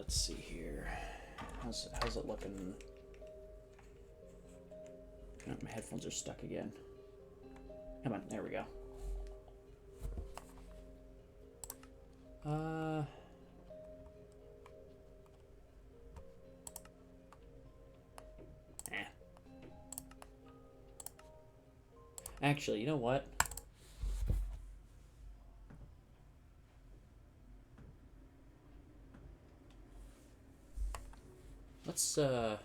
Let's see here. How's it looking? Oh, my headphones are stuck again. Come on, there we go. Actually, you know what? Let's oh,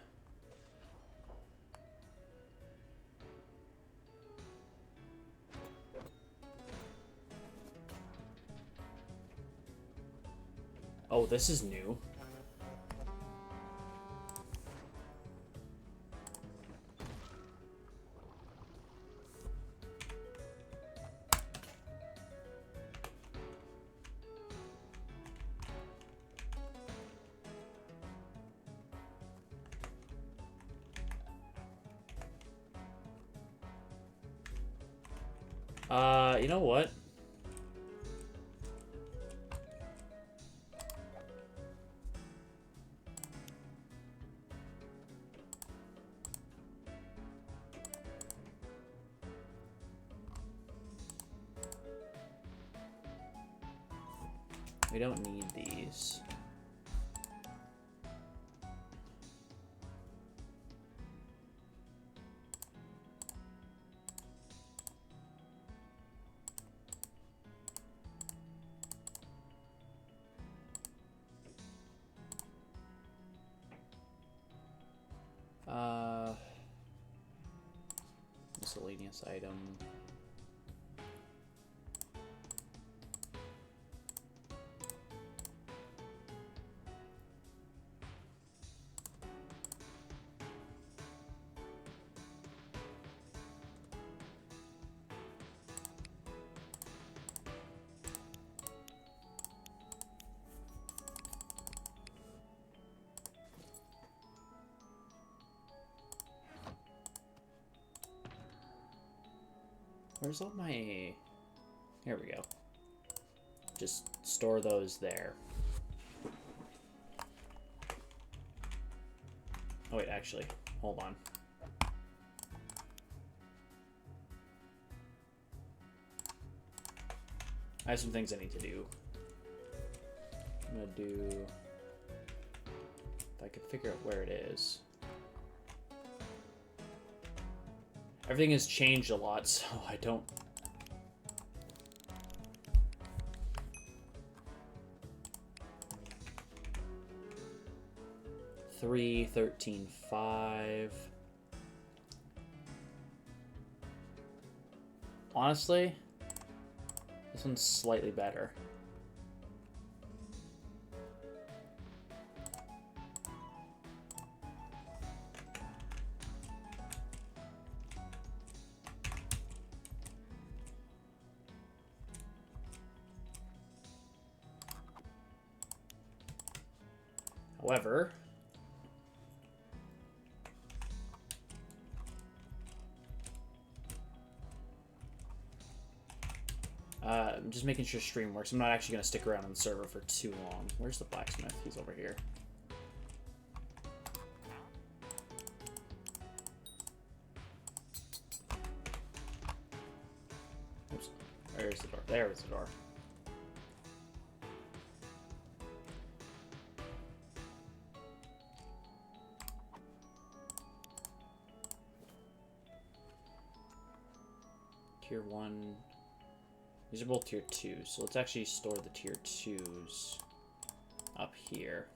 this is new. You know what? We don't need these. Miscellaneous item. Where's all my... Here we go. Just store those there. Oh wait, actually, hold on. I have some things I need to do. I'm gonna do... If I could figure out where it is. Everything has changed a lot, so I don't... Three, 13, 5. Honestly, this one's slightly better. However, I'm just making sure stream works. I'm not actually going to stick around on the server for too long. Where's the blacksmith? He's over here. Oops. Where's the door? There's the door. Tier 1. These are both tier 2s, so let's actually store the tier 2s up here.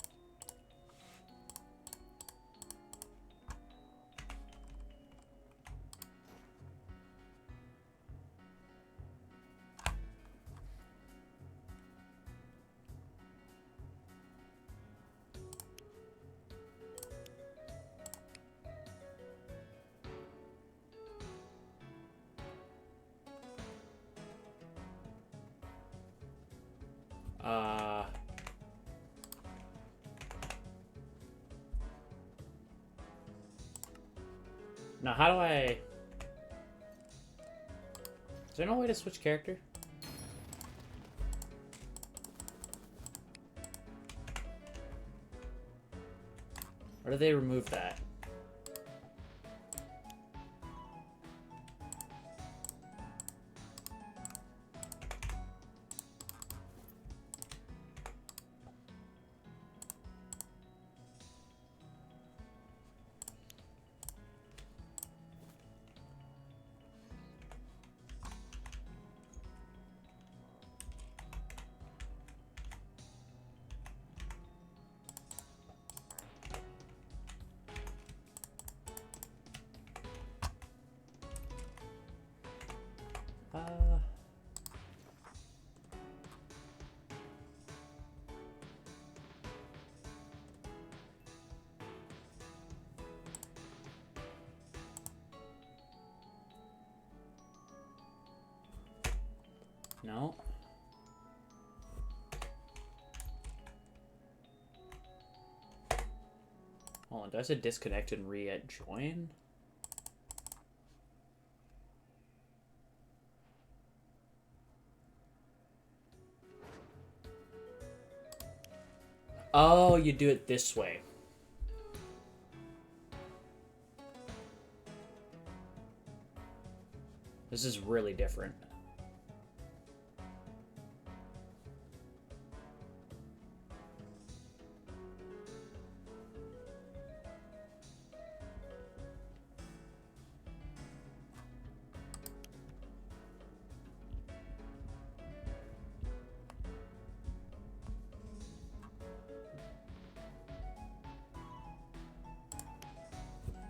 Now, how do I... Is there no way to switch character? Or did they remove that? No. Hold on, do I say disconnect and re-join? Oh, you do it this way. This is really different.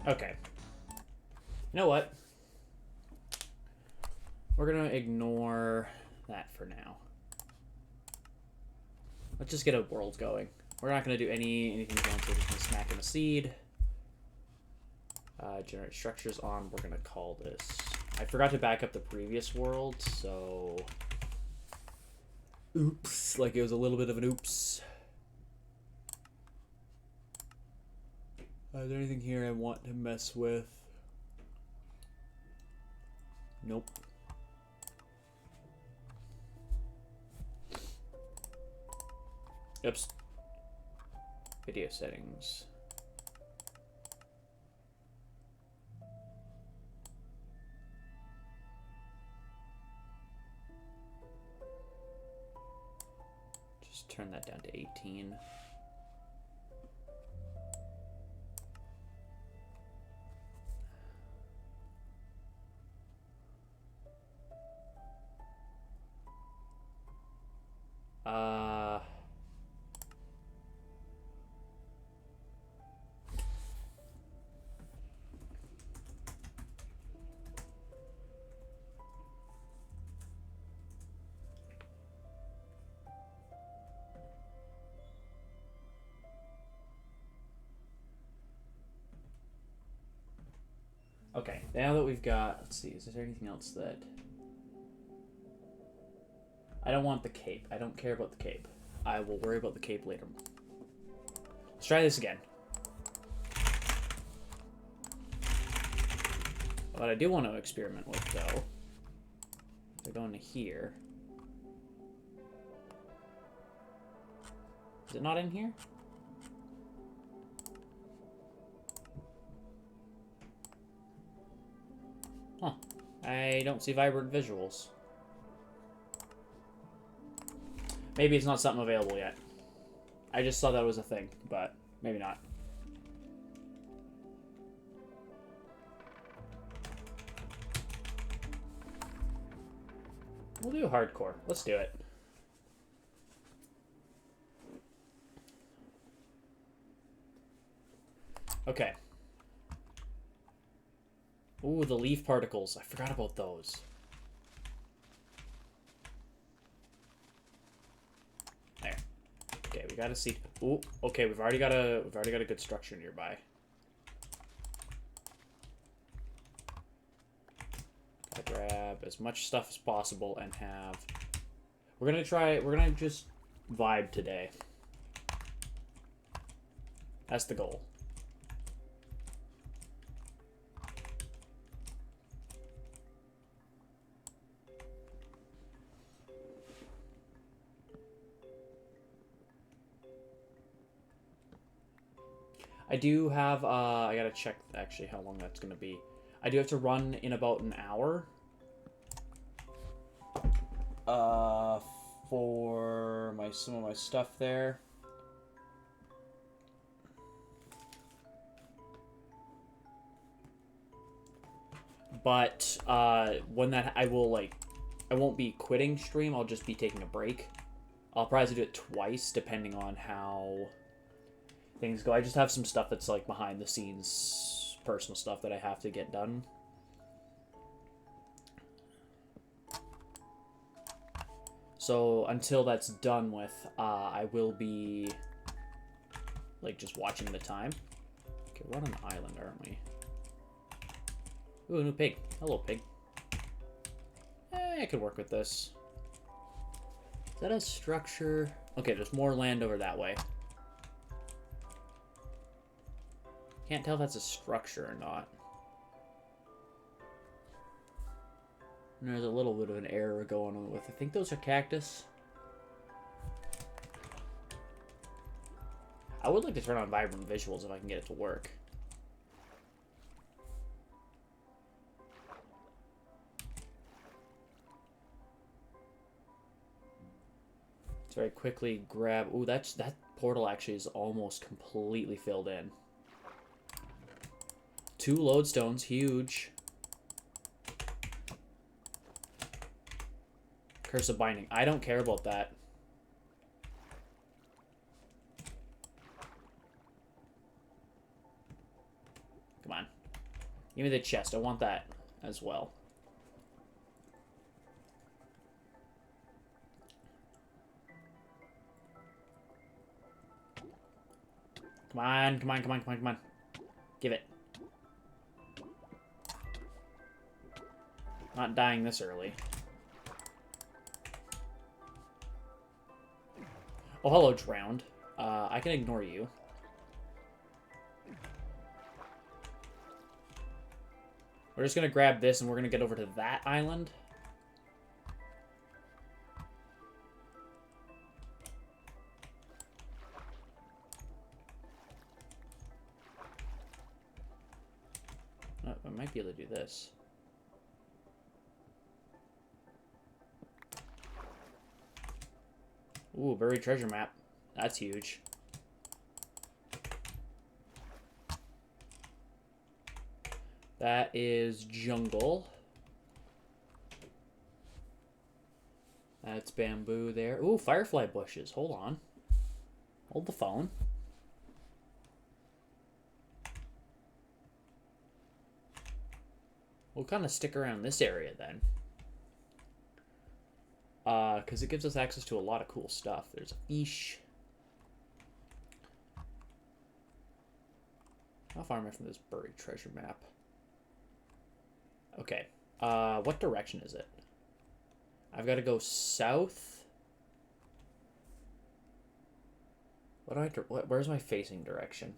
Okay. You know what? We're gonna ignore that for now. Let's just get a world going. We're not gonna do anything fancy. We're just gonna smack in a seed. Generate structures on. We're gonna call this. I forgot to back up the previous world, so. Oops. Like it was a little bit of an oops. Is there anything here I want to mess with? Nope. Oops. Video settings. Just turn that down to 18. Okay, now that we've got, let's see, is there anything else that... I don't want the cape. I don't care about the cape. I will worry about the cape later. Let's try this again. What I do want to experiment with, though, we're going to here. Is it not in here? Huh. I don't see vibrant visuals. Maybe it's not something available yet. I just saw that was a thing, but maybe not. We'll do hardcore. Let's do it. Okay. Ooh, the leaf particles. I forgot about those. There. Okay, we got a seed. Ooh, okay, we've already got a good structure nearby. Gotta grab as much stuff as possible and have. We're gonna just vibe today. That's the goal. I do have, I gotta check actually how long that's gonna be. I do have to run in about an hour. For some of my stuff there. But, when that, I won't be quitting stream, I'll just be taking a break. I'll probably do it twice, depending on how things go. I just have some stuff that's, like, behind the scenes, personal stuff that I have to get done. So, until that's done with, I will be, like, just watching the time. Okay, we're on an island, aren't we? Ooh, a new pig. Hello, pig. I could work with this. Is that a structure? Okay, there's more land over that way. Can't tell if that's a structure or not. And there's a little bit of an error going on with. I think those are cactus. I would like to turn on vibrant visuals if I can get it to work. Let's very quickly grab. Ooh, that portal actually is almost completely filled in. 2 lodestones, huge. Curse of Binding. I don't care about that. Come on. Give me the chest. I want that as well. Come on, come on, come on, come on, come on. Give it. Not dying this early. Oh, hello, drowned. I can ignore you. We're just gonna grab this and we're gonna get over to that island. Oh, I might be able to do this. Ooh, buried treasure map. That's huge. That is jungle. That's bamboo there. Ooh, firefly bushes. Hold on. Hold the phone. We'll kind of stick around this area then. Because it gives us access to a lot of cool stuff. There's a fish. How far am I from this buried treasure map? Okay. What direction is it? I've got to go south. Where's my facing direction?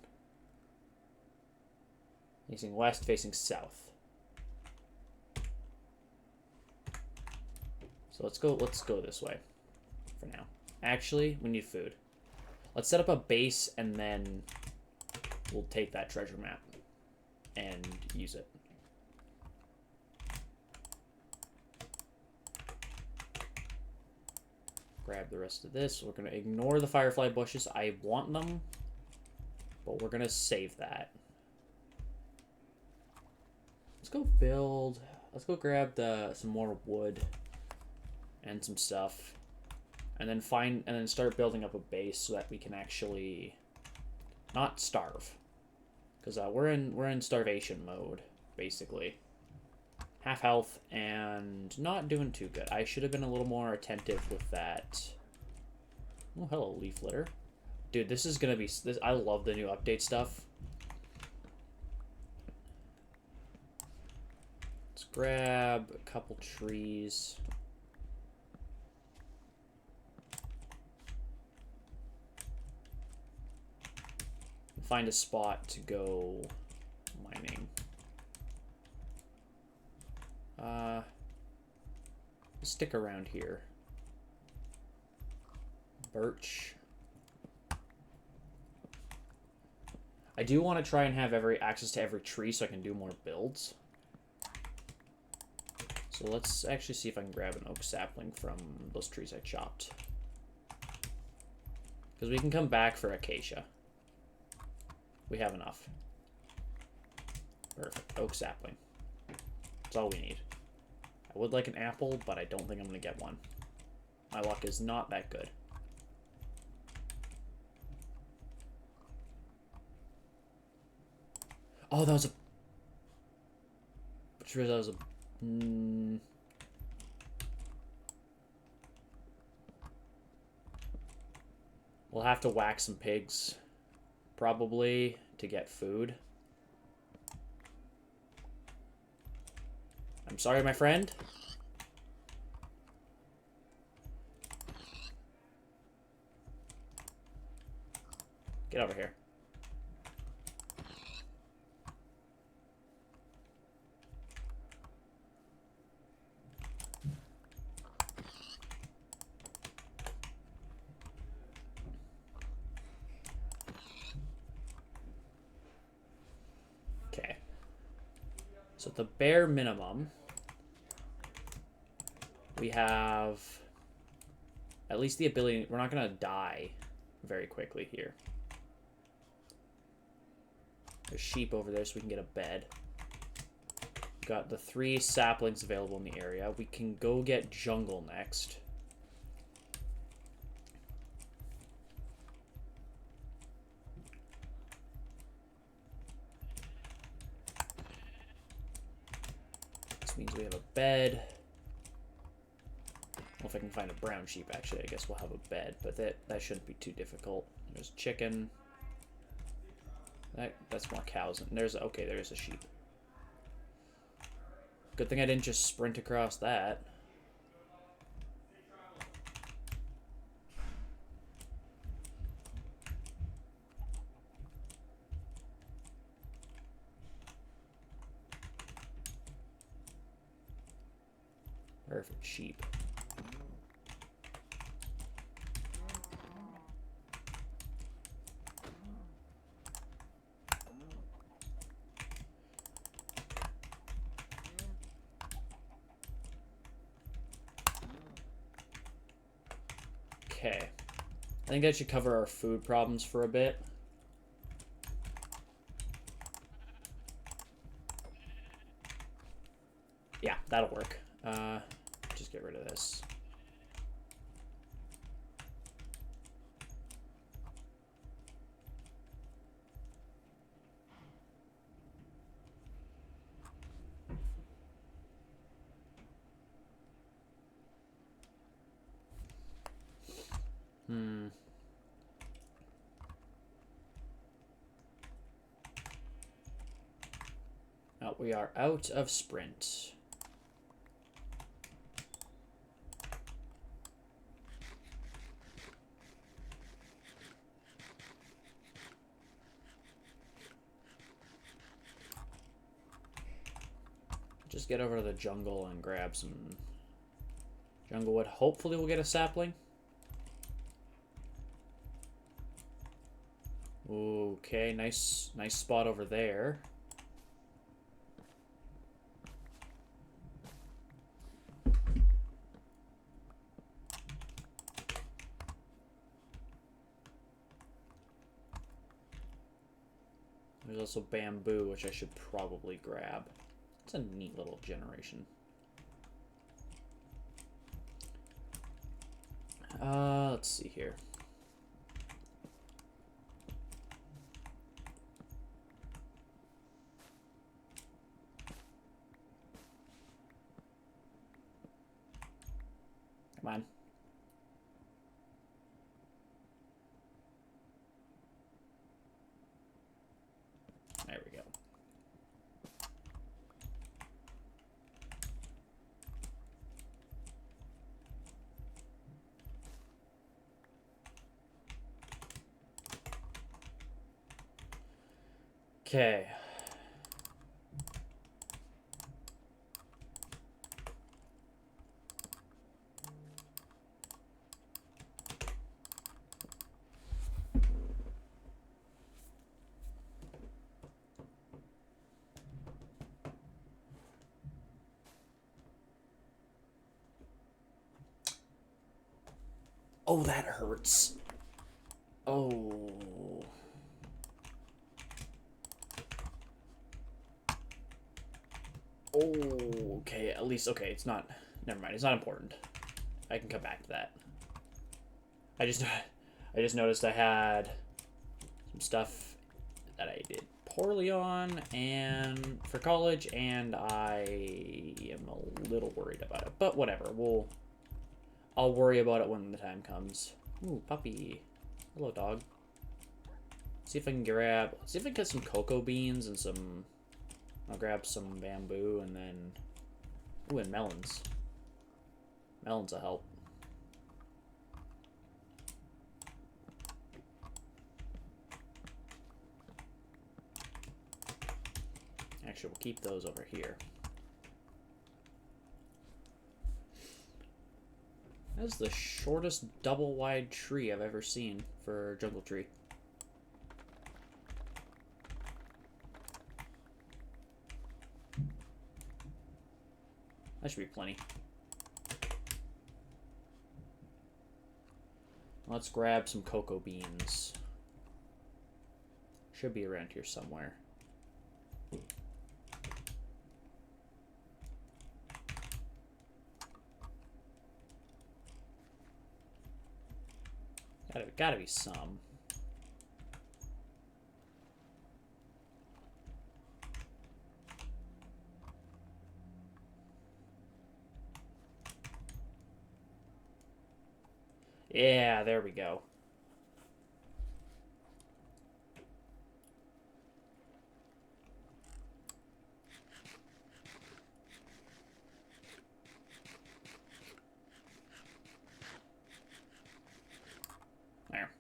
Facing west, facing south. So let's go this way for now. Actually, we need food. Let's set up a base and then we'll take that treasure map and use it. Grab the rest of this. We're going to ignore the firefly bushes. I want them, but we're going to save that. Let's go build. Let's go grab some more wood and some stuff, and then start building up a base so that we can actually not starve, because we're in starvation mode basically. Half health and not doing too good. I should have been a little more attentive with that. Oh, hello, leaf litter. Dude, this is gonna be this. I love the new update stuff. Let's grab a couple trees. Find a spot to go mining. Stick around here. Birch. I do want to try and have access to every tree so I can do more builds. So let's actually see if I can grab an oak sapling from those trees I chopped. Because we can come back for acacia. We have enough. Perfect. Oak sapling. That's all we need. I would like an apple, but I don't think I'm going to get one. My luck is not that good. Oh, that was a... Sure, that was a... We'll have to whack some pigs, probably, to get food. I'm sorry, my friend. Get over here. Okay. So the bare minimum, we have at least the ability... We're not going to die very quickly here. There's sheep over there, so we can get a bed. Got the 3 saplings available in the area. We can go get jungle next. This means we have a bed. Well, if I can find a brown sheep, actually, I guess we'll have a bed. But that shouldn't be too difficult. There's chicken. That's more cows. And there's a sheep. Good thing I didn't just sprint across that. Perfect. Sheep. Okay. I think that should cover our food problems for a bit. Yeah, that'll work. Just get rid of this. Oh, we are out of sprint. Just get over to the jungle and grab some jungle wood. Hopefully we'll get a sapling. Okay, nice spot over there. There's also bamboo, which I should probably grab. It's a neat little generation. Let's see here. Come on. There we go. Okay. Oh, that hurts. Oh. Oh, okay. At least, okay, it's not... Never mind, it's not important. I can come back to that. I just noticed I had some stuff that I did poorly on and for college, and I am a little worried about it. But whatever, I'll worry about it when the time comes. Ooh, puppy. Hello, dog. See if I can get some cocoa beans and some... I'll grab some bamboo and then... Ooh, and melons. Melons will help. Actually, we'll keep those over here. That's the shortest double-wide tree I've ever seen for jungle tree. That should be plenty. Let's grab some cocoa beans. Should be around here somewhere. Gotta be some. Yeah, there we go. There.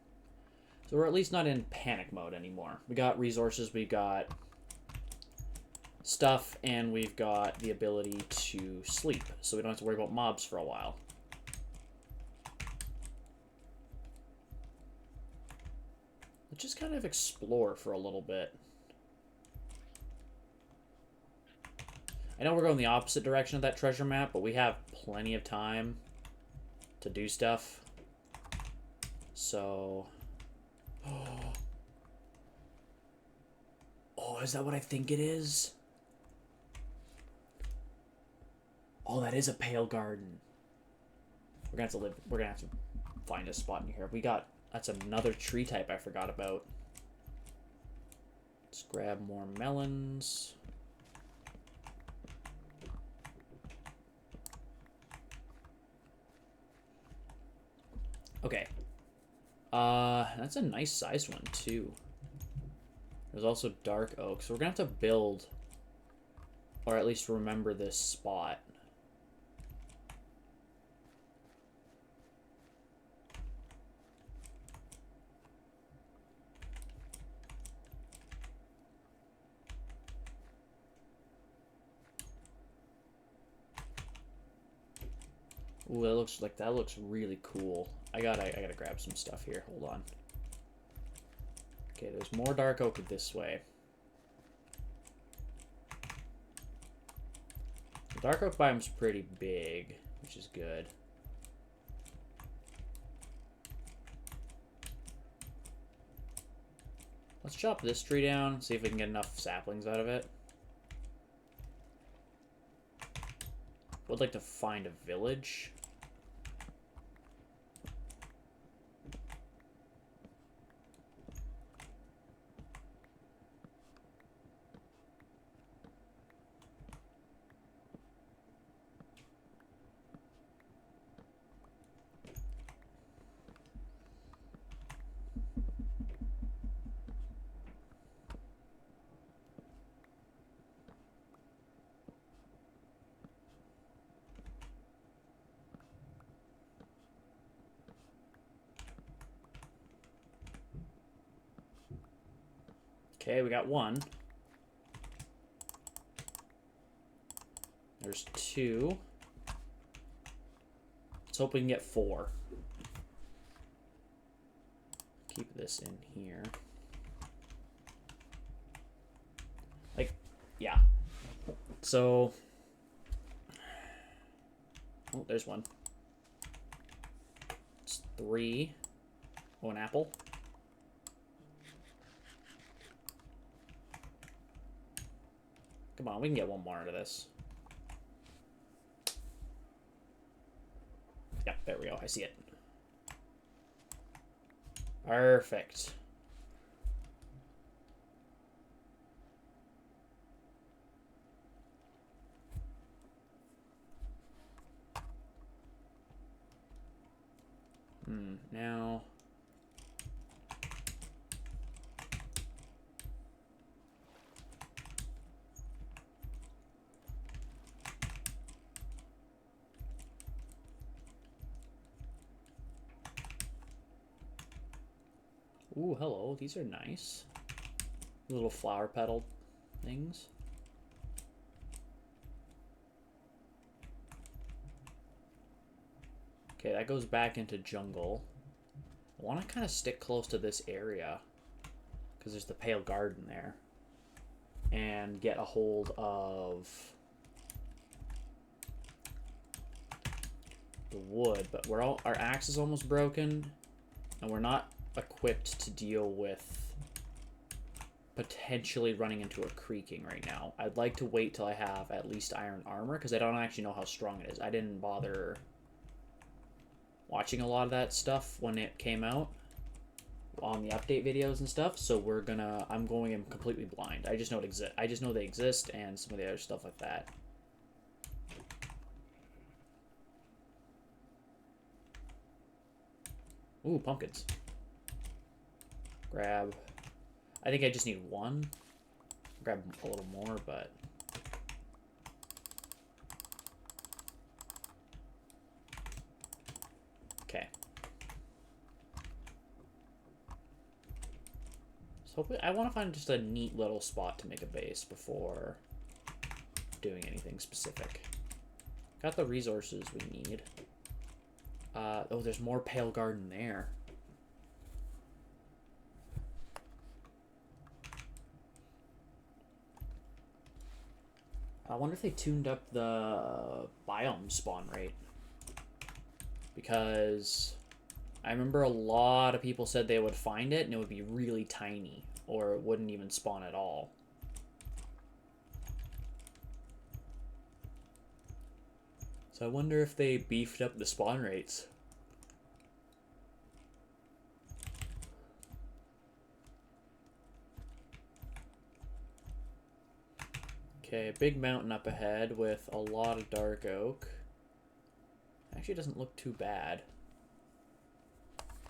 So we're at least not in panic mode anymore. We got resources, we got stuff, and we've got the ability to sleep, so we don't have to worry about mobs for a while. Let's just kind of explore for a little bit. I know we're going the opposite direction of that treasure map, but we have plenty of time to do stuff. So... Oh, is that what I think it is? Oh, that is a pale garden. We're gonna have to find a spot in here. That's another tree type I forgot about. Let's grab more melons. Okay. That's a nice sized one too. There's also dark oak, so we're gonna have to build, or at least remember this spot. Ooh, that looks really cool. I gotta grab some stuff here. Hold on. Okay, there's more dark oak this way. The dark oak biome's pretty big, which is good. Let's chop this tree down, see if we can get enough saplings out of it. Would like to find a village. Okay, we got one. There's two. Let's hope we can get four. Keep this in here. Like, yeah. So, oh, there's one. That's 3. Oh, an apple. Come on, we can get one more out of this. Yep, there we go. I see it. Perfect. Now... Ooh, hello. These are nice. Little flower petal things. Okay, that goes back into jungle. I want to kind of stick close to this area because there's the pale garden there. And get a hold of the wood. But our axe is almost broken. And we're not equipped to deal with potentially running into a creaking right now. I'd like to wait till I have at least iron armor because I don't actually know how strong it is. I didn't bother watching a lot of that stuff when it came out on the update videos and stuff, so I'm going in completely blind. I just know I just know they exist and some of the other stuff like that. Ooh, pumpkins. Grab. I think I just need one. Grab a little more, but... Okay. So hopefully, I want to find just a neat little spot to make a base before doing anything specific. Got the resources we need. Oh, there's more pale garden there. I wonder if they tuned up the biome spawn rate. Because I remember a lot of people said they would find it and it would be really tiny. Or it wouldn't even spawn at all. So I wonder if they beefed up the spawn rates. Okay, big mountain up ahead with a lot of dark oak. Actually doesn't look too bad.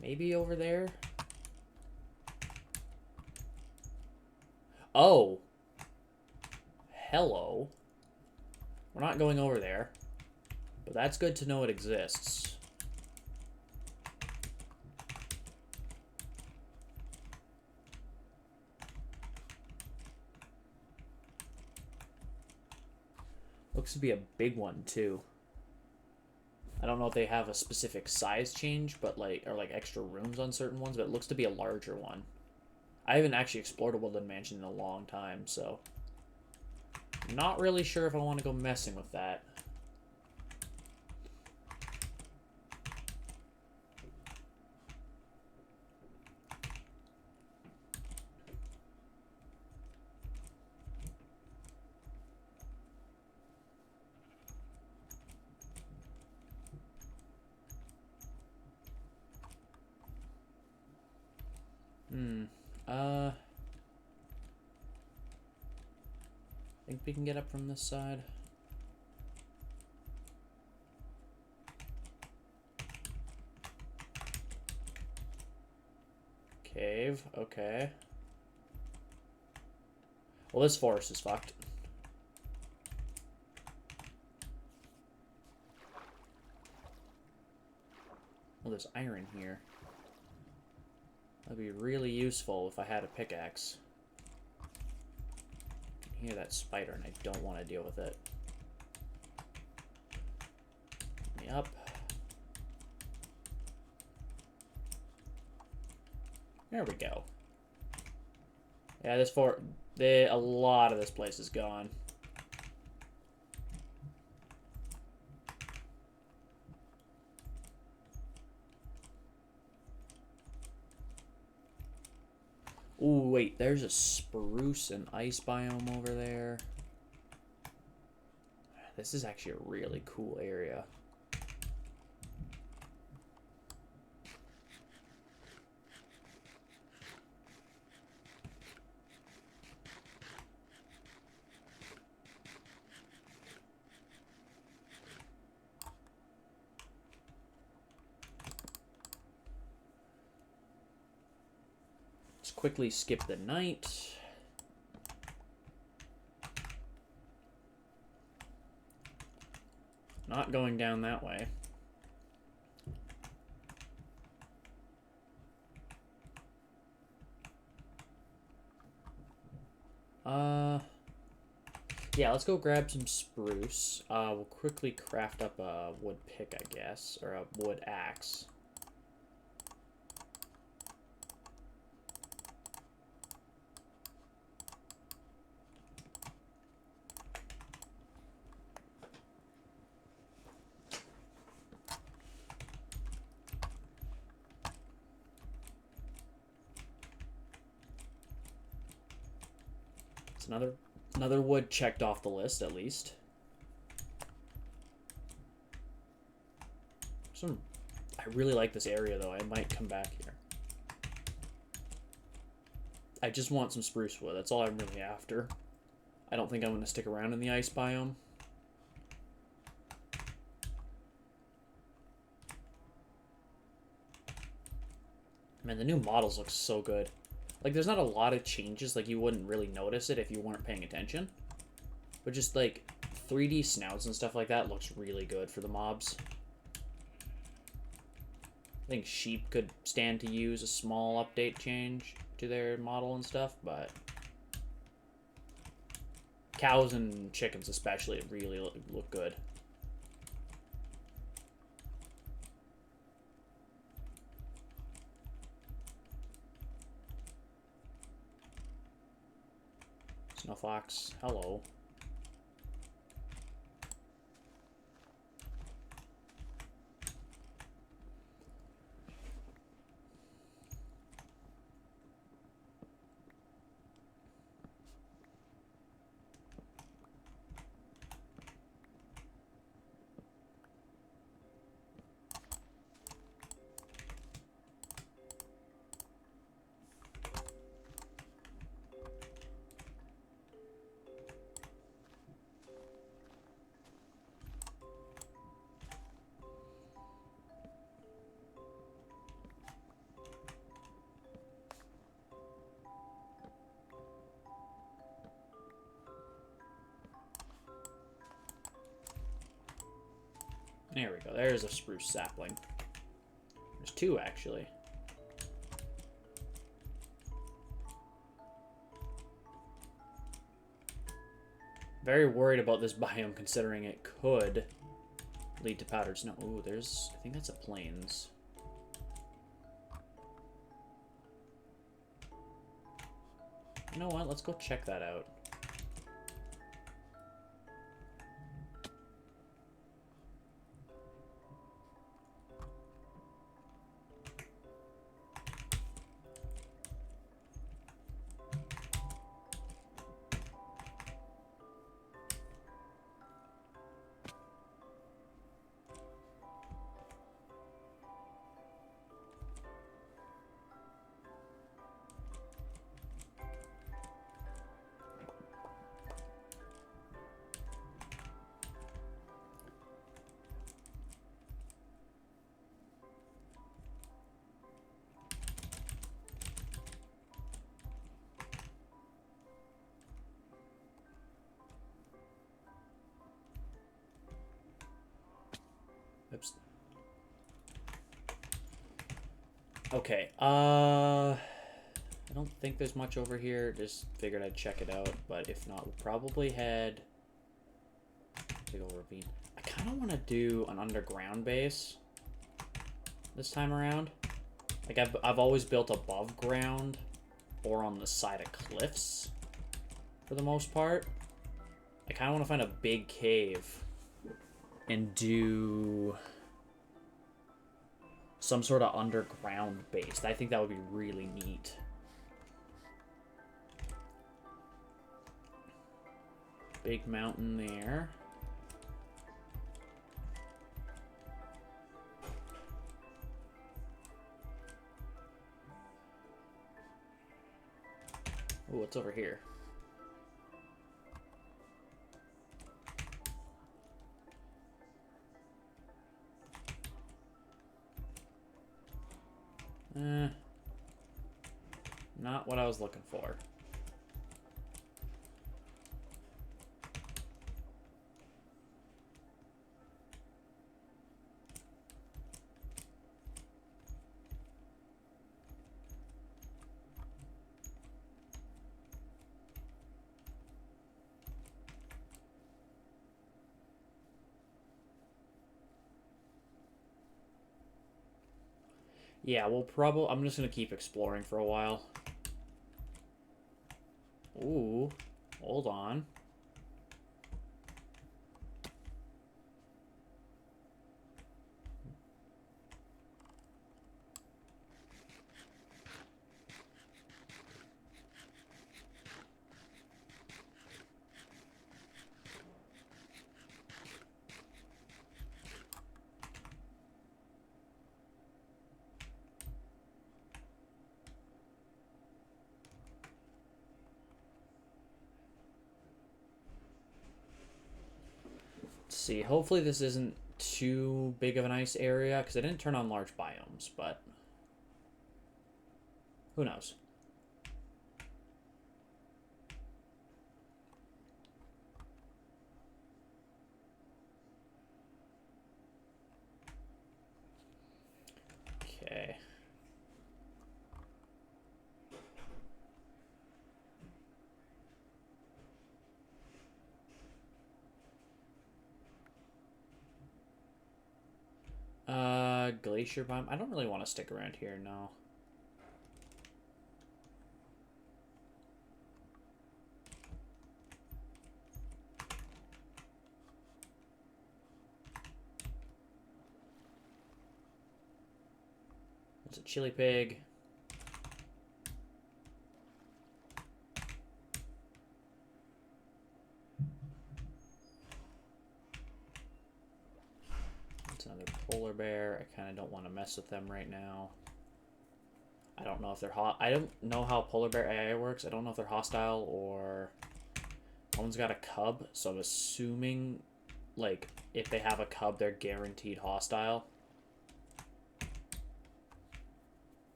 Maybe over there? Oh! Hello. We're not going over there. But that's good to know it exists. Looks to be a big one too. I don't know if they have a specific size change, but or extra rooms on certain ones, but it looks to be a larger one. I haven't actually explored a woodland mansion in a long time, so I'm not really sure if I want to go messing with that. Think we can get up from this side. Cave, okay. Well, this forest is fucked. Well, there's iron here. That'd be really useful if I had a pickaxe. I can hear that spider and I don't want to deal with it. Get me up. There we go. Yeah, a lot of this place is gone. Ooh, wait, there's a spruce and ice biome over there. This is actually a really cool area. Let's quickly skip the night. Not going down that way. Yeah, let's go grab some spruce. We'll quickly craft up a wood pick, I guess, or a wood axe. It's another wood checked off the list, at least. I really like this area, though. I might come back here. I just want some spruce wood. That's all I'm really after. I don't think I'm going to stick around in the ice biome. Man, the new models look so good. Like, there's not a lot of changes. Like, you wouldn't really notice it if you weren't paying attention. But just, like, 3D snouts and stuff like that looks really good for the mobs. I think sheep could stand to use a small update change to their model and stuff, but cows and chickens especially really look good. Snowfox, hello. There we go. There's a spruce sapling. There's two, actually. Very worried about this biome, considering it could lead to powdered snow. Ooh, there's... I think that's a plains. You know what? Let's go check that out. Oops. Okay, I don't think there's much over here. Just figured I'd check it out, but if not, we'll probably head... Big old ravine. I kind of want to do an underground base this time around. Like, I've always built above ground or on the side of cliffs for the most part. I kind of want to find a big cave and do some sort of underground base. I think that would be really neat. big mountain there. Ooh, what's over here? Not what I was looking for. Yeah, we'll probably... I'm just going to keep exploring for a while. Ooh, hold on. See, hopefully this isn't too big of an ice area, because I didn't turn on large biomes, but who knows. Okay. Glacier biome. I don't really want to stick around here, no. It's a chili pig. It's another polar bear. I kind of don't want to mess with them right now. I don't know if they're hot. I don't know how polar bear AI works. I don't know if they're hostile or... One's got a cub, so I'm assuming, like, if they have a cub, they're guaranteed hostile.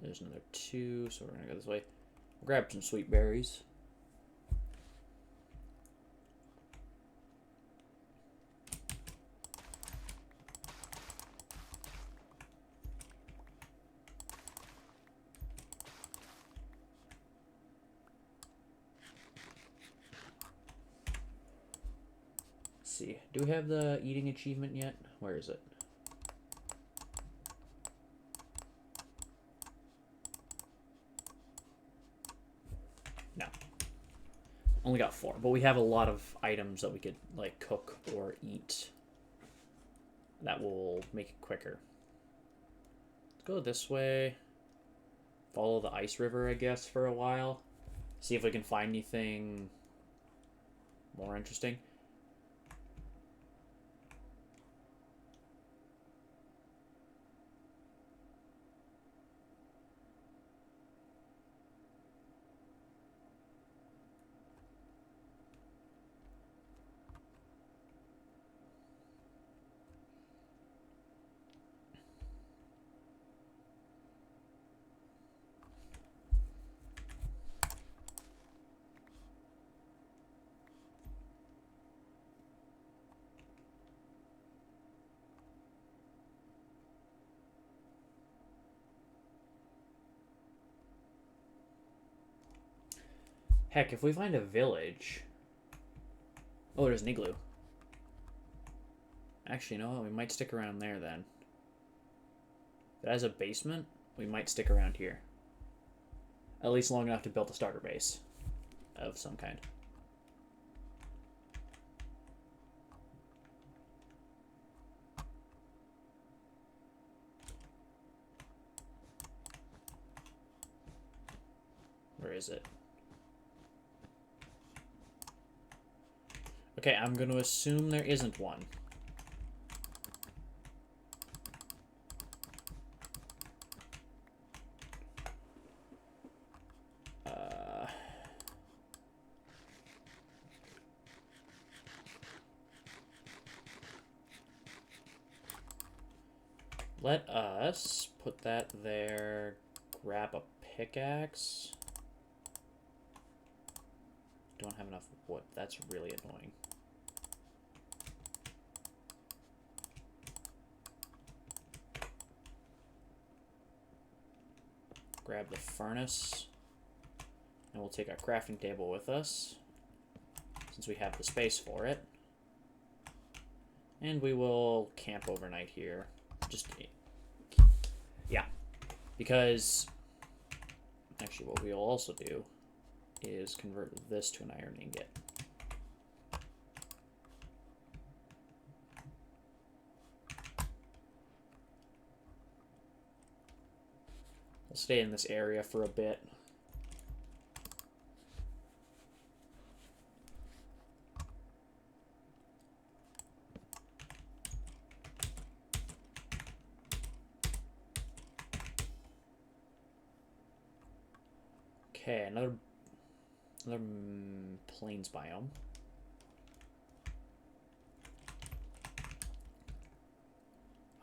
There's another 2, so we're gonna go this way. Grab some sweet berries. See, do we have the eating achievement yet? Where is it? No. Only got 4, but we have a lot of items that we could, like, cook or eat. That will make it quicker. Let's go this way. Follow the ice river, I guess, for a while. See if we can find anything more interesting. Heck, if we find a village... Oh, there's an igloo. Actually, you know what? We might stick around there, then. If it has a basement, we might stick around here. At least long enough to build a starter base of some kind. Where is it? Okay, I'm going to assume there isn't one. Let us put that there, grab a pickaxe. Don't have enough wood. That's really annoying. Grab the furnace. And we'll take our crafting table with us, since we have the space for it. And we will camp overnight here. Just, yeah. Because, actually what we'll also do is convert this to an iron ingot. We'll stay in this area for a bit. Okay, another plains biome.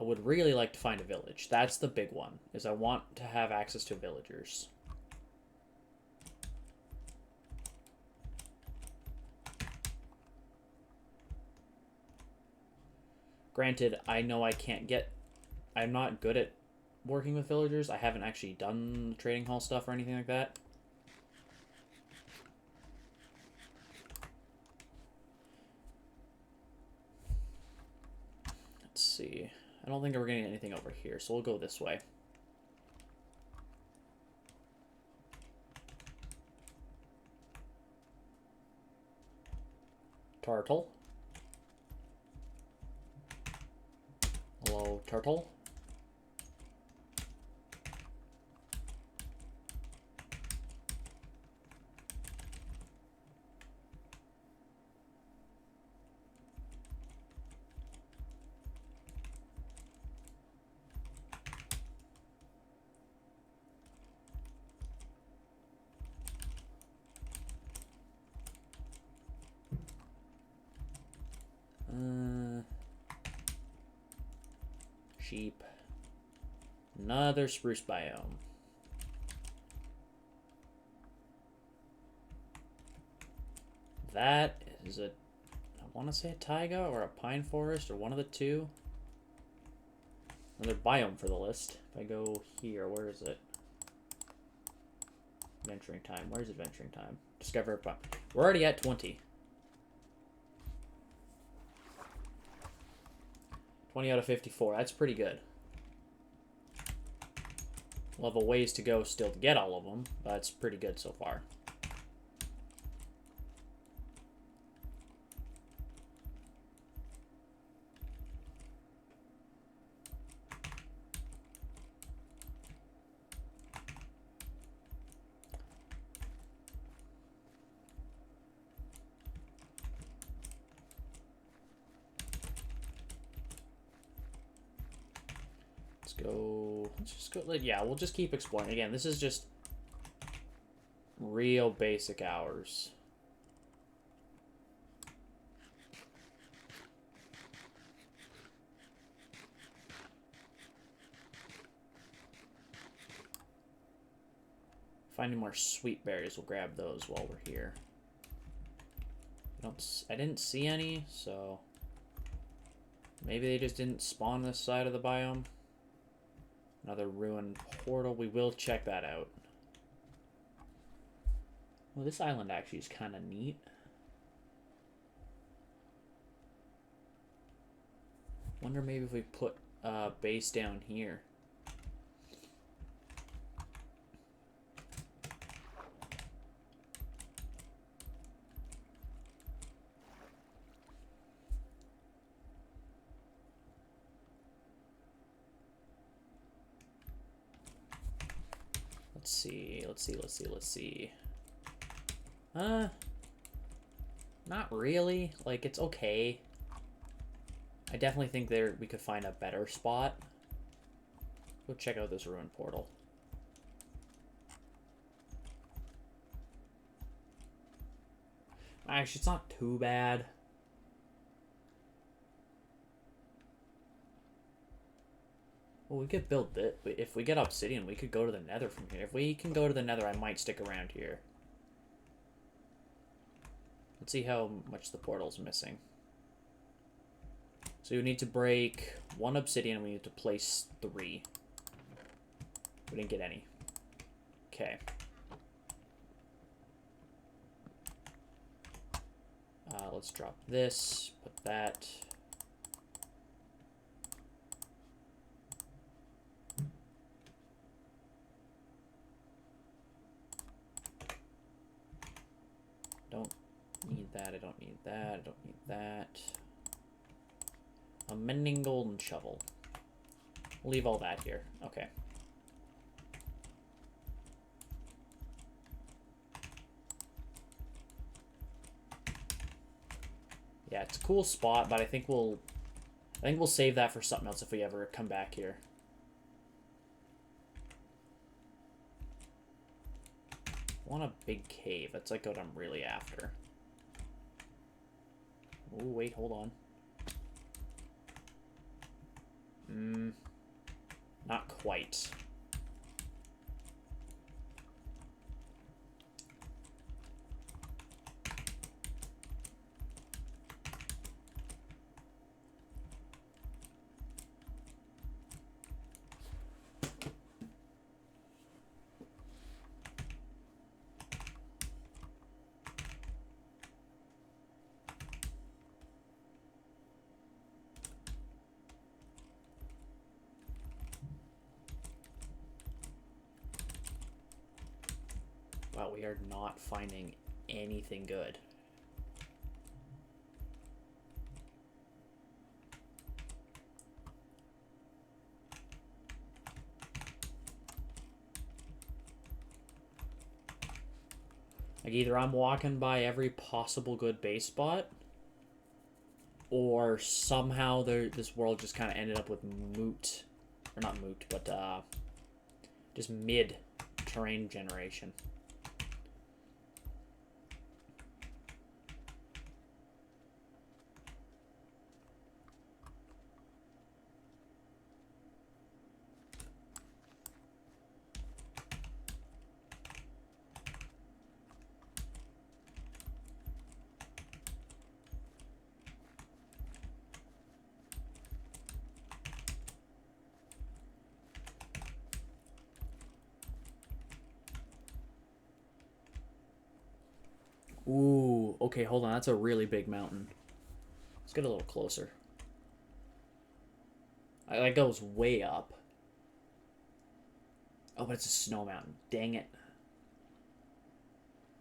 I would really like to find a village. That's the big one, is I want to have access to villagers. Granted, I know I can't get... I'm not good at working with villagers. I haven't actually done the trading hall stuff or anything like that. Let's see. I don't think we're getting anything over here, so we'll go this way. Turtle. Hello, turtle. Sheep. Another spruce biome. That is a... I want to say a taiga or a pine forest or one of the two. Another biome for the list. If I go here, where is it? Adventuring time. Where's adventuring time? Discover a biome. We're already at 20. 20 out of 54. That's pretty good. We'll have a ways to go still to get all of them, but it's pretty good so far. Let's just go, yeah, we'll just keep exploring. Again, this is just real basic hours. Finding more sweet berries, we'll grab those while we're here. I didn't see any, so maybe they just didn't spawn this side of the biome. Another ruined portal. We will check that out. Well, this island actually is kind of neat. Wonder maybe if we put a base down here. Let's see. Not really. Like, it's okay. I definitely think we could find a better spot. Go check out this ruined portal. Actually, it's not too bad. Well, we could build it. If we get obsidian, we could go to the nether from here. If we can go to the nether, I might stick around here. Let's see how much the portal's missing. So you need to break 1 obsidian, and we need to place 3. We didn't get any. Okay. Let's drop this, put that. Don't need that, I don't need that, I don't need that. A mending golden shovel. We'll leave all that here. Okay. Yeah, it's a cool spot, but I think we'll save that for something else if we ever come back here. I want a big cave. That's like what I'm really after. Oh, wait, hold on. Not quite. Wow, we are not finding anything good. Like, either I'm walking by every possible good base spot, or somehow this world just kind of ended up with moot, or not moot, but just mid terrain generation. Ooh, okay, hold on. That's a really big mountain. Let's get a little closer. That goes way up. Oh, but it's a snow mountain. Dang it.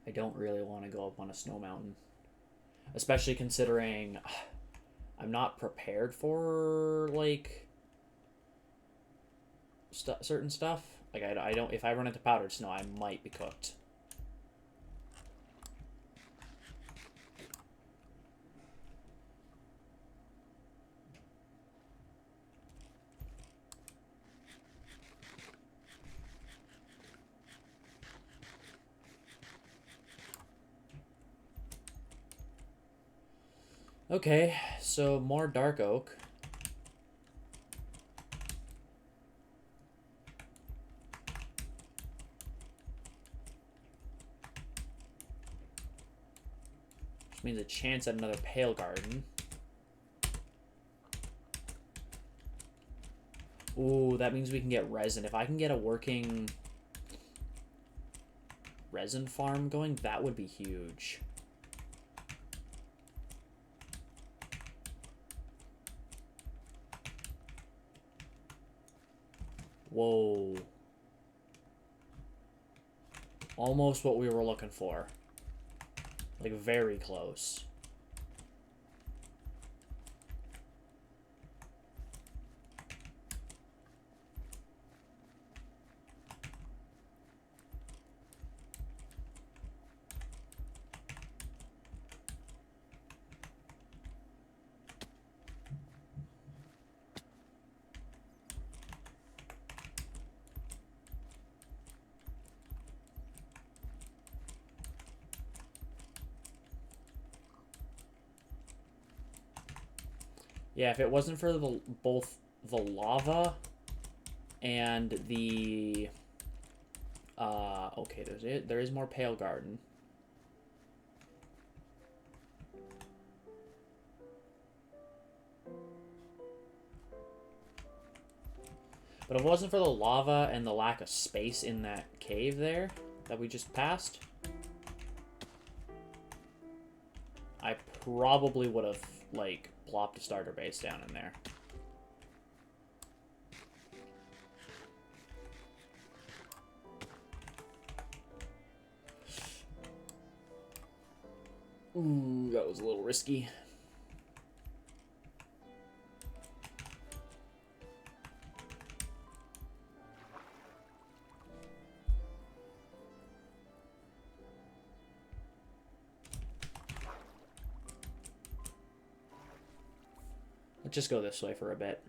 I don't really want to go up on a snow mountain. Especially considering I'm not prepared for, like, certain stuff. Like, I don't... If I run into powdered snow, I might be cooked. Okay, so more dark oak. Which means a chance at another pale garden. Ooh, that means we can get resin. If I can get a working resin farm going, that would be huge. Whoa. Almost what we were looking for. Like, very close. Yeah, if it wasn't for the both the lava and the okay, there is more Pale Garden. But if it wasn't for the lava and the lack of space in that cave there that we just passed, I probably would have, like, plopped a starter base down in there. Ooh, that was a little risky. Let's just go this way for a bit.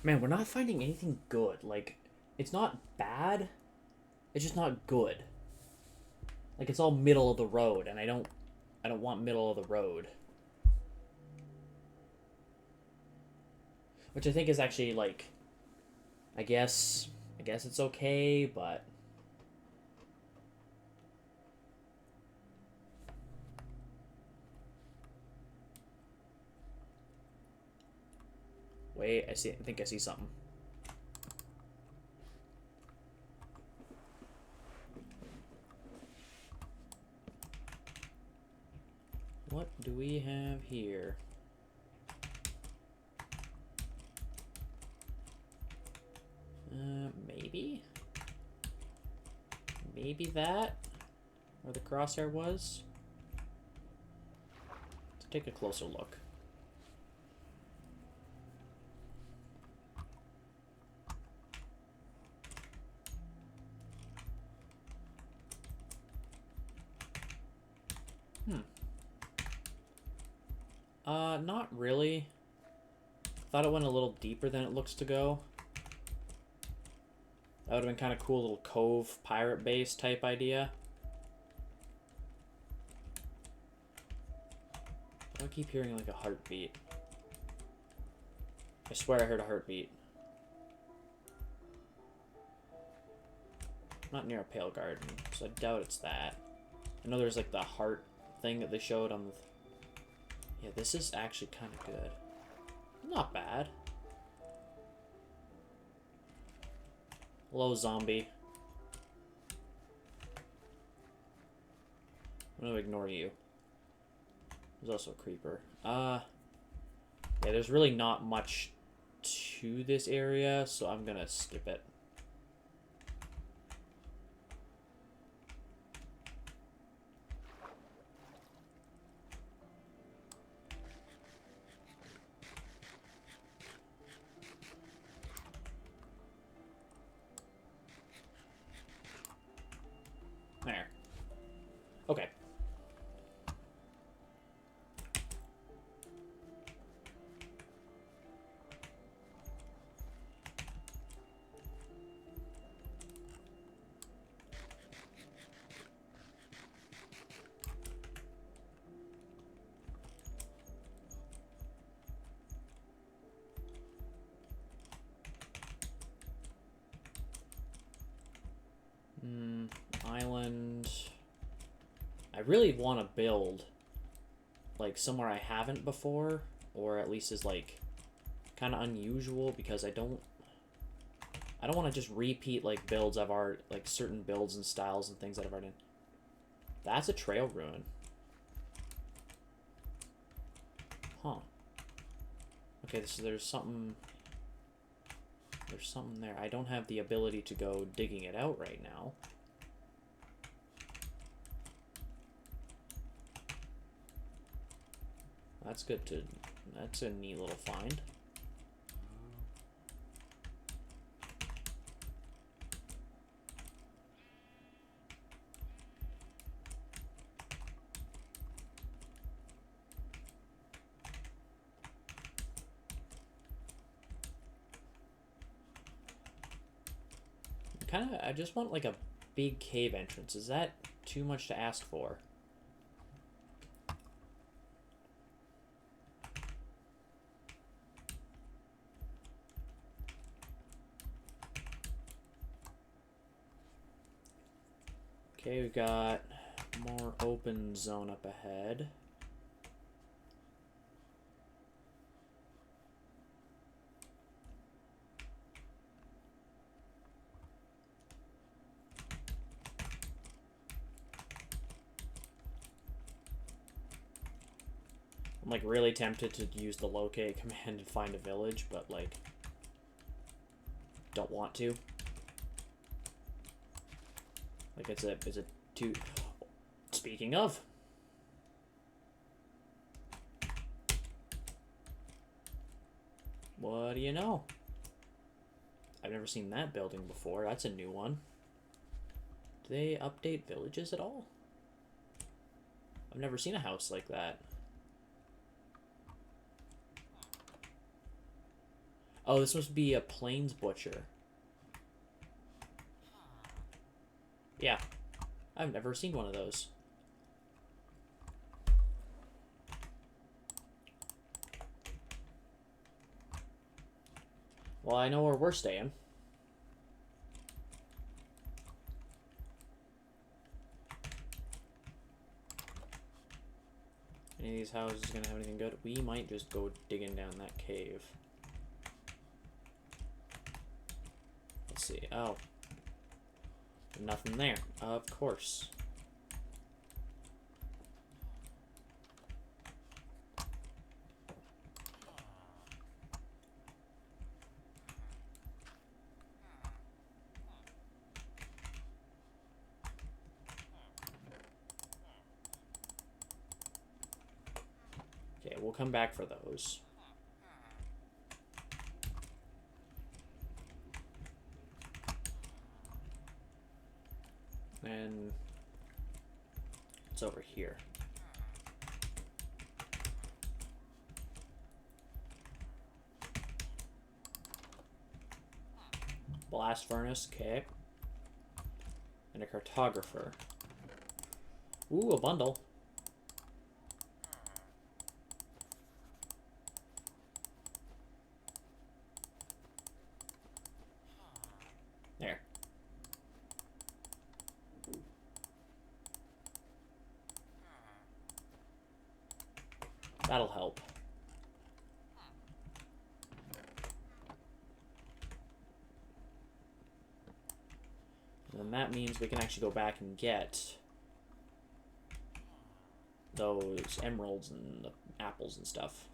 Man, we're not finding anything good. Like, it's not bad. It's just not good. Like, it's all middle of the road, and I don't want middle of the road. Which I think is actually, like, I guess it's okay, but wait, I think I see something. What do we have here? Maybe? Maybe that? Where the crosshair was? Let's take a closer look. Not really. Thought it went a little deeper than it looks to go. That would have been kind of cool, little cove pirate base type idea. I keep hearing like a heartbeat. I swear I heard a heartbeat. Not near a Pale Garden, so I doubt it's that. I know there's like the heart thing that they showed on the... Yeah, this is actually kind of good. Not bad. Hello, zombie. I'm gonna ignore you. There's also a creeper. Yeah, there's really not much to this area, so I'm gonna skip it. There. Okay. Island. I really want to build like somewhere I haven't before, or at least is like kind of unusual, because I don't want to just repeat like builds I've already, like certain builds and styles and things that I've already done. That's a trail ruin. Huh. Okay, there's something there. I don't have the ability to go digging it out right now. That's good to... That's a neat little find. I just want like a big cave entrance. Is that too much to ask for? Okay, we've got more open zone up ahead. I'm like really tempted to use the locate command and find a village, but like don't want to. Like is it too... Speaking of, what do you know? I've never seen that building before. That's a new one. Do they update villages at all? I've never seen a house like that. Oh, this must be a plains butcher. Yeah, I've never seen one of those. Well, I know where we're staying. Any of these houses gonna have anything good? We might just go digging down that cave. Let's see. Oh. Nothing there. Of course. Okay, we'll come back for those. And it's over here. Blast furnace, okay. And a cartographer. Ooh, a bundle. There. That'll help. And then that means we can actually go back and get those emeralds and the apples and stuff.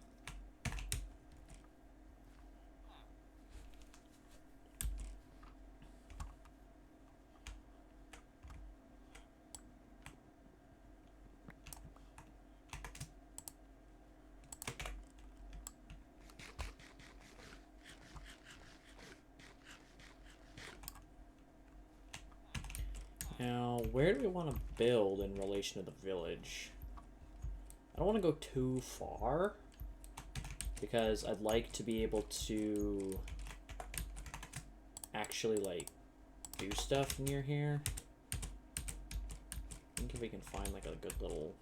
Now, where do we want to build in relation to the village? I don't want to go too far, because I'd like to be able to actually, like, do stuff near here. I think if we can find, like, a good little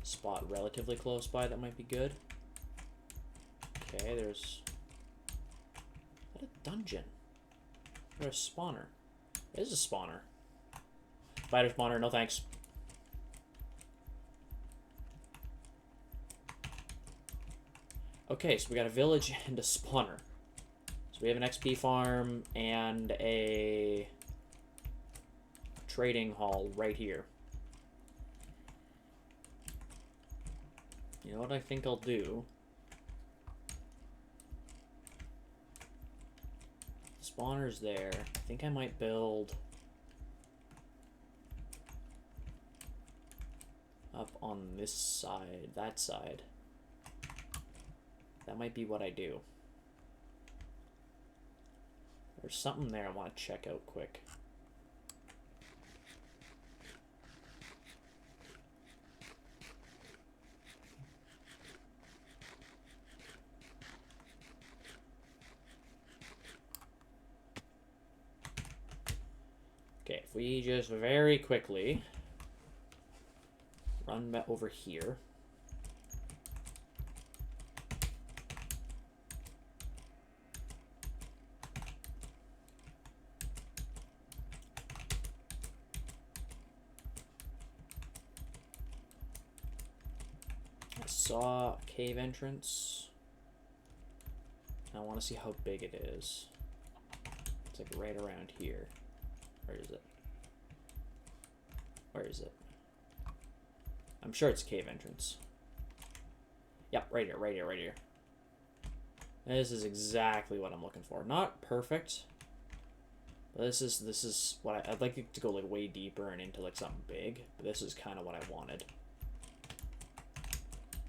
spot relatively close by, that might be good. Okay, there's... What a dungeon. There's a spawner. It is a spawner. Spider spawner, no thanks. Okay, so we got a village and a spawner. So we have an XP farm and a trading hall right here. You know what I think I'll do? Spawner's there. I think I might build up on this side, that side. That might be what I do. There's something there I want to check out quick. Okay, if we just very quickly run over here. I saw a cave entrance. I want to see how big it is. It's like right around here. Where is it? Where is it? I'm sure it's a cave entrance. Yep, right here, right here, right here. This is exactly what I'm looking for. Not perfect, but this is what I'd like it to go like way deeper and into like something big. But this is kind of what I wanted.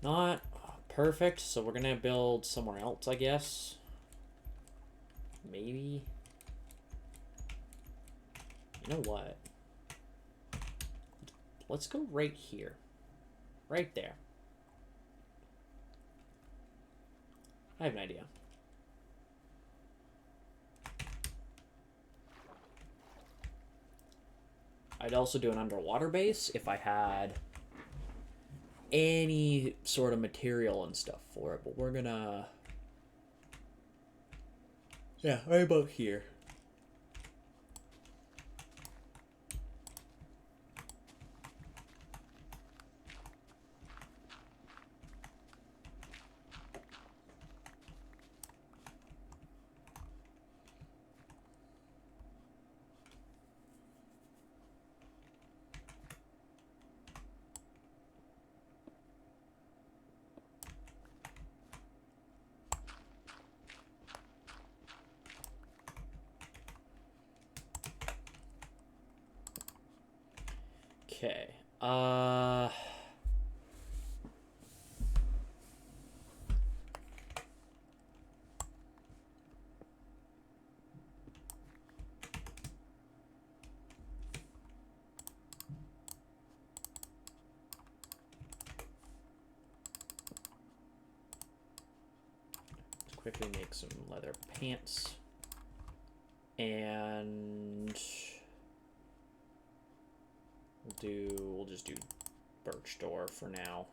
Not perfect, so we're gonna build somewhere else, I guess. Maybe. You know what? Let's go right here. Right there. I have an idea. I'd also do an underwater base if I had any sort of material and stuff for it, but we're gonna... Yeah, right about here. Okay. Let's quickly make some leather pants. And we'll just do birch door for now.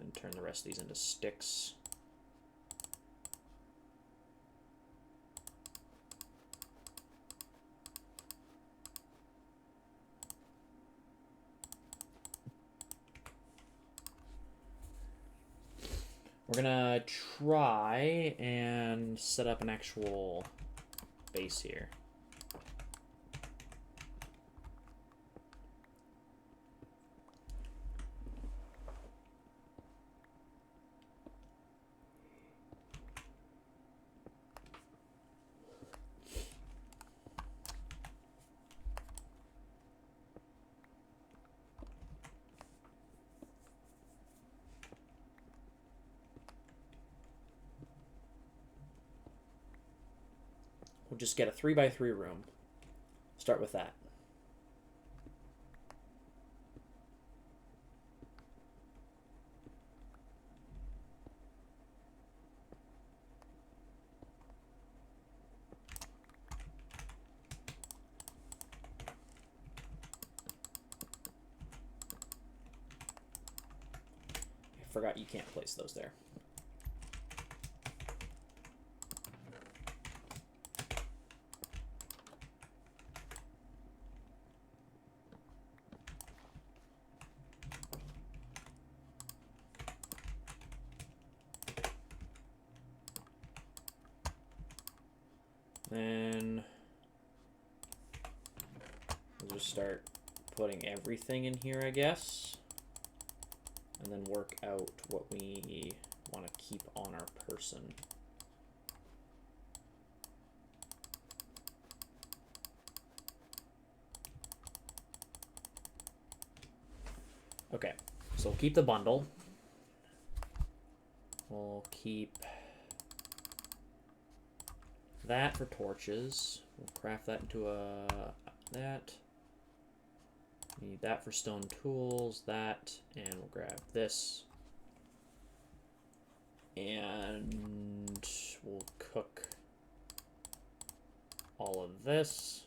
And turn the rest of these into sticks. We're gonna try and set up an actual base here. We'll just get a 3x3 room. Start with that. I forgot you can't place those there. Then we'll just start putting everything in here, I guess. And then work out what we want to keep on our person. Okay, so we'll keep the bundle. We'll keep that for torches. We'll craft that into a that. Need that for stone tools, that, and we'll grab this. And we'll cook all of this.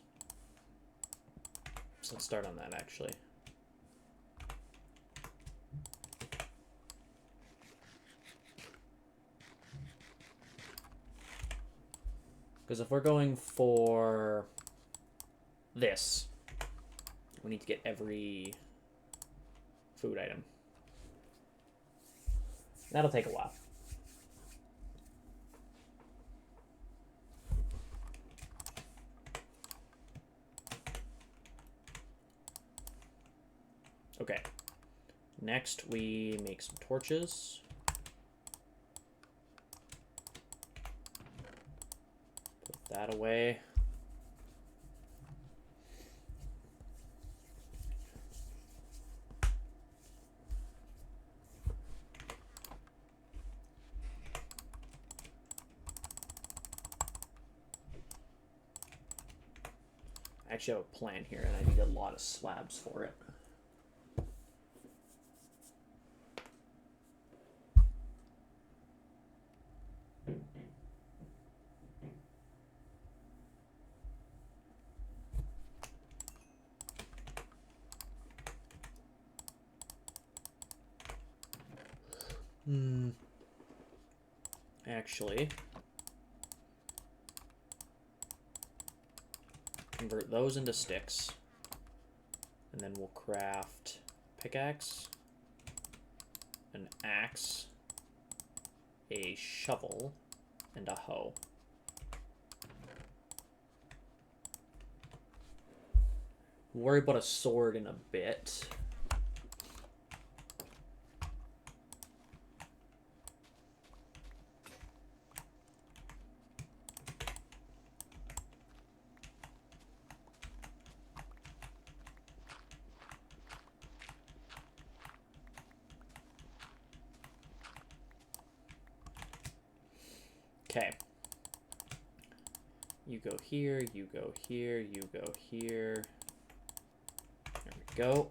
let's start on that actually. Because if we're going for this, we need to get every food item. That'll take a while. Okay. Next, we make some torches. Put that away. I actually have a plan here, and I need a lot of slabs for it. Actually, convert those into sticks, and then we'll craft pickaxe, an axe, a shovel, and a hoe. We'll worry about a sword in a bit. Okay. You go here, you go here, you go here. There we go.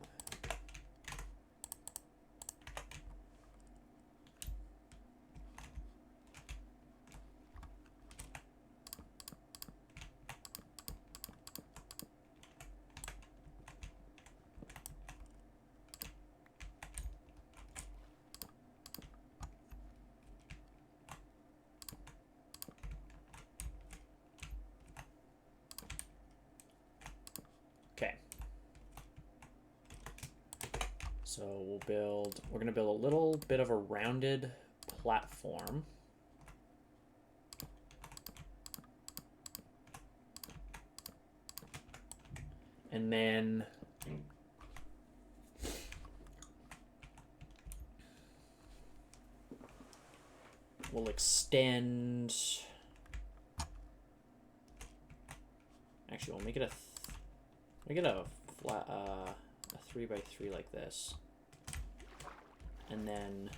So we're going to build a little bit of a rounded platform. And then we'll extend. Actually, we'll make it a flat, a 3x3 like this, and then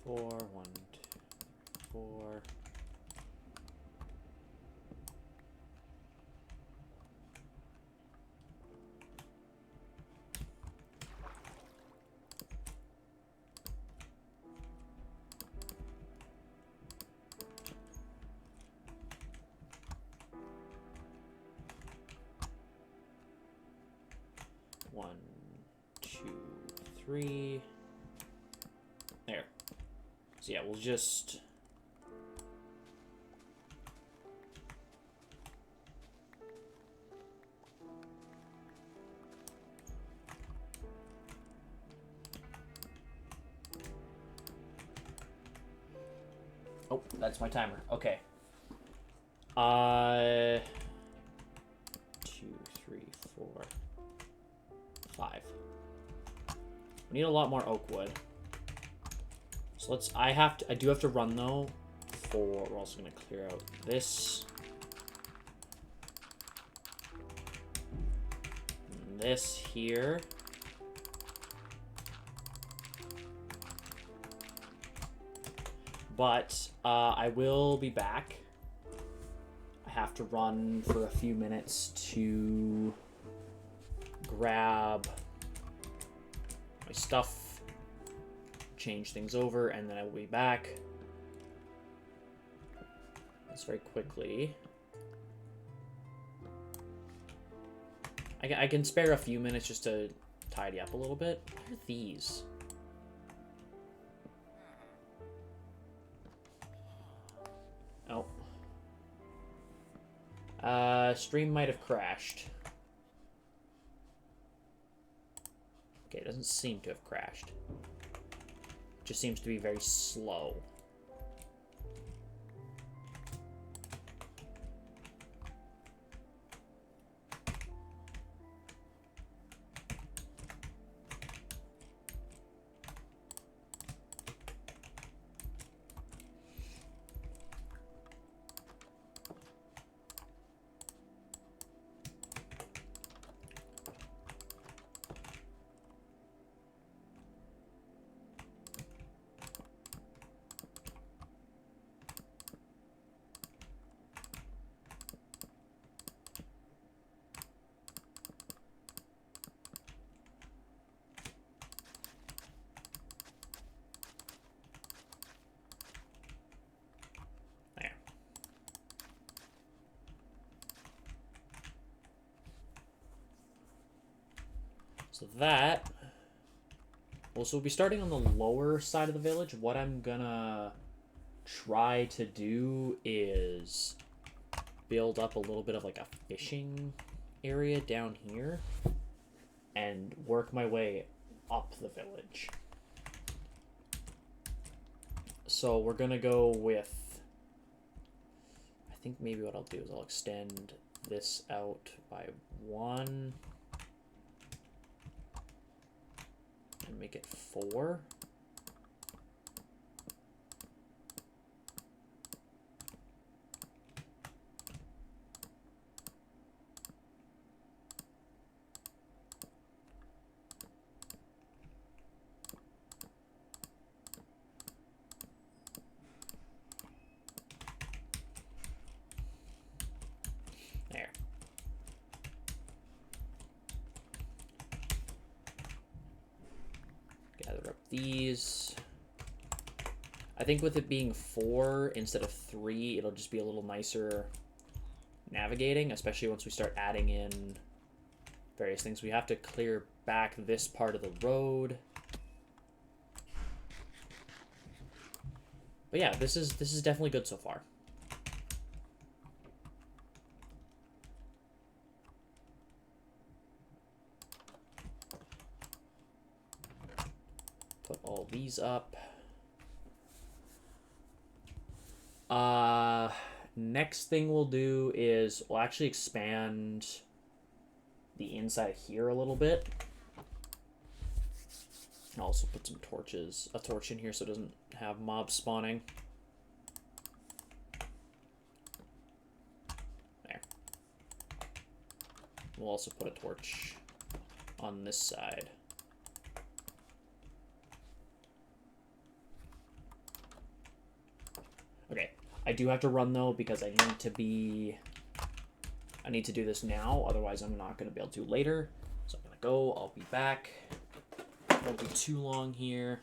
four, 1, 2, 4. One, two, three. There. So yeah, we'll just oh, that's my timer. Okay. 2, 3, 4, 5. We need a lot more oak wood. So I do have to run though 4. We're also going to clear out this. And this here. But I will be back. I have to run for a few minutes to grab my stuff, change things over, and then I will be back. That's very quickly. I can spare a few minutes just to tidy up a little bit. What are these? Oh. Stream might have crashed. Okay, it doesn't seem to have crashed. It just seems to be very slow. So that... Well, so we'll be starting on the lower side of the village. What I'm gonna try to do is build up a little bit of like a fishing area down here and work my way up the village. So we're gonna go with... I think maybe what I'll do is I'll extend this out by 1... and make it 4. There. Gather up these. I think with it being 4 instead of 3, it'll just be a little nicer navigating, especially once we start adding in various things. We have to clear back this part of the road. But yeah, this is definitely good so far. Put all these up. Next thing we'll do is we'll actually expand the inside here a little bit. I'll also put some torches, a torch in here so it doesn't have mobs spawning. There. We'll also put a torch on this side. Okay, I do have to run though because I need to do this now, otherwise I'm not going to be able to later. So I'm going to go, I'll be back. Won't be too long here.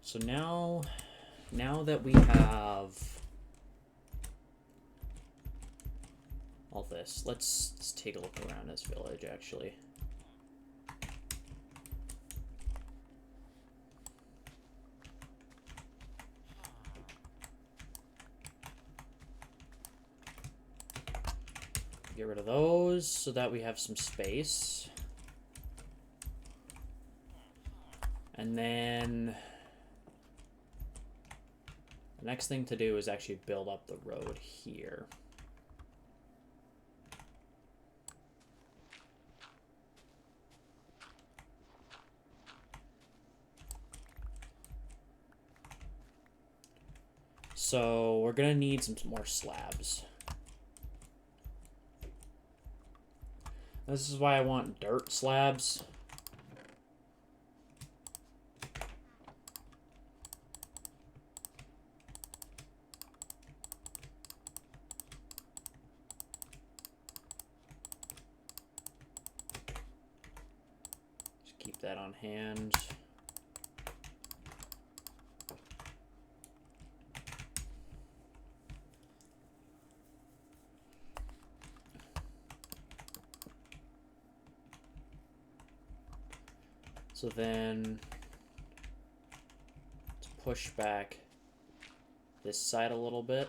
So now that we have all this, let's take a look around this village, actually. Get rid of those so that we have some space. And then the next thing to do is actually build up the road here. So we're gonna need some more slabs. This is why I want dirt slabs. Just keep that on hand. So then let's push back this side a little bit.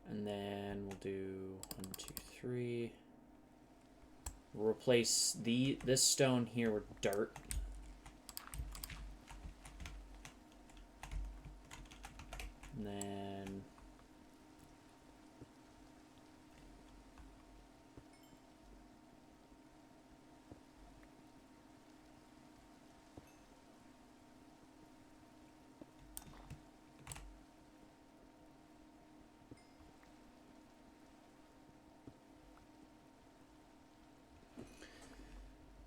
And then we'll do 1, 2, 3. We'll replace this stone here with dirt. And then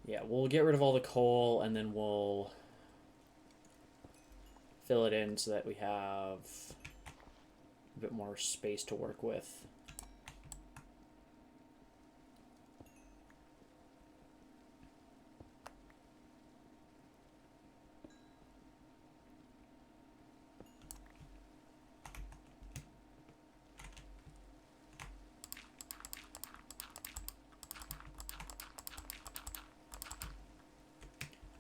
yeah, we'll get rid of all the coal and then we'll fill it in so that we have a bit more space to work with.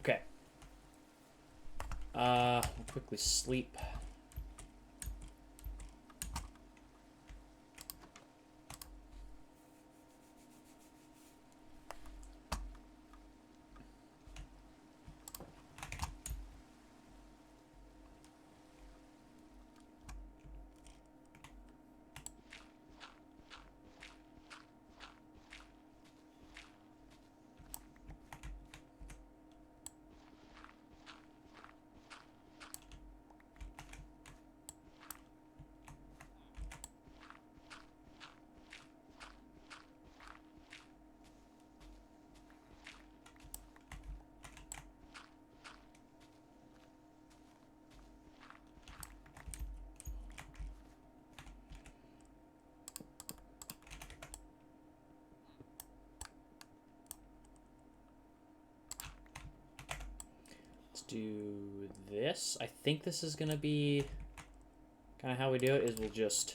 Okay. We'll quickly sleep. Do this. I think this is gonna be kind of how we do it. Is we'll just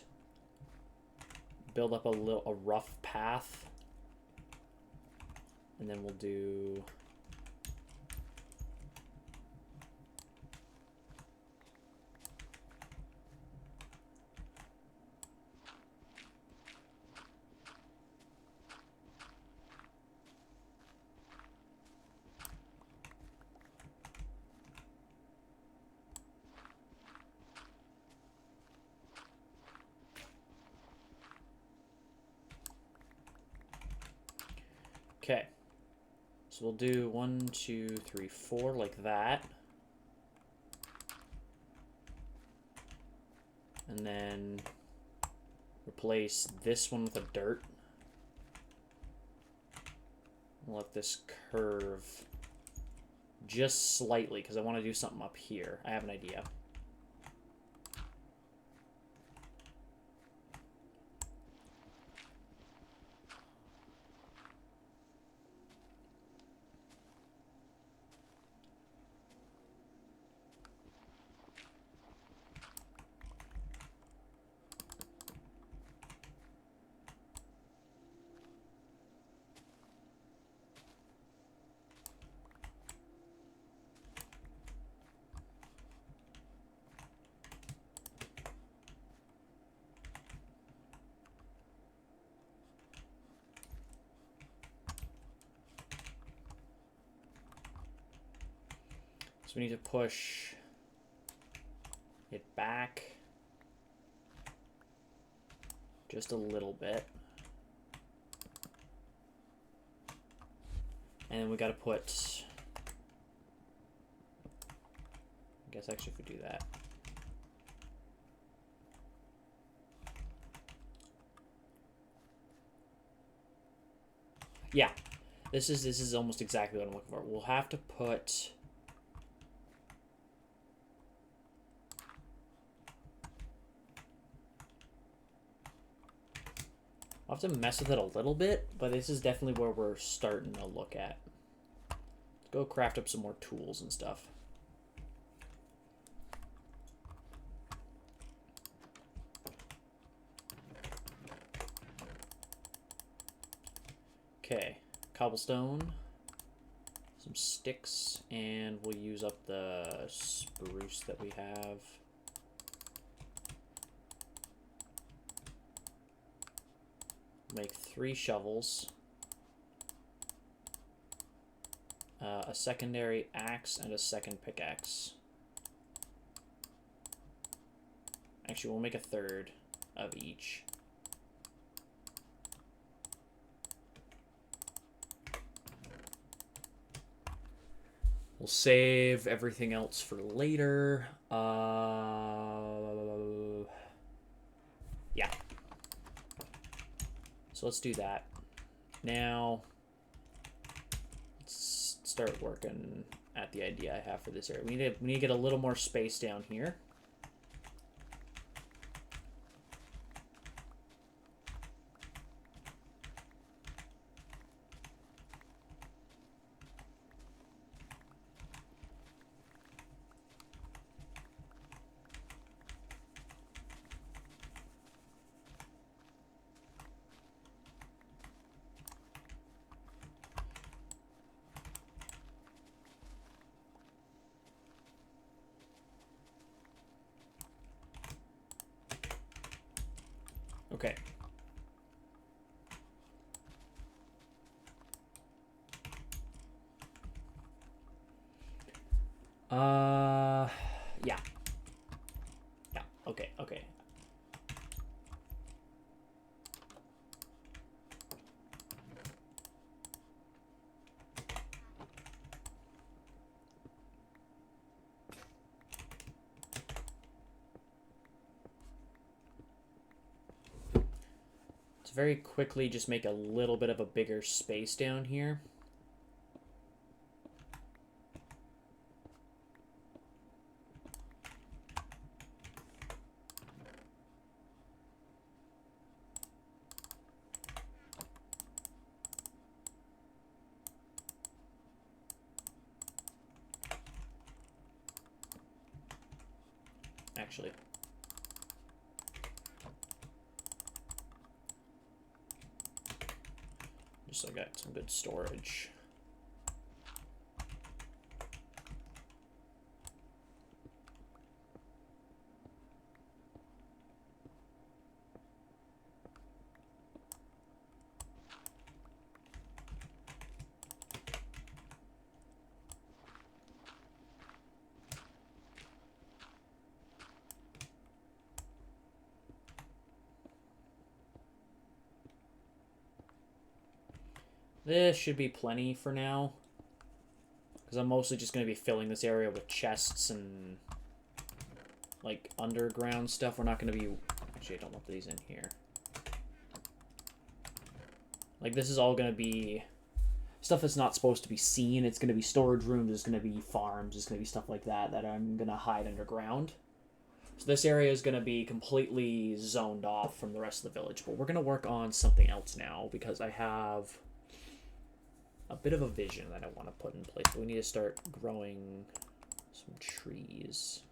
build up a rough path, and then we'll do okay. So we'll do 1, 2, 3, 4 like that. And then replace this one with a dirt. Let this curve just slightly because I want to do something up here. I have an idea. We need to push it back just a little bit. And we got to put, I guess actually if we do that. Yeah, this is almost exactly what I'm looking for. We'll have to put, I'll have to mess with it a little bit, but this is definitely where we're starting to look at. Let's go craft up some more tools and stuff. Okay, cobblestone, some sticks, and we'll use up the spruce that we have. Make 3 shovels, a secondary axe, and a second pickaxe. Actually, we'll make a 3rd of each. We'll save everything else for later. Yeah. So let's do that. Now, let's start working at the idea I have for this area. We need to get a little more space down here. Okay. Yeah. Yeah, okay, okay. Let's very quickly just make a little bit of a bigger space down here. Actually. Just so I got some good storage. This should be plenty for now. Because I'm mostly just going to be filling this area with chests and, like, underground stuff. We're not going to be... Actually, I don't want these in here. Like, this is all going to be stuff that's not supposed to be seen. It's going to be storage rooms, it's going to be farms, it's going to be stuff like that that I'm going to hide underground. So this area is going to be completely zoned off from the rest of the village. But we're going to work on something else now because I have a bit of a vision that I want to put in place. But we need to start growing some trees.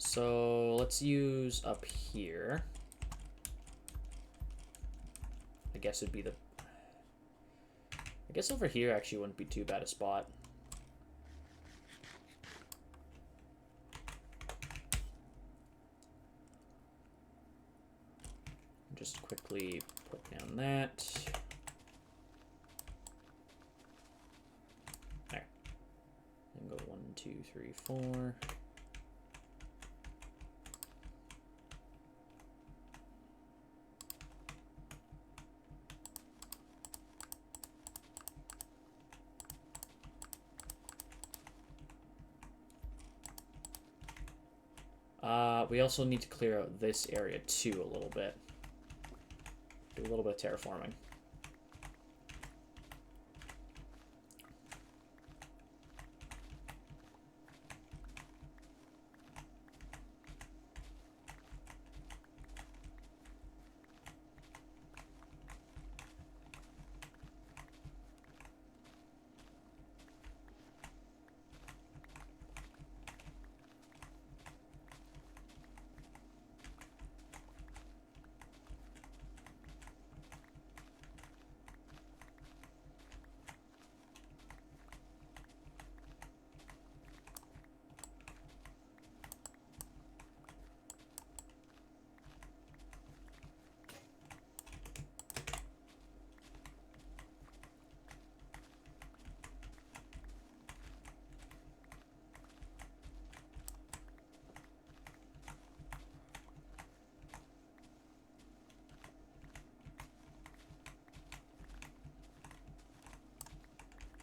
So let's use up here. I guess it'd be the... I guess over here actually wouldn't be too bad a spot. Just quickly put down that. There. And go 1, 2, 3, 4. We also need to clear out this area too a little bit. Do a little bit of terraforming.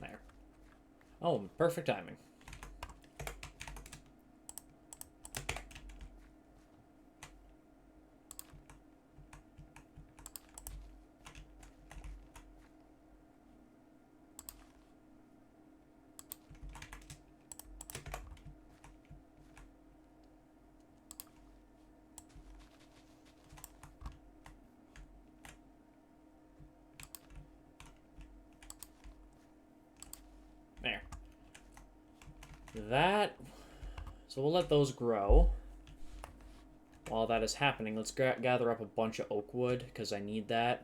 There. Oh, perfect timing. There. That... So we'll let those grow. While that is happening, let's gather up a bunch of oak wood, because I need that.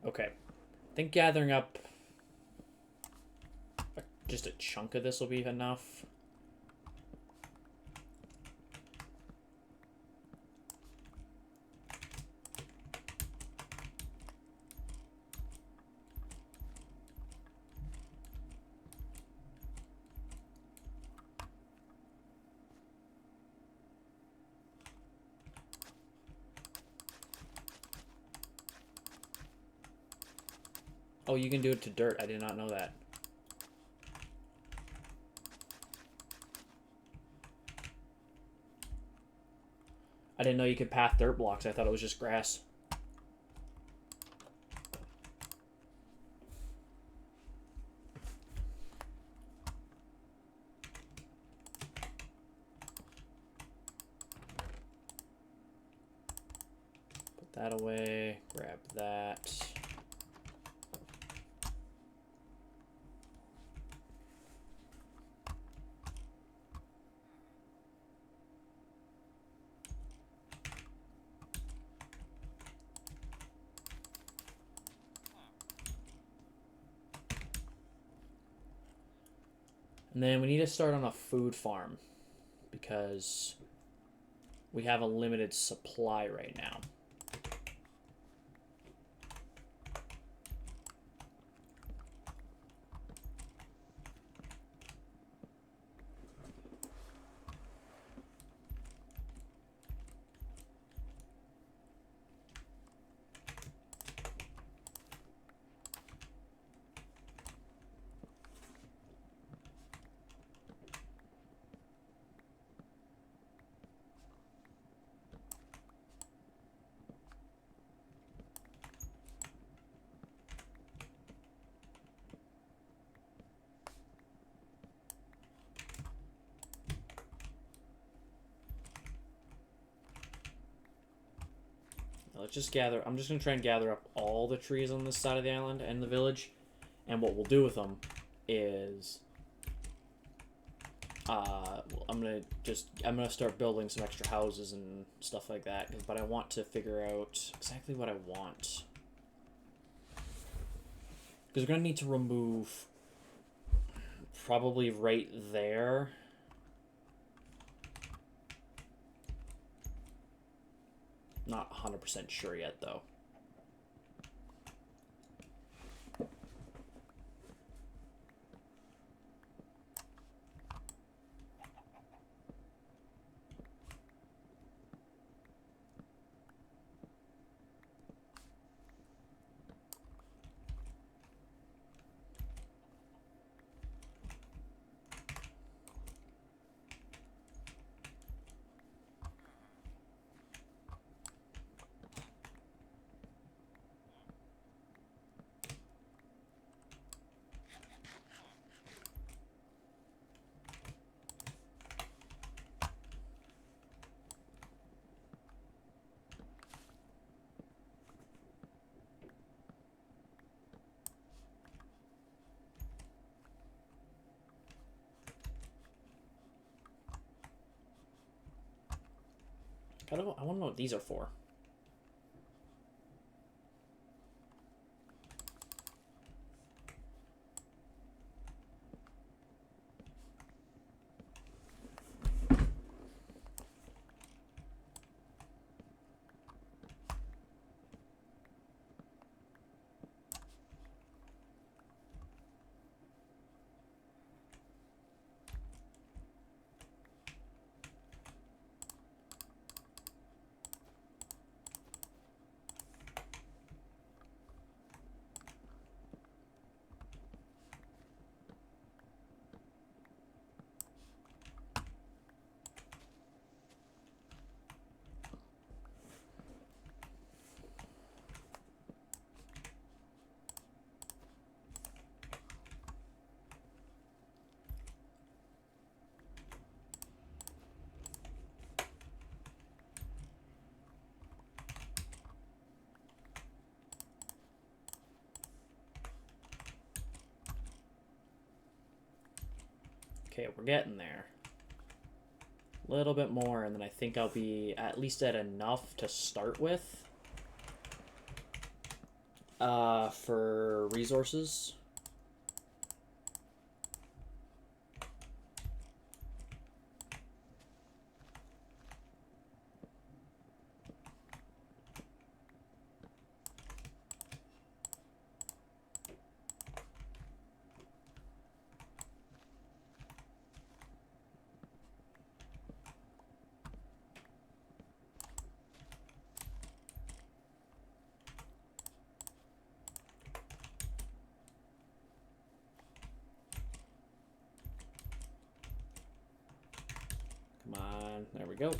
Okay, I think gathering up just a chunk of this will be enough. Oh, you can do it to dirt. I did not know that. I didn't know you could path dirt blocks. I thought it was just grass. Put that away. Grab that. And then we need to start on a food farm because we have a limited supply right now. Let's just gather. I'm just going to try and gather up all the trees on this side of the island and the village. And what we'll do with them is... I'm going to start building some extra houses and stuff like that. But I want to figure out exactly what I want. Because we're going to need to remove... probably right there... Not 100% sure yet, though. I want to know what these are for. Okay, we're getting there. A little bit more, and then I think I'll be at least at enough to start with. For resources. Come on, there we go.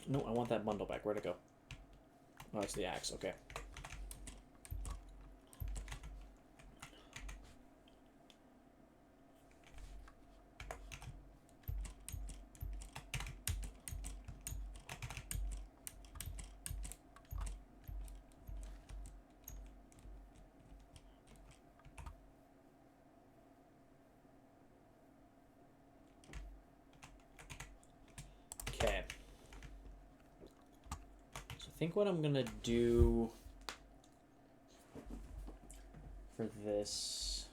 No, I want that bundle back. Where'd it go? Oh, it's the axe. Okay. think what I'm gonna do for this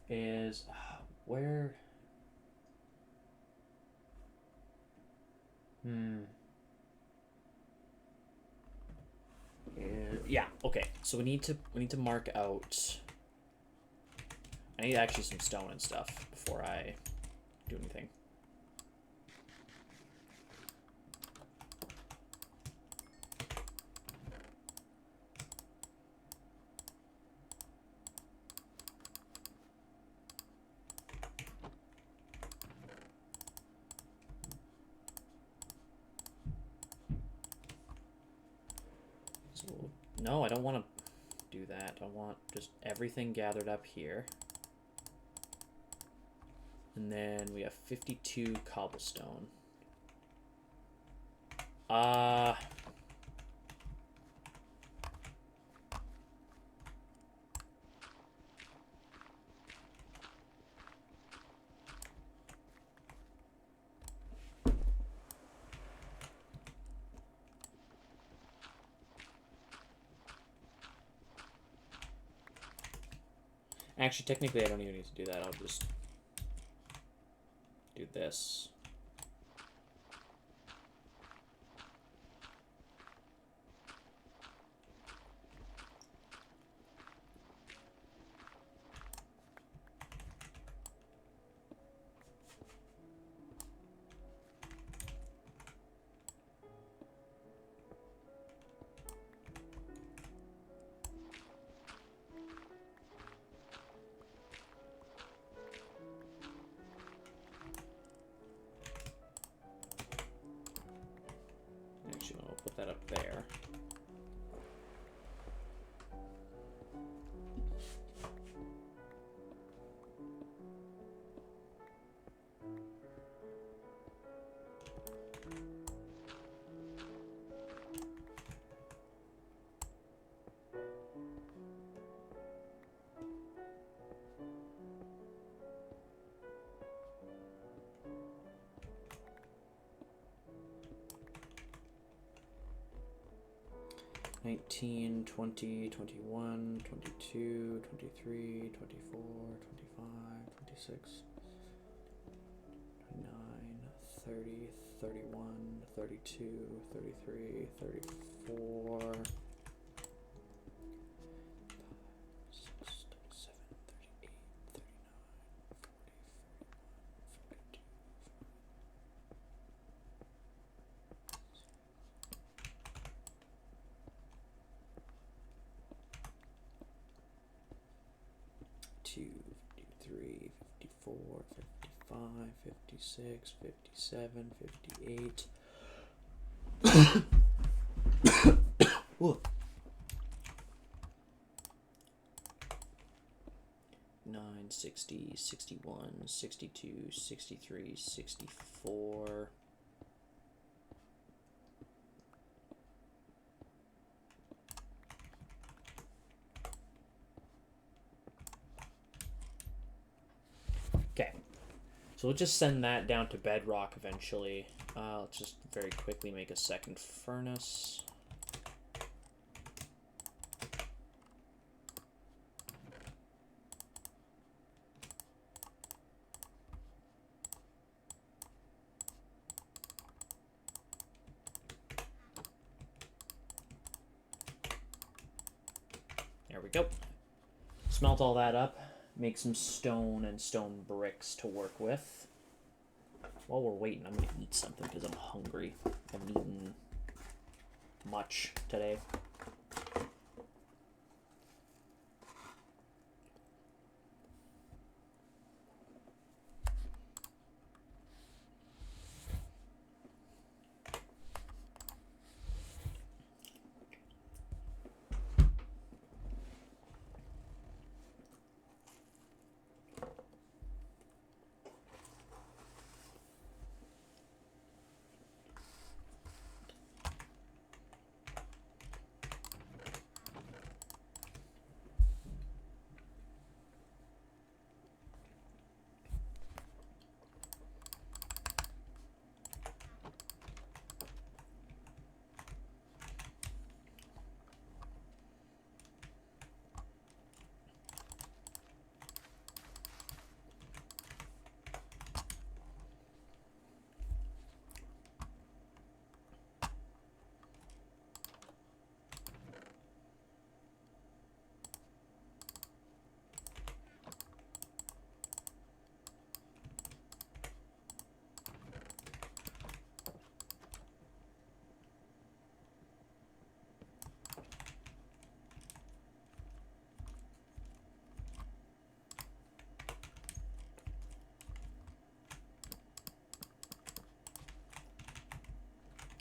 is where yeah, okay, so we need to mark out. I need actually some stone and stuff before I do anything. No, I don't want to do that. I want just everything gathered up here. And then we have 52 cobblestone. Actually, technically, I don't even need to do that. I'll just do this. Actually, I'll put that up there. $19, $20, $21, $22, $23, $24, $25, $26, $29, $30, $31, $32, $33, $34, $52, $53, $54, $55, $56, $57, $58. Whoa. 9, 60, 61, 62, 63, 64. Okay, so we'll just send that down to bedrock eventually. Let's just very quickly make a second furnace. There we go. Smelt all that up. Make some stone and stone bricks to work with. While we're waiting, I'm going to eat something because I'm hungry. I haven't eaten much today.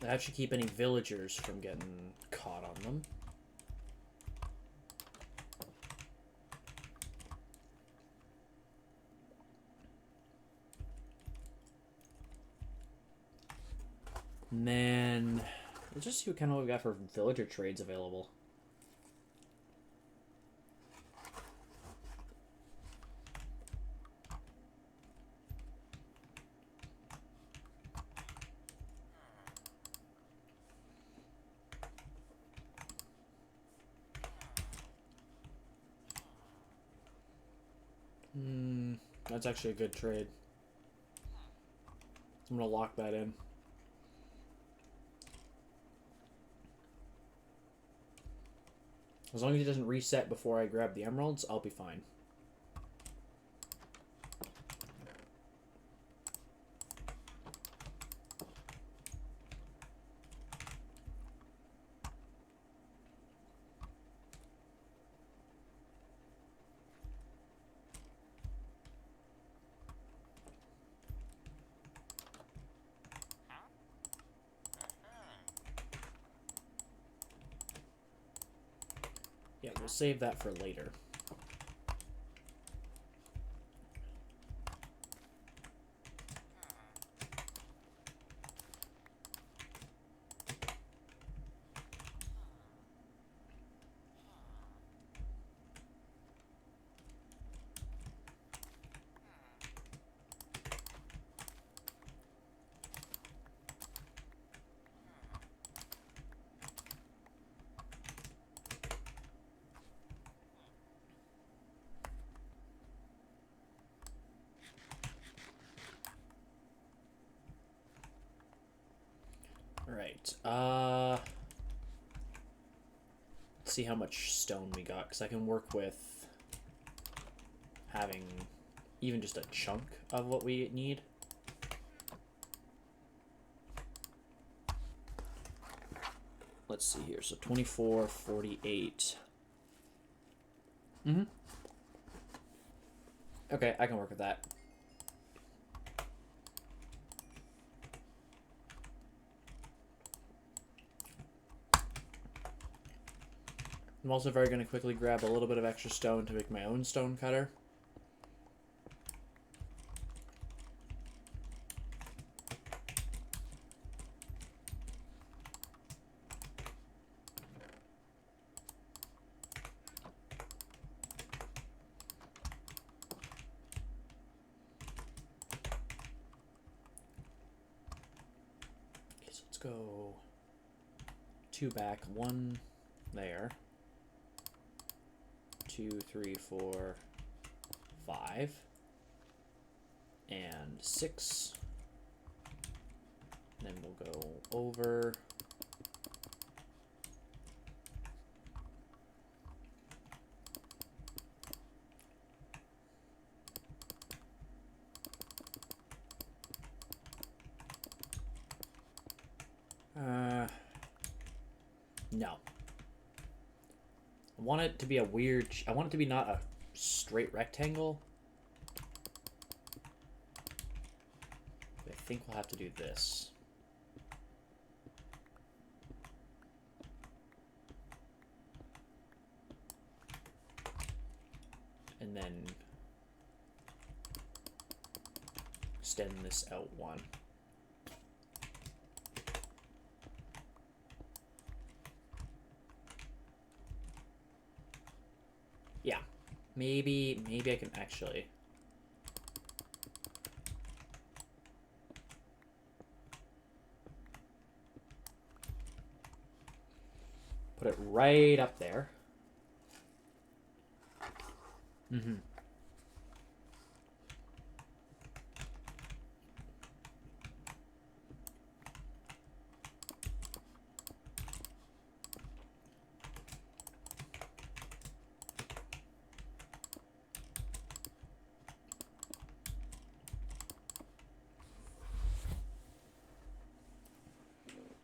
That should keep any villagers from getting caught on them. And then let's just see what kind of what we got for villager trades available. That's actually a good trade. I'm gonna lock that in. As long as it doesn't reset before I grab the emeralds, I'll be fine. Yeah, we'll save that for later. Alright, let's see how much stone we got, because I can work with having even just a chunk of what we need. Let's see here, so 24, 48. Okay, I can work with that. I'm also very going to quickly grab a little bit of extra stone to make my own stone cutter. Okay, so let's go 2 back, 1 there. 2, 3, 4, 5, and 6. And then we'll go over. No. I want it to be a weird... I want it to be not a straight rectangle. I think we'll have to do this. And then extend this out 1. Yeah, maybe I can actually. Put it right up there.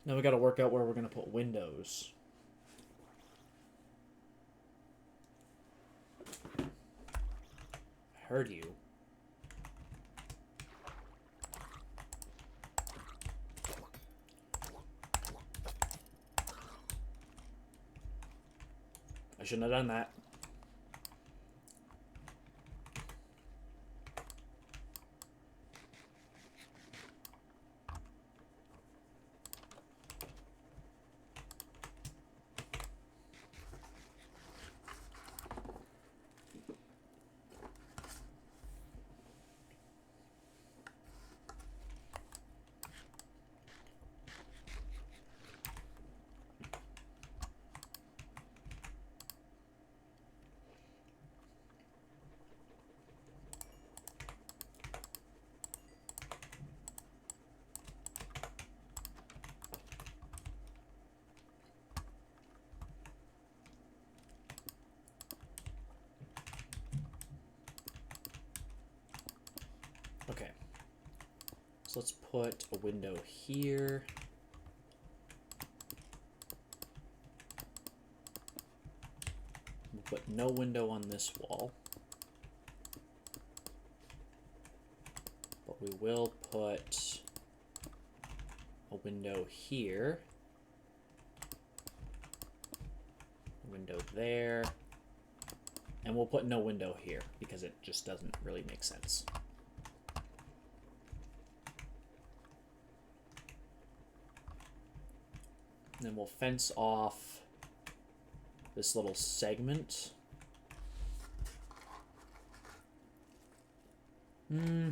Now we got to work out where we're going to put windows. I heard you. shouldn't have done that. Okay, so let's put a window here. We'll put no window on this wall. But we will put a window here. A window there. And we'll put no window here because it just doesn't really make sense. And then we'll fence off this little segment. Mm-hmm.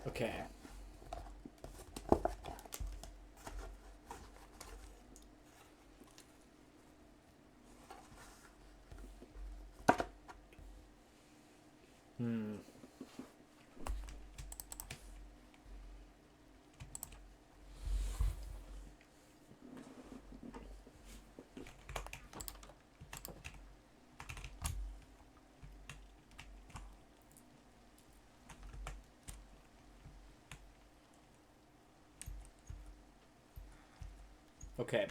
Okay. Okay.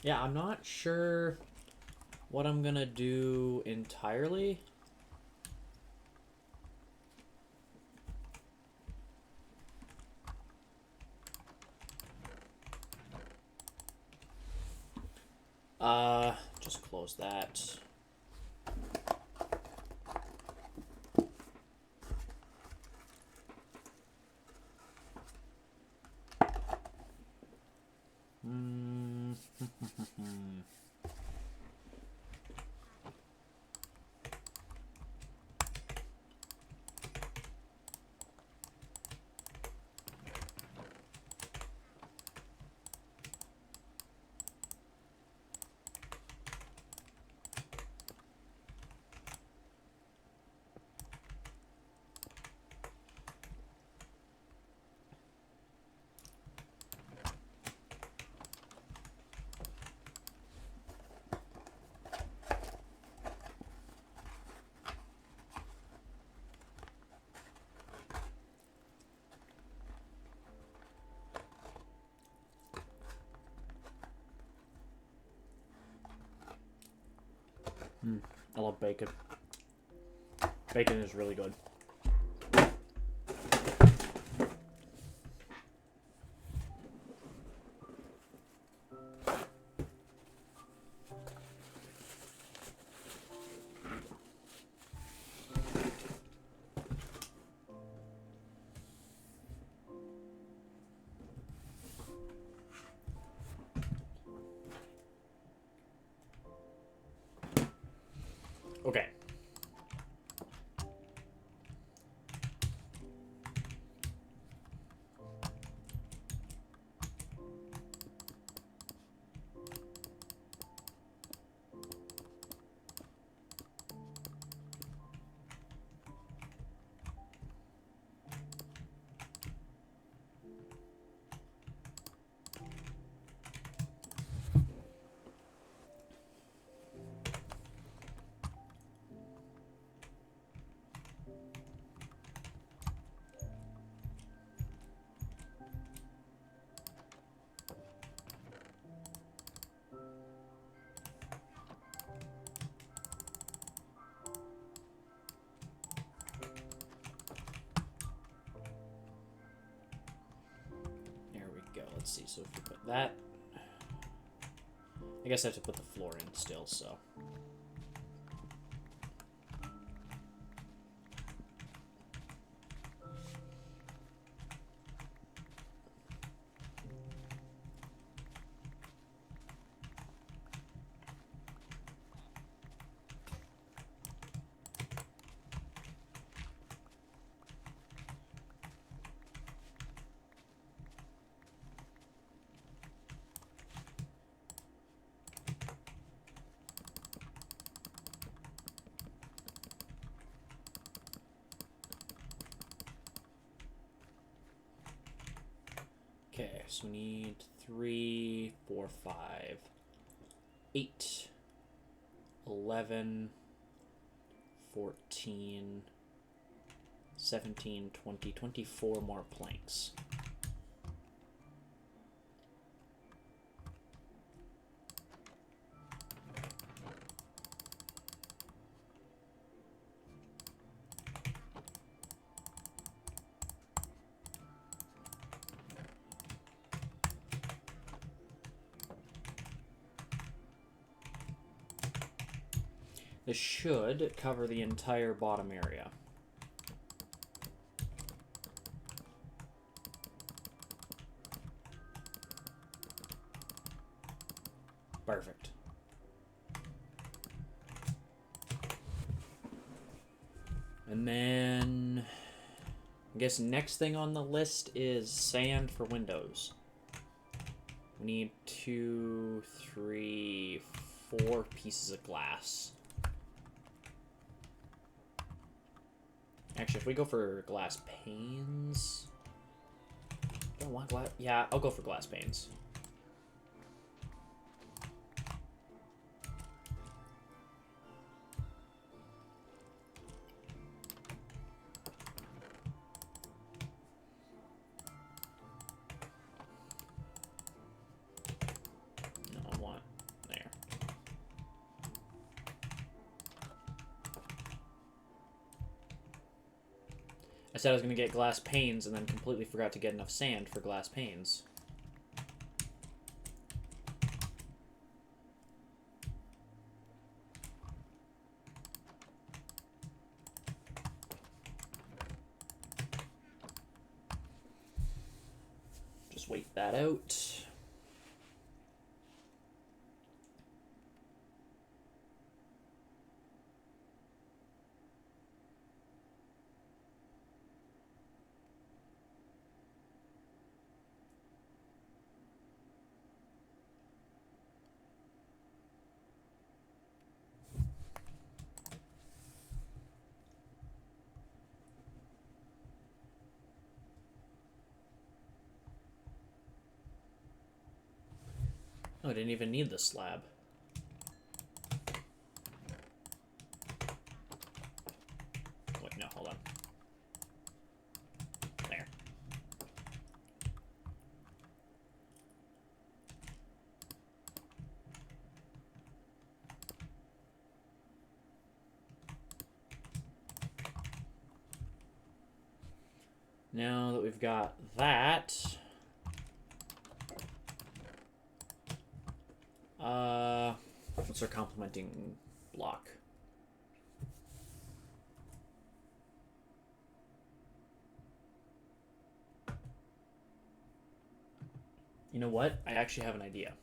Yeah, I'm not sure what I'm gonna do entirely. Just close that. I love bacon. Bacon is really good. Okay. Let's see, so if you put that... I guess I have to put the floor in still, so... Okay, so we need 3, 4, 5, 8, 11, 14, 17, 20, 24 more planks. This should cover the entire bottom area. Perfect. And then I guess next thing on the list is sand for windows. We need 2, 3, 4 pieces of glass. Actually, if we go for glass panes... Don't want glass... Yeah, I'll go for glass panes. No, I want... There. I said I was going to get glass panes and then completely forgot to get enough sand for glass panes. Just wait that out. Oh, I didn't even need the slab. Wait, no, hold on. There. Now that we've got that, what's our complementing block? You know what? I actually have an idea.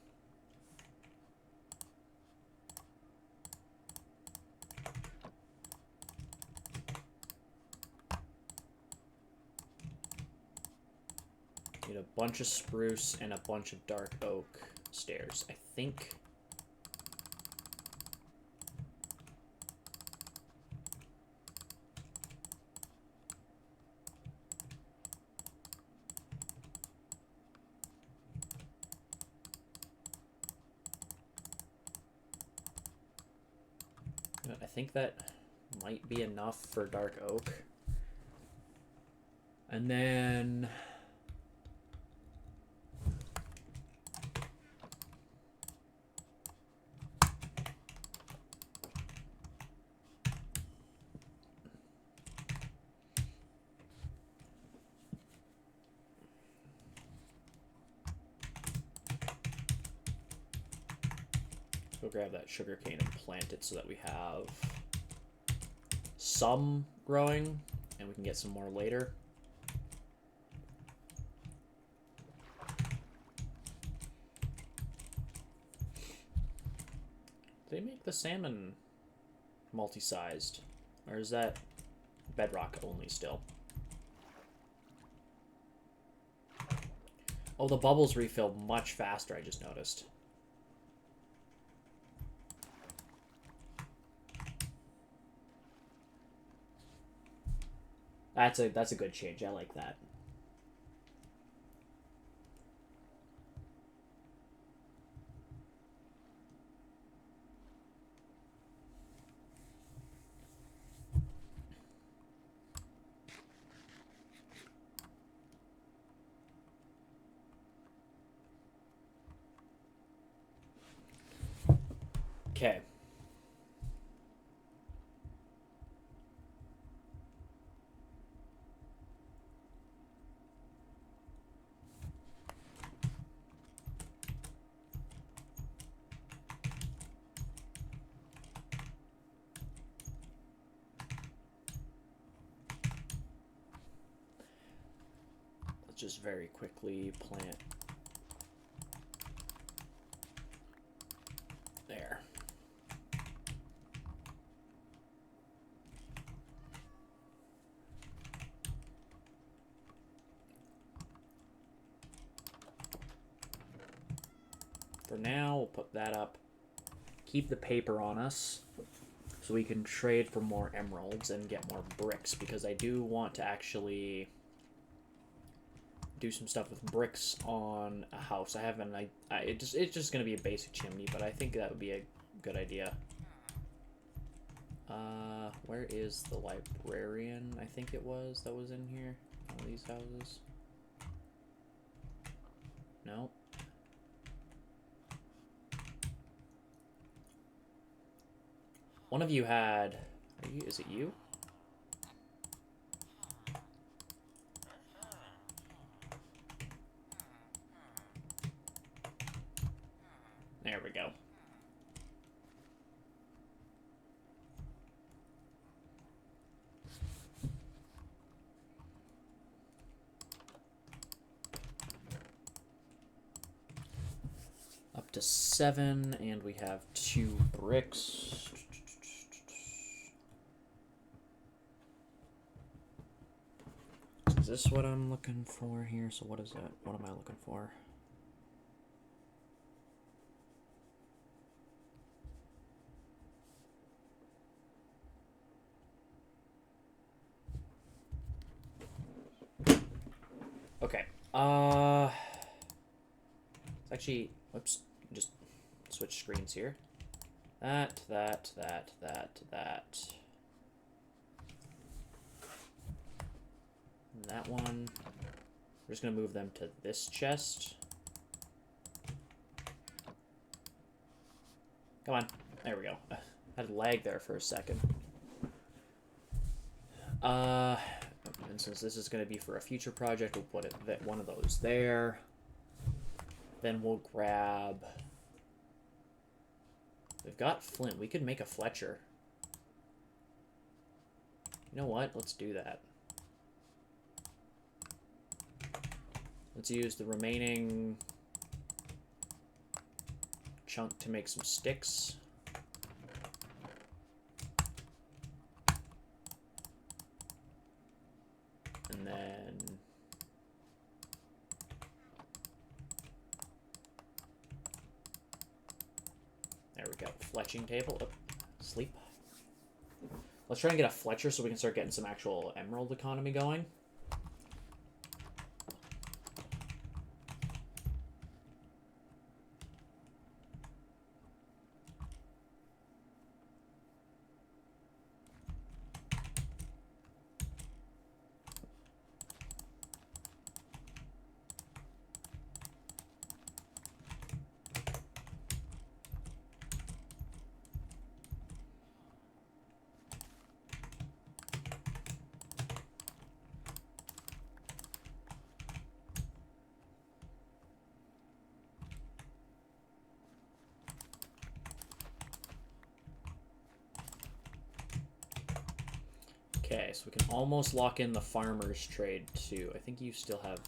Need a bunch of spruce and a bunch of dark oak stairs. I think. I think that might be enough for dark oak. And then go grab that sugar cane and plant it so that we have some growing and we can get some more later. They make the salmon multi-sized, or is that bedrock only still? Oh, the bubbles refill much faster, I just noticed. That's a good change. I like that. Okay. Let's just very quickly plant there. For now, we'll put that up. Keep the paper on us so we can trade for more emeralds and get more bricks, because I do want to actually do some stuff with bricks on a house. I haven't. It's just gonna be a basic chimney, but I think that would be a good idea. Where is the librarian? I think it was that was in here. One of these houses. No. One of you had. Is it you? There we go. Up to 7, and we have 2 bricks. Is this what I'm looking for here? So what is that? What am I looking for? Okay. It's actually, whoops, just switch screens here. That. And that one. We're just gonna move them to this chest. Come on. There we go. I had lag there for a second. And since this is going to be for a future project, we'll put one of those there. Then we'll grab... We've got flint. We could make a Fletcher. You know what? Let's do that. Let's use the remaining chunk to make some sticks. And then... There we go. Fletching table. Oh, sleep. Let's try and get a Fletcher so we can start getting some actual emerald economy going. Okay, so we can almost lock in the farmer's trade too. I think you still have...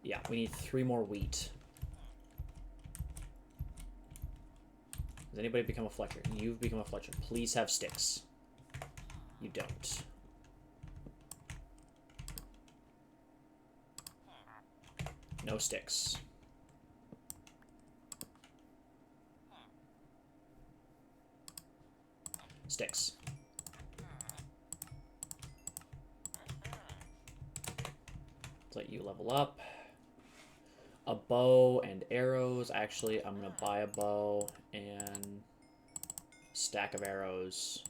Yeah, we need 3 more wheat. Does anybody become a Fletcher? You've become a Fletcher. Please have sticks. You don't. No sticks. Sticks. Let's let you level up. A bow and arrows. Actually, I'm going to buy a bow and a stack of arrows.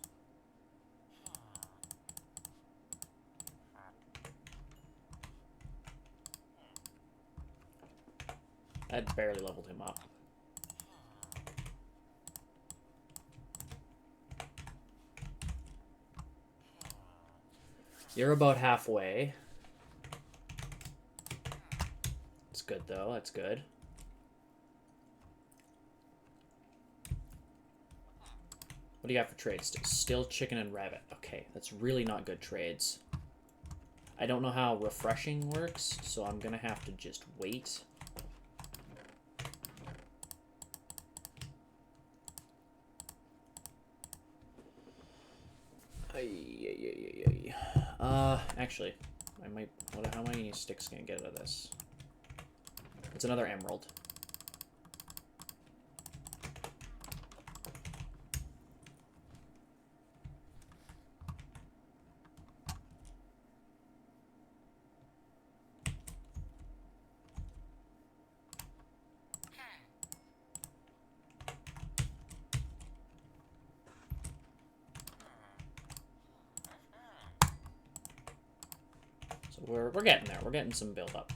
That barely leveled him up. You're about halfway. That's good, though. That's good. What do you got for trades? Still chicken and rabbit. Okay, that's really not good trades. I don't know how refreshing works, so I'm going to have to just wait. Actually, I might... How many sticks can I get out of this? It's another emerald. We're getting there. We're getting some build up.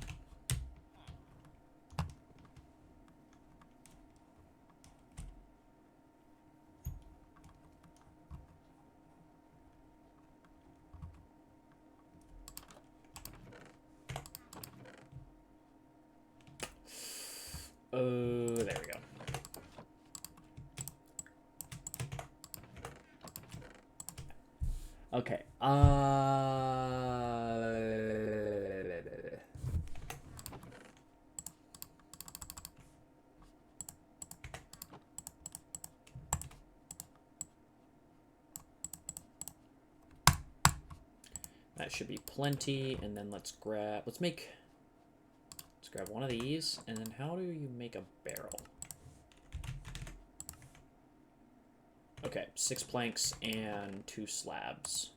Oh, there we go. Okay. That should be plenty, and then let's grab one of these, and then how do you make a barrel? Okay, 6 planks and 2 slabs.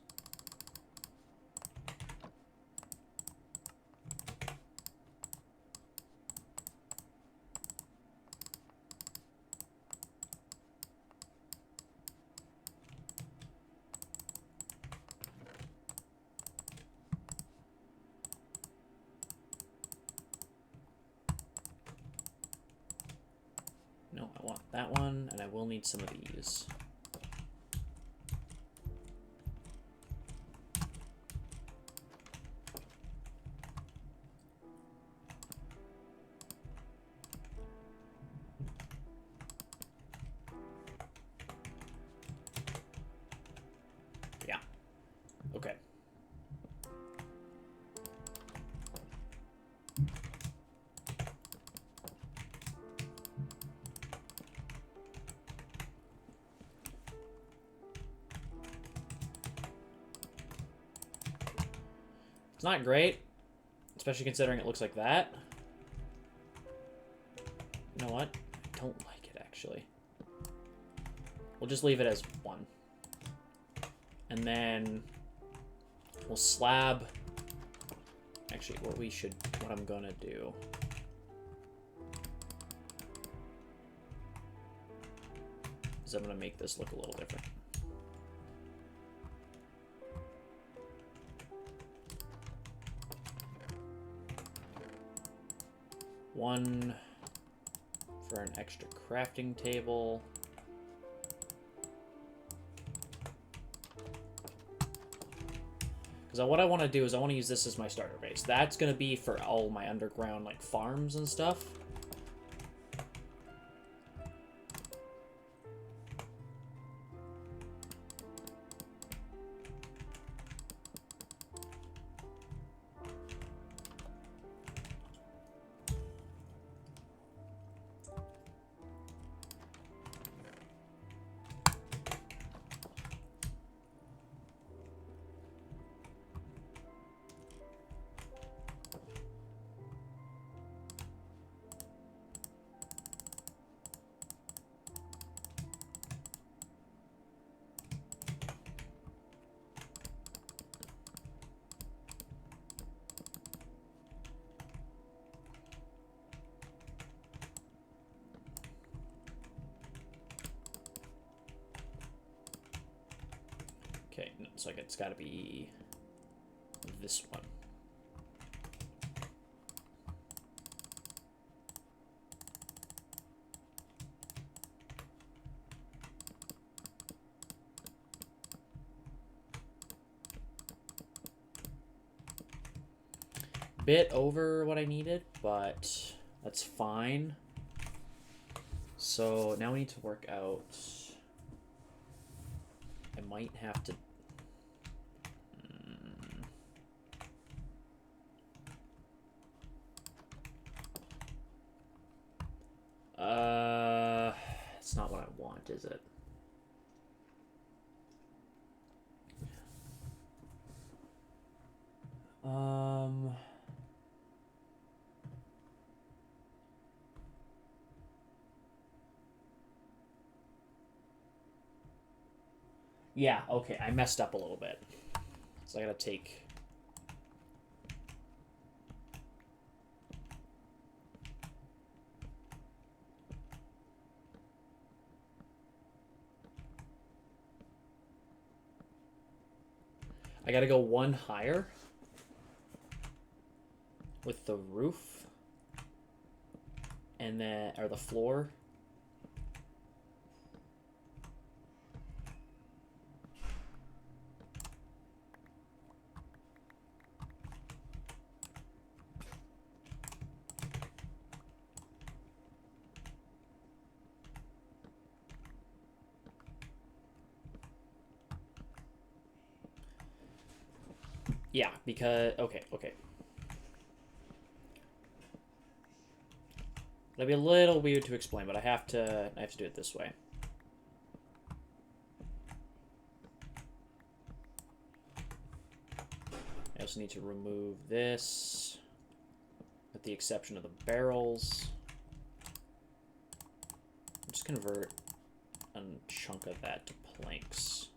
No, I want that one, and I will need some of these. It's not great, especially considering it looks like that. You know what? I don't like it, actually. We'll just leave it as 1. And then we'll slab... Actually, what I'm gonna do... is I'm gonna make this look a little different. One for an extra crafting table. Because what I want to do is I want to use this as my starter base. That's going to be for all my underground like farms and stuff. Okay, so like it's got to be this one. Bit over what I needed, but that's fine. So now we need to work out. I might have to. It's not what I want, is it? Yeah, okay, I messed up a little bit. So I gotta take... I gotta go 1 higher with the roof and then, or the floor. Yeah, because, okay. It'll be a little weird to explain, but I have to do it this way. I also need to remove this, with the exception of the barrels. Just convert a chunk of that to planks.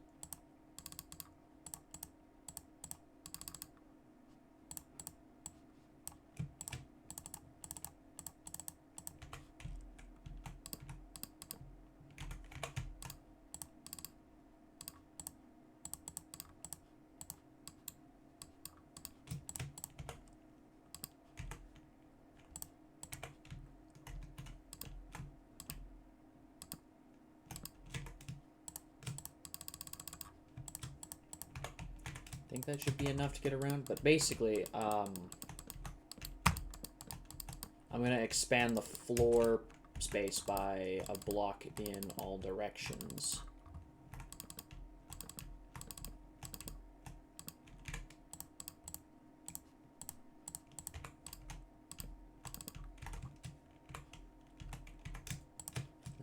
I think that should be enough to get around, but basically, I'm going to expand the floor space by a block in all directions.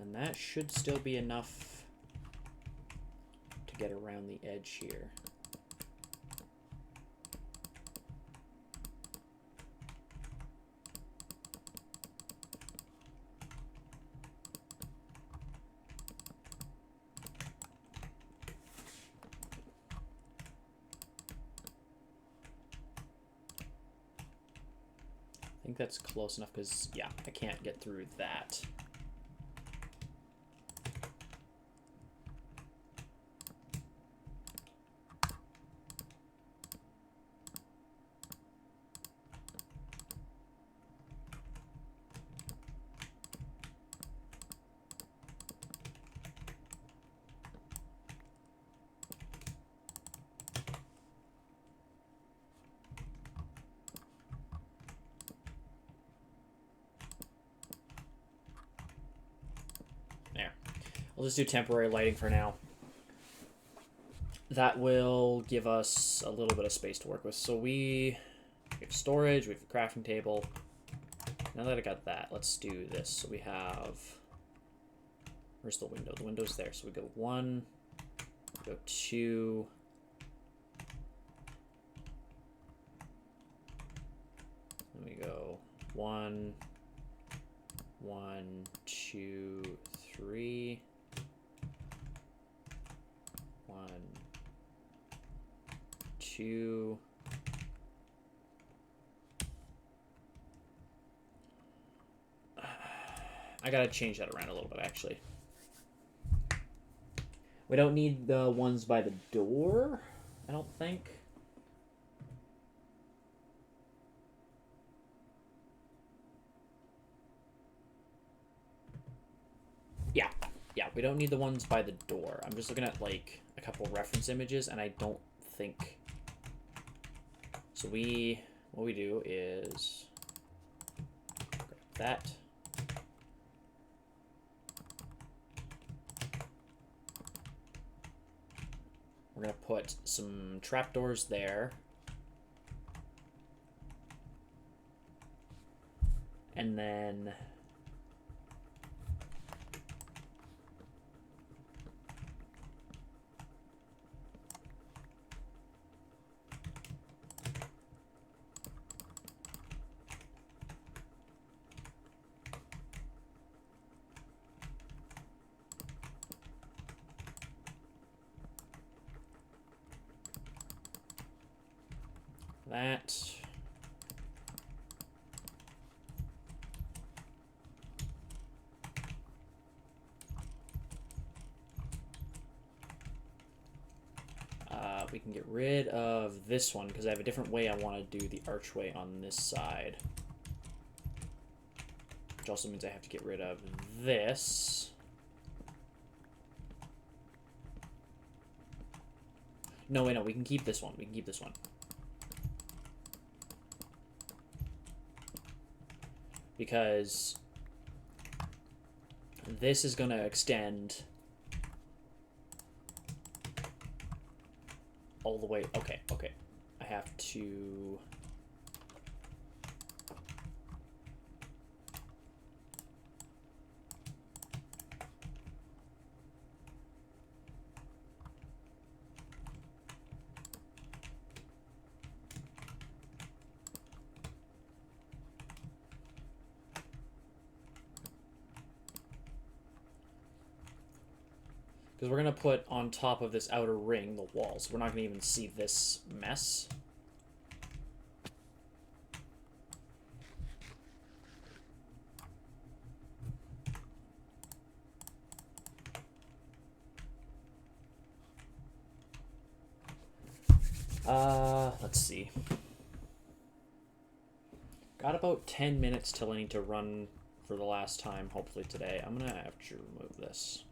And that should still be enough to get around the edge here. I think that's close enough because, yeah, I can't get through that. There. I'll just do temporary lighting for now. That will give us a little bit of space to work with. So we have storage, we have a crafting table. Now that I got that, let's do this. So we have... Where's the window? The window's there. So we go 1, we go 2... Then we go 1, 1, 2, 3... 1, 2... I gotta change that around a little bit, actually. We don't need the ones by the door, I don't think. Yeah, we don't need the ones by the door. I'm just looking at, like, a couple reference images, and I don't think... So what we do is... grab that. We're going to put some trapdoors there. And then... that. We can get rid of this one because I have a different way I want to do the archway on this side. Which also means I have to get rid of this. No, wait, no, we can keep this one. We can keep this one. Because this is going to extend all the way. Okay. I have to... Because we're going to put on top of this outer ring the walls. We're not going to even see this mess. Let's see. Got about 10 minutes till I need to run for the last time, hopefully today. I'm going to have to remove this.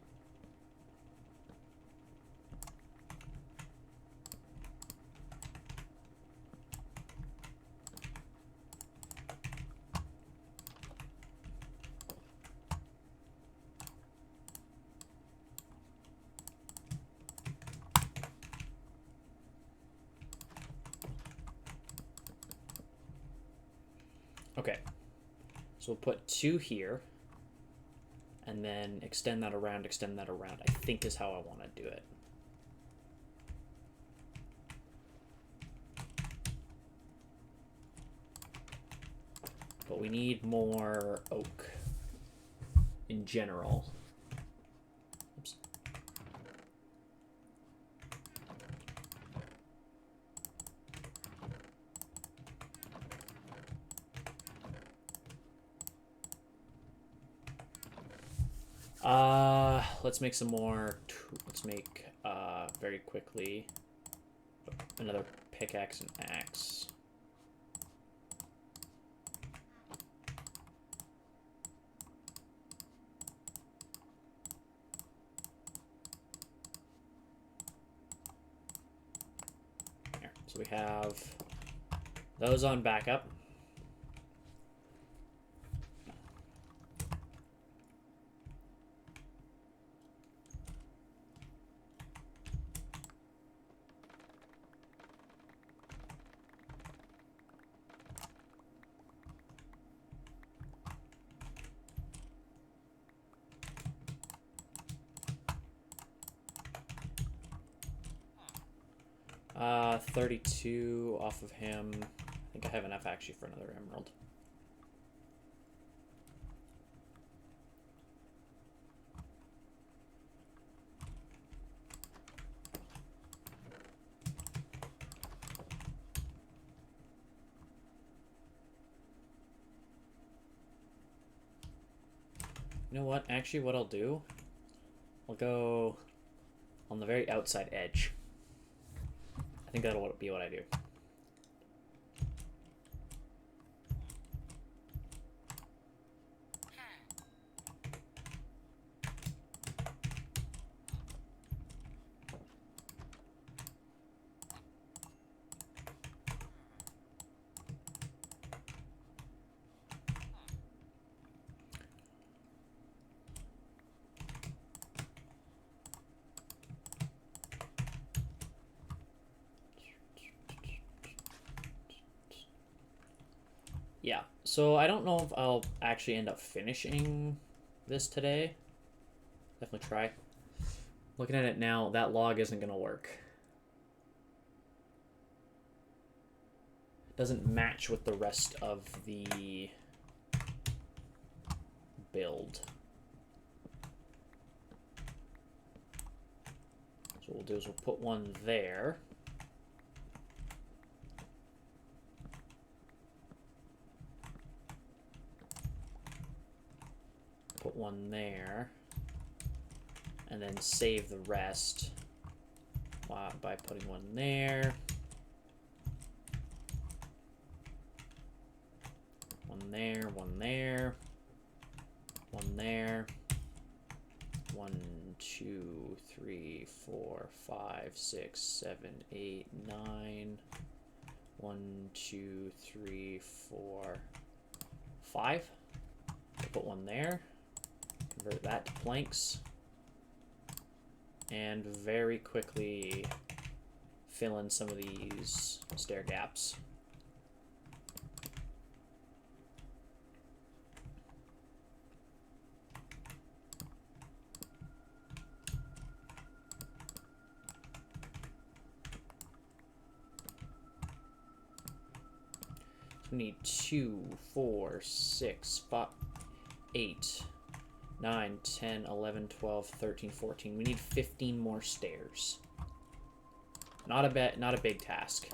Okay, so we'll put 2 here, and then extend that around, I think is how I want to do it. But we need more oak in general. Oops. Let's make some more. Let's make very quickly another pickaxe and axe. There. So we have those on backup. Uh, 32 off of him. I think I have enough actually for another emerald. You know what? Actually, what I'll do, I'll go on the very outside edge. I think that'll be what I do. Yeah, so I don't know if I'll actually end up finishing this today. Definitely try. Looking at it now, that log isn't going to work. It doesn't match with the rest of the build. So what we'll do is we'll put one there. Put one there. And then save the rest by putting one there. One there, one there. One there. 1, 2, 3, 4, 5, 6, 7, 8, 9. 1, 2, 3, 4, 5. Put one there. Convert that to planks. And very quickly fill in some of these stair gaps. We need 2, 4, 6, 5, 8, 9, 10, 11, 12, 13, 14. We need 15 more stairs. Not a big task.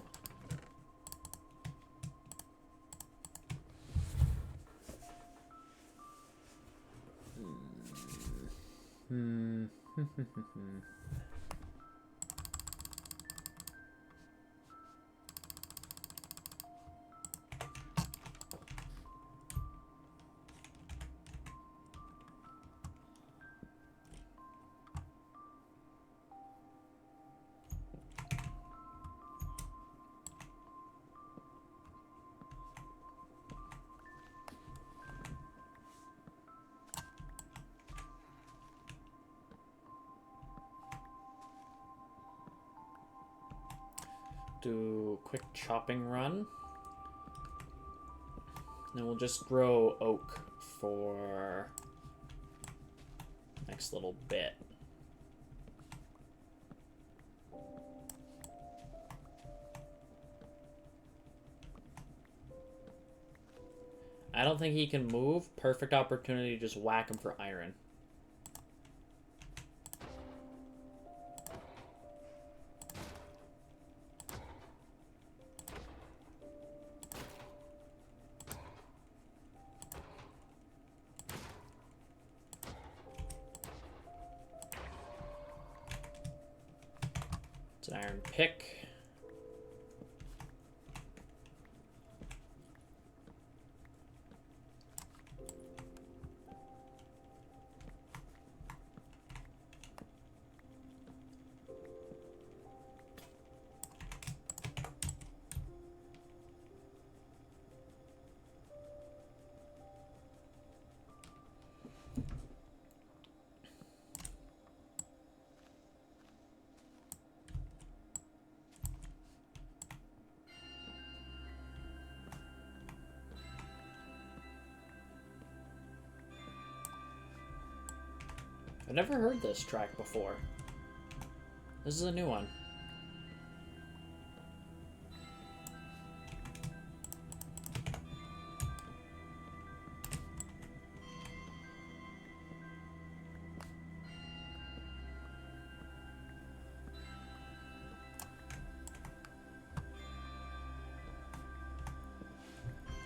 Do a quick chopping run. Then we'll just grow oak for next little bit. I don't think he can move. Perfect opportunity to just whack him for iron. iron pick. I've never heard this track before. This is a new one.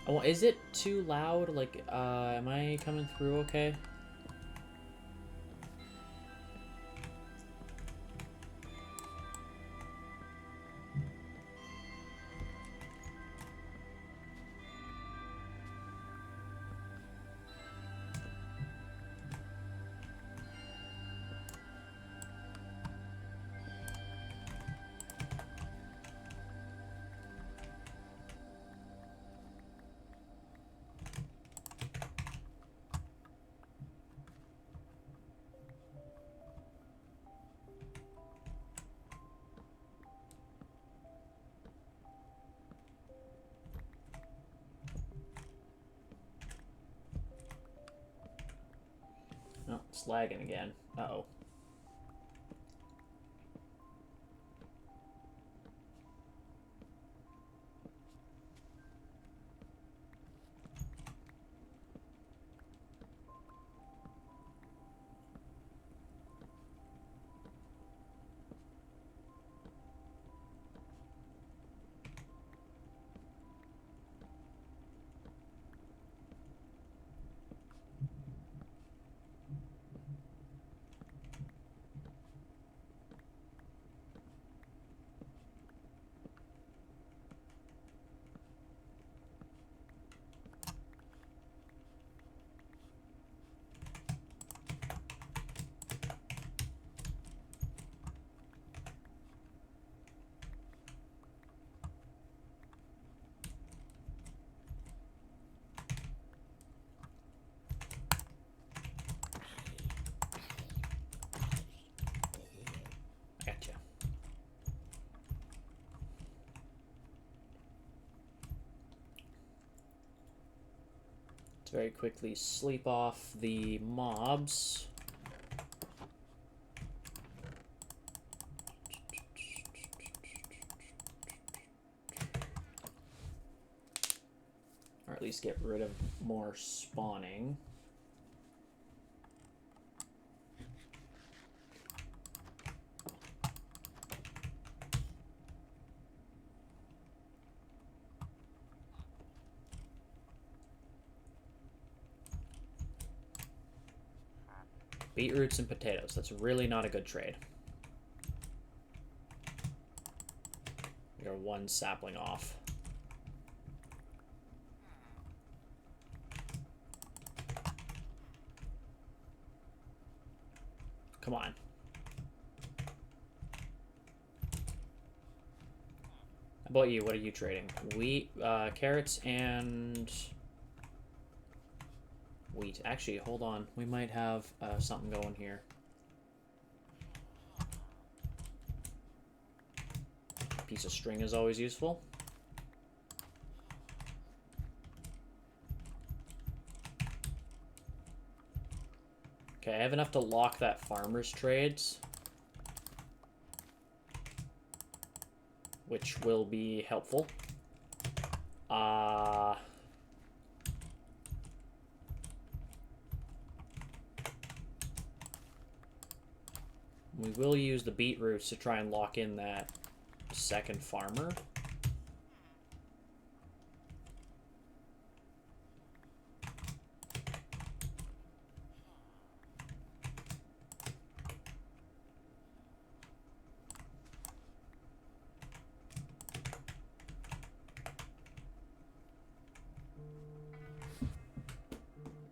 Oh, is it too loud? Like, am I coming through okay? Oh, it's lagging again. Uh-oh. Gotcha. Let's very quickly sleep off the mobs. Or at least get rid of more spawning. Beetroots and potatoes. That's really not a good trade. You're one sapling off. Come on. How about you? What are you trading? Wheat, carrots, and wheat. Actually, hold on. We might have something going here. Piece of string is always useful. Okay, I have enough to lock that farmer's trades, which will be helpful. We will use the beetroots to try and lock in that second farmer.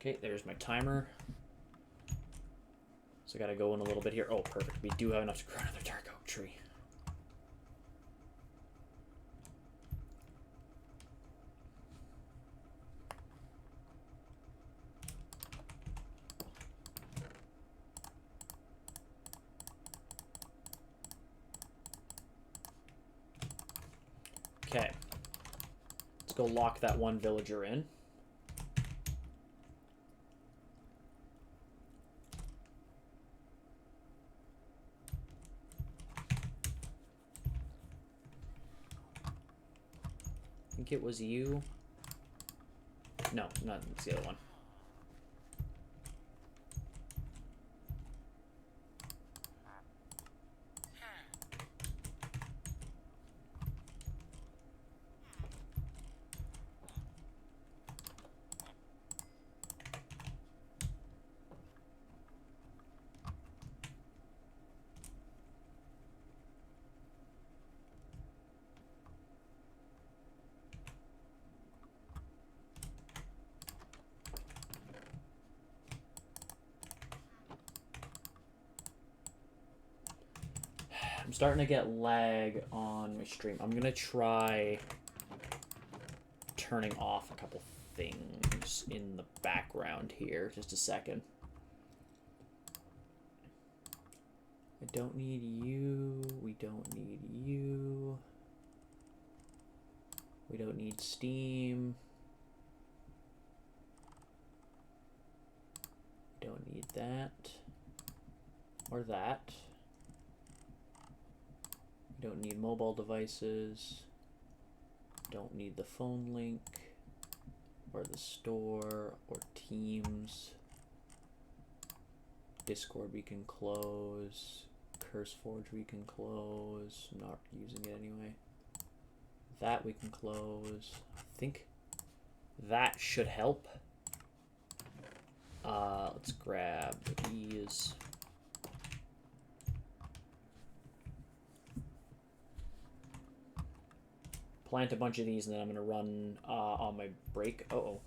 Okay, there's my timer. So I gotta go in a little bit here. Oh, perfect. We do have enough to grow another dark oak tree. Okay. Let's go lock that one villager in. I think it was you. No, not it's the other one. I'm starting to get lag on my stream. I'm gonna try turning off a couple things in the background here. Just a second. I don't need you. We don't need you. We don't need Steam. We don't need that. Or that. We don't need mobile devices. Don't need the phone link. Or the store. Or Teams. Discord we can close. CurseForge we can close. Not using it anyway. That we can close. I think that should help. Let's grab these. Plant a bunch of these and then I'm gonna run on my break. Uh-oh.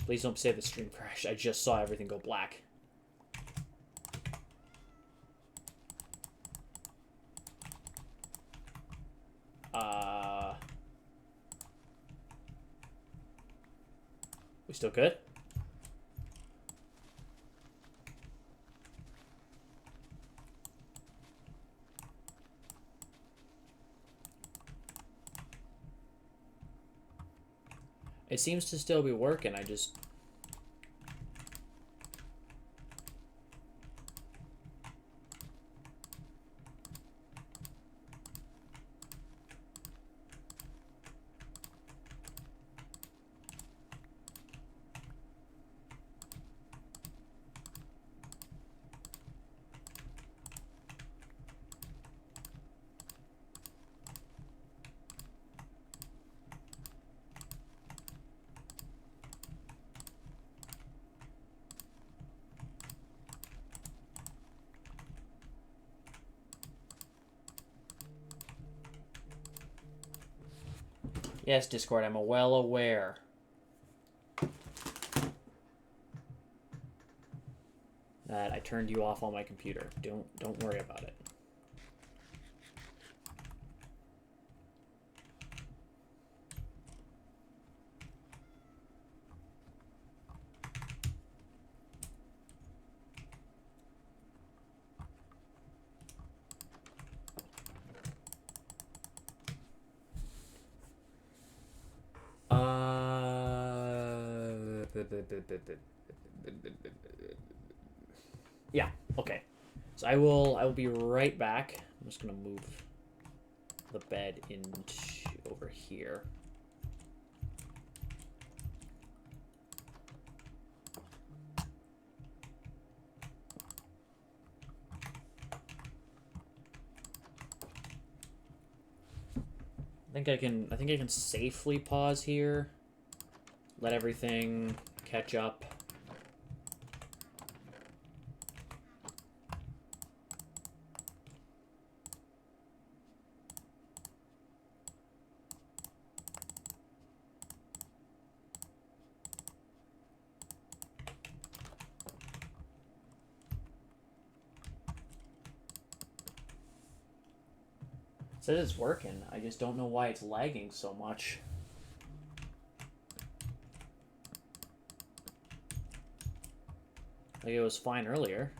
Please don't say the stream crashed. I just saw everything go black. We still good? It seems to still be working. I just... Yes, Discord, I'm well aware. That I turned you off on my computer. Don't worry about it. Yeah, okay. So I will be right back. I'm just gonna move the bed into over here. I think I can safely pause here. Let everything catch up. It says it's working. I just don't know why it's lagging so much. Like it was fine earlier.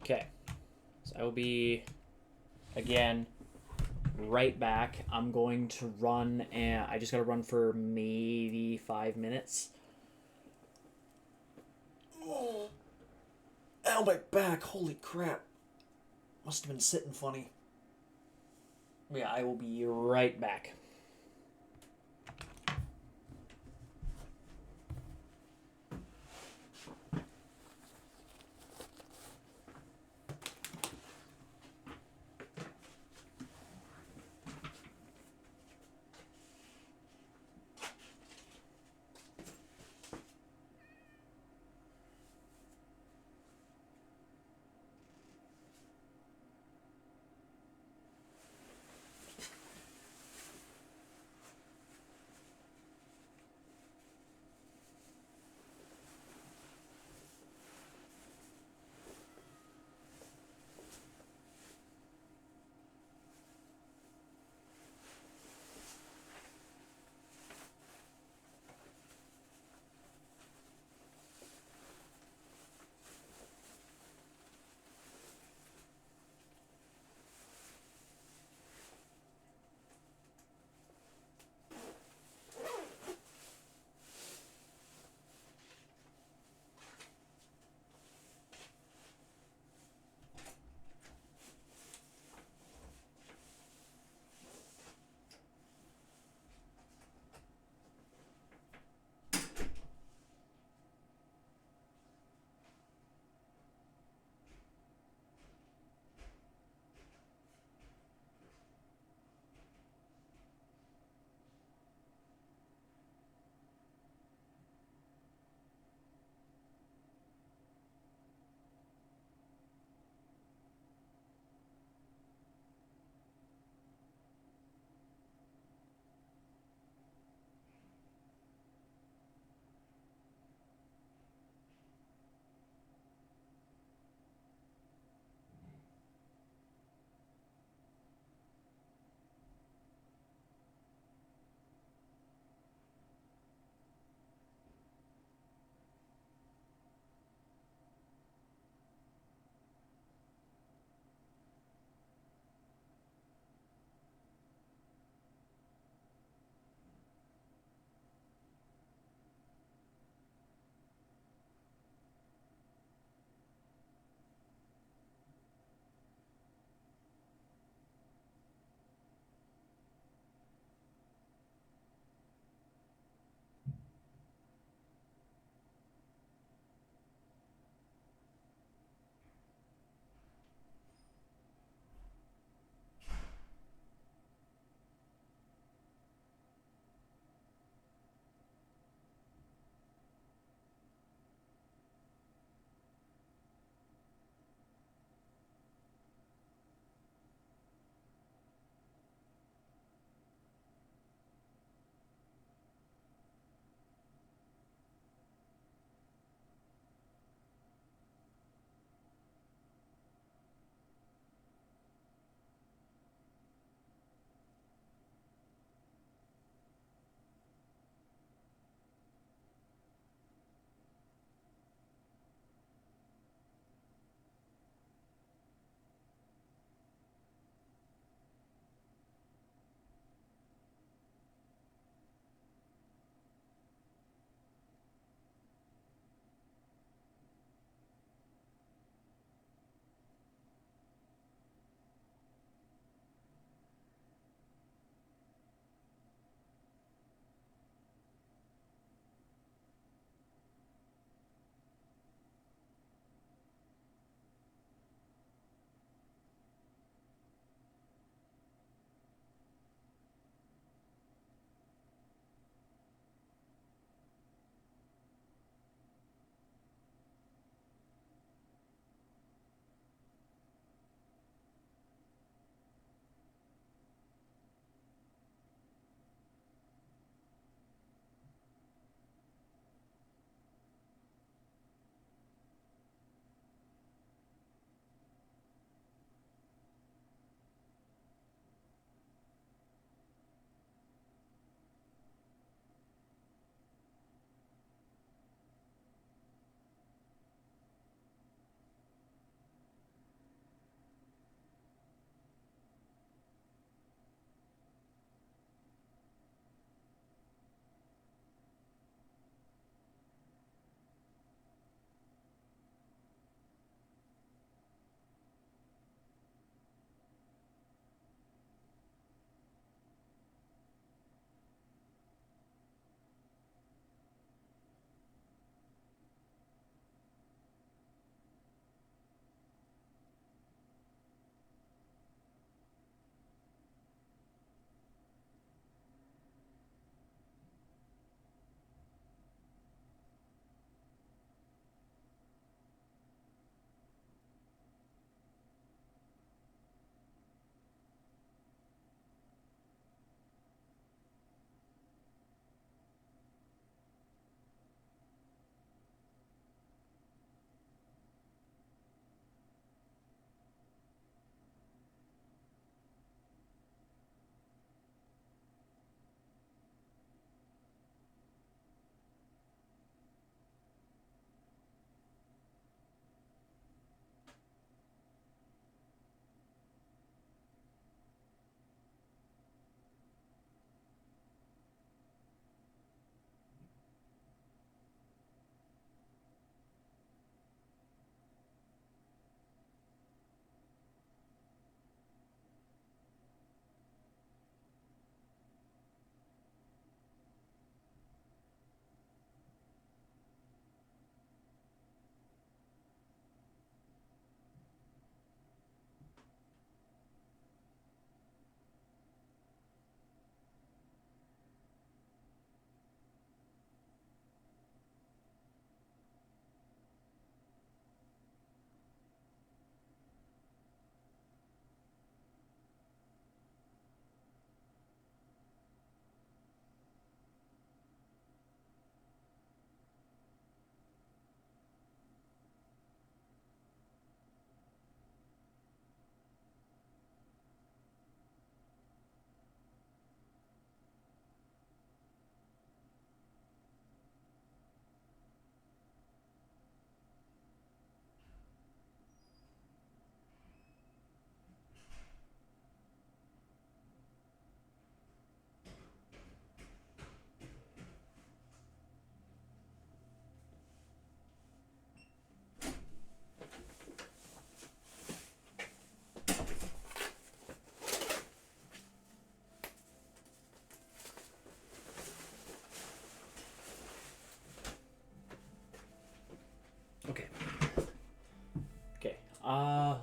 Okay, so I will be, again, right back. I'm going to run, and I just gotta run for maybe 5 minutes. Oh, ow, my back, holy crap. Must have been sitting funny. Yeah, I will be right back.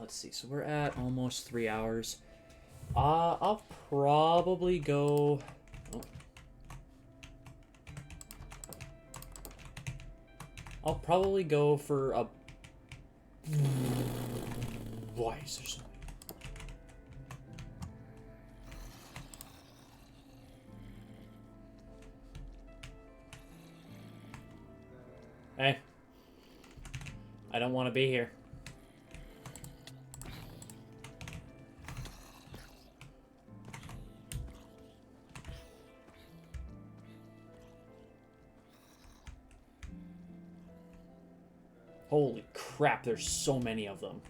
let's see. So we're at almost 3 hours. I'll probably go... Oh. I'll probably go for a... Why is there so many? Hey. I don't want to be here. Holy crap, there's so many of them.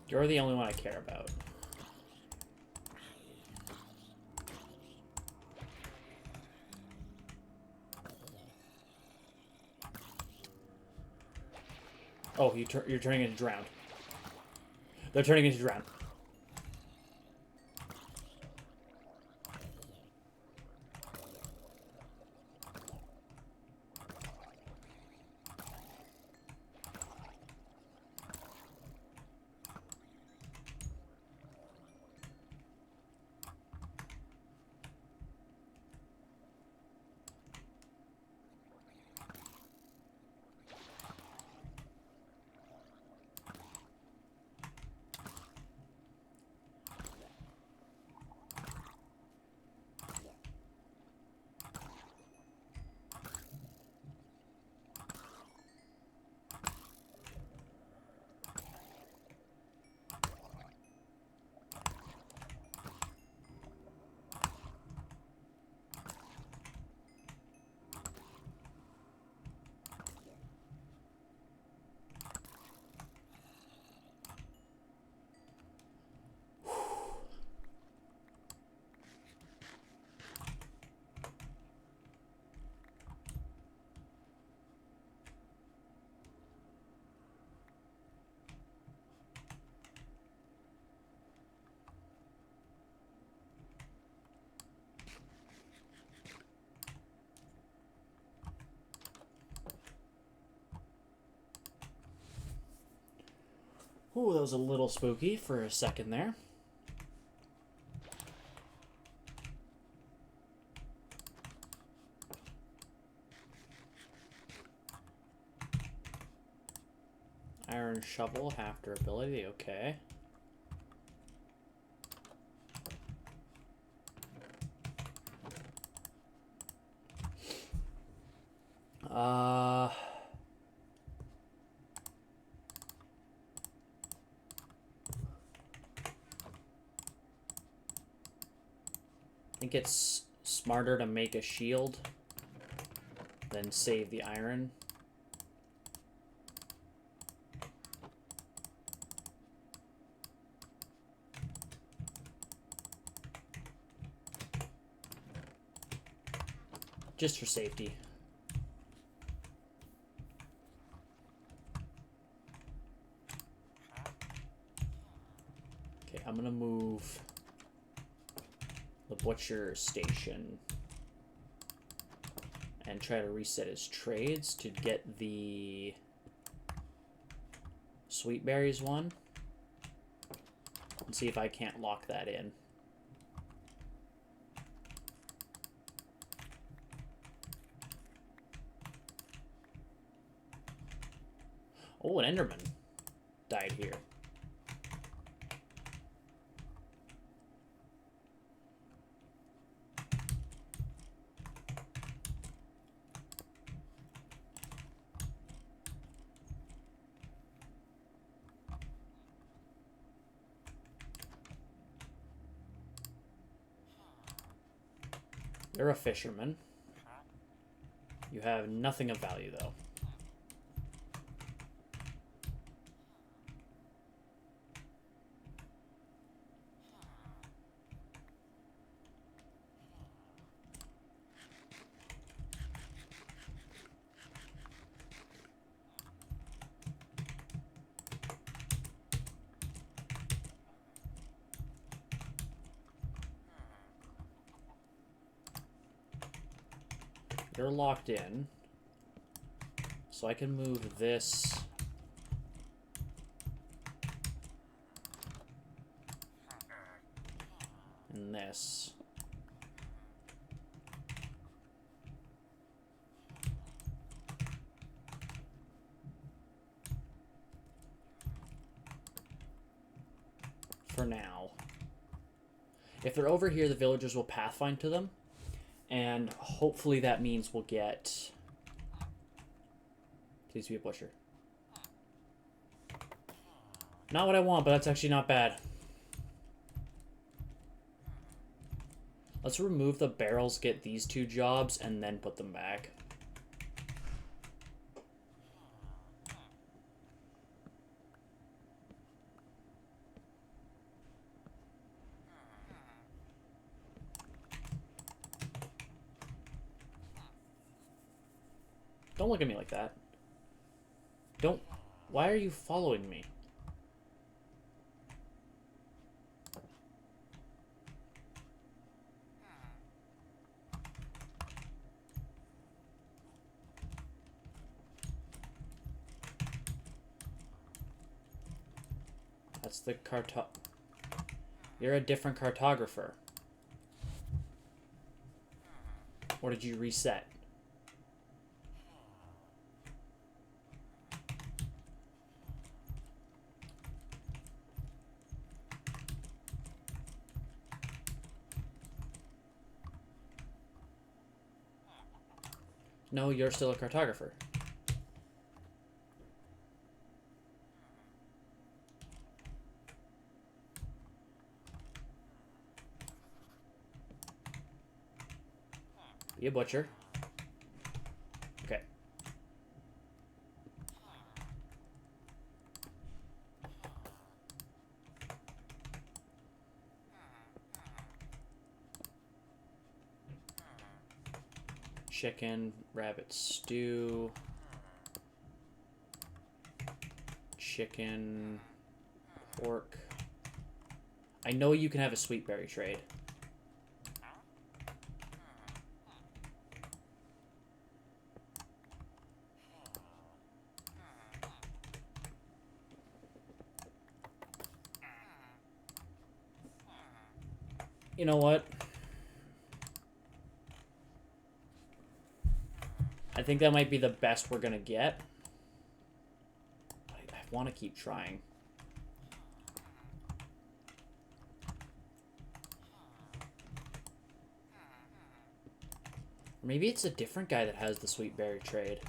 You're the only one I care about. Oh, you're turning into drowned. They're turning into drowned. Ooh, that was a little spooky for a second there. Iron shovel, half durability, okay. I think it's smarter to make a shield than save the iron. Just for safety. Okay, I'm gonna move the butcher station and try to reset his trades to get the sweet berries one and see if I can't lock that in. Oh, an Enderman died here. You're a fisherman. You have nothing of value, though. You're locked in. So I can move this. And this. For now. If they're over here, the villagers will pathfind to them. And hopefully that means we'll get... Please be a butcher. Not what I want, but that's actually not bad. Let's remove the barrels, get these 2 jobs, and then put them back. Don't look at me like that. Don't... Why are you following me? That's the You're a different cartographer. Or did you reset? No, you're still a cartographer. Be a butcher. Okay. Chicken, rabbit stew. Chicken, pork. I know you can have a sweet berry trade. You know what? I think that might be the best we're gonna get. I want to keep trying. Maybe it's a different guy that has the sweet berry trade.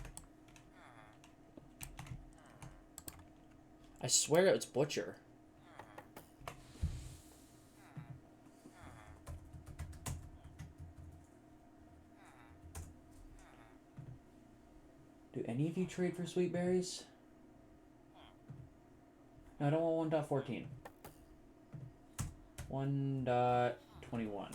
I swear it's Butcher. Do any of you trade for sweet berries? No, I don't want 1.14. 1.21.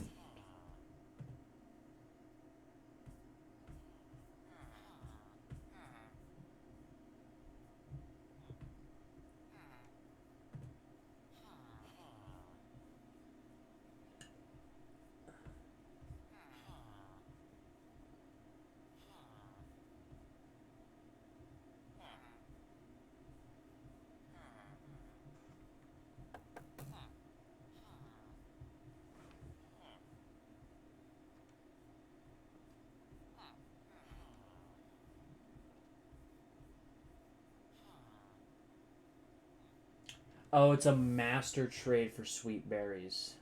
Oh, it's a master trade for sweet berries.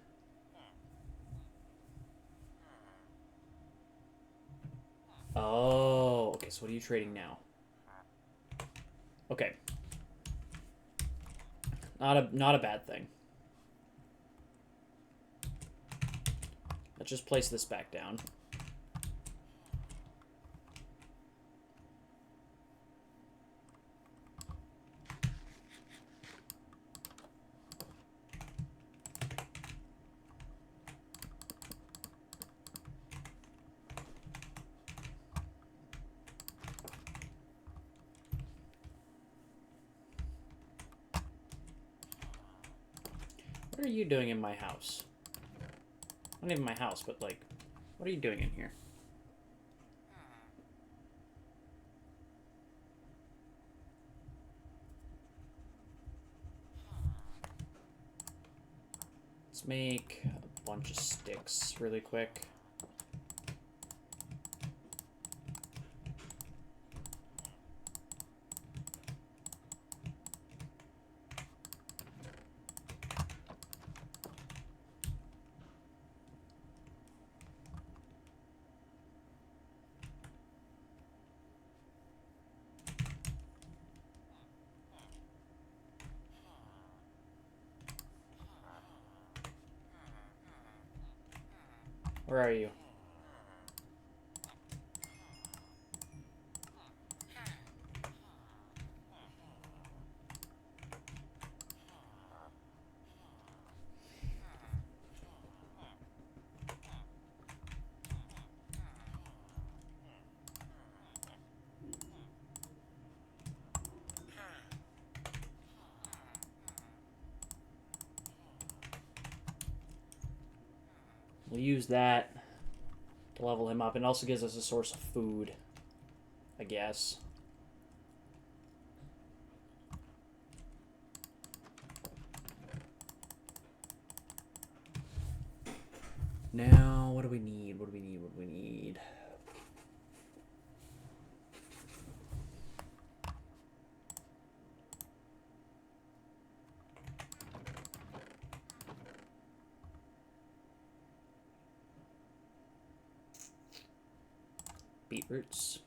Oh, okay, so what are you trading now? Okay. Not a bad thing. Let's just place this back down. are you doing in my house? Not even my house, but like, what are you doing in here? Let's make a bunch of sticks really quick. Where are you? We'll use that to level him up. And it also gives us a source of food, I guess. Now, what do we need? What do we need? What do we need? Beetroots.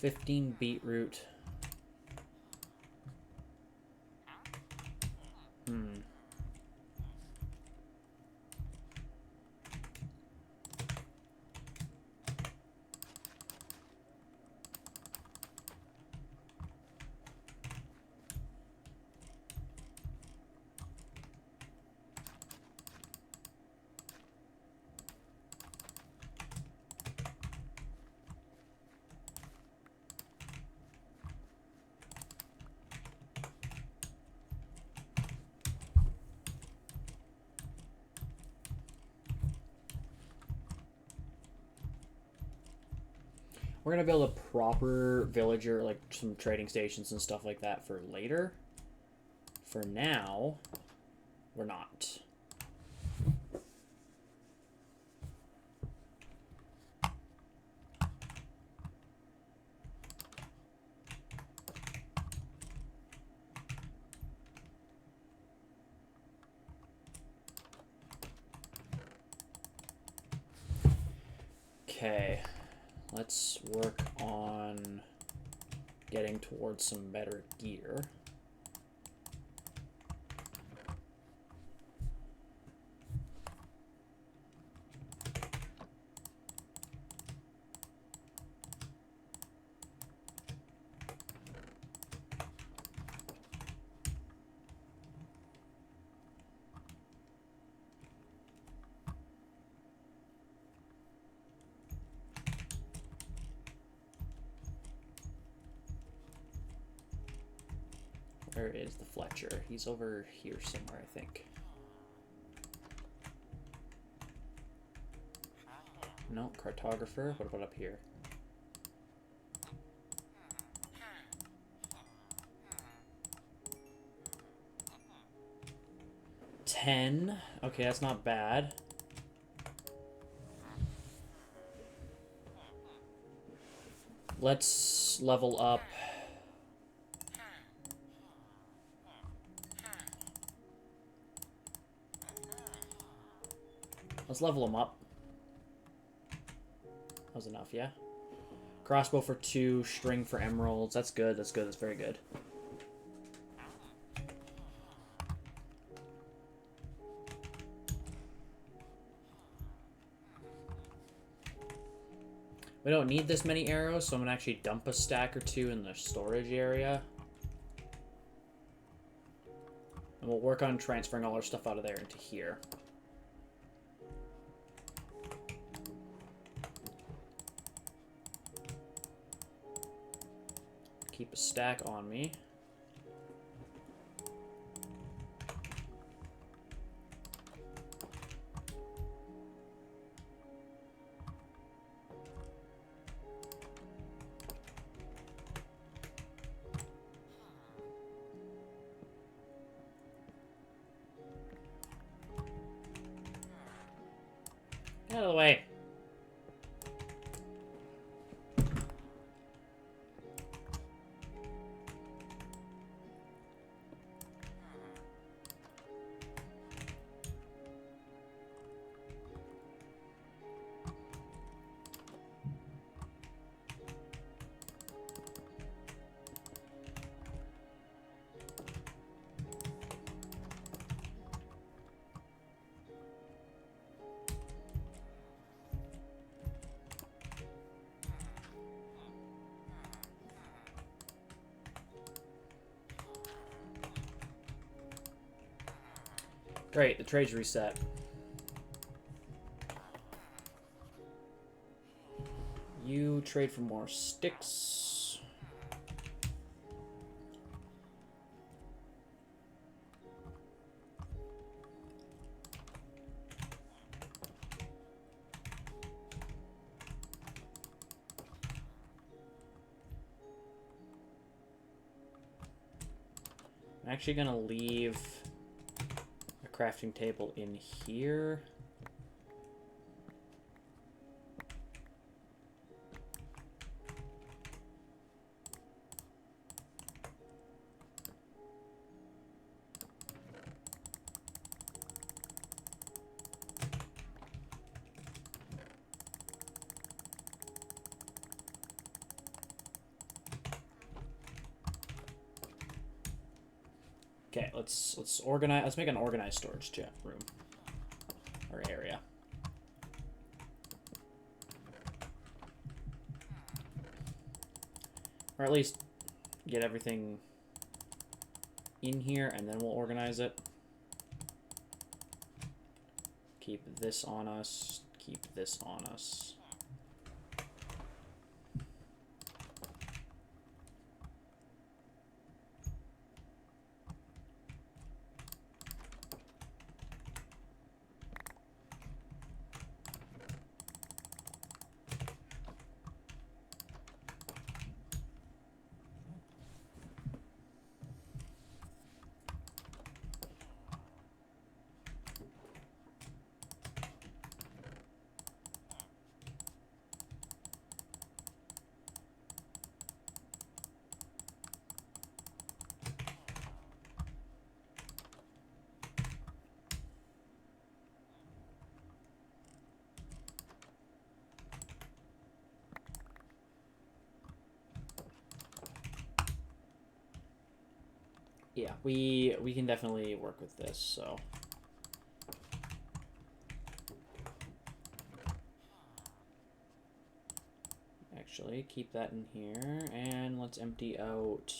$15 beetroot. We're going to build a proper villager, like some trading stations and stuff like that for later. For now, we're not. Okay. Let's work on getting towards some better gear. Where is the Fletcher? He's over here somewhere, I think. No, cartographer. What about up here? $10. Okay, that's not bad. Let's level up. Let's level them up. was enough, yeah? Crossbow for 2, string for emeralds. That's good, that's good, that's very good. We don't need this many arrows, so I'm going to actually dump a stack or 2 in the storage area. And we'll work on transferring all our stuff out of there into here. Keep a stack on me. Get out of the way. Great, the trade's reset. You trade for more sticks. I'm actually gonna leave a crafting table in here. Okay, let's organize. Let's make an organized storage room or area. Or at least get everything in here, and then we'll organize it. Keep this on us. Keep this on us. Yeah, we can definitely work with this, so. Actually, keep that in here, and let's empty out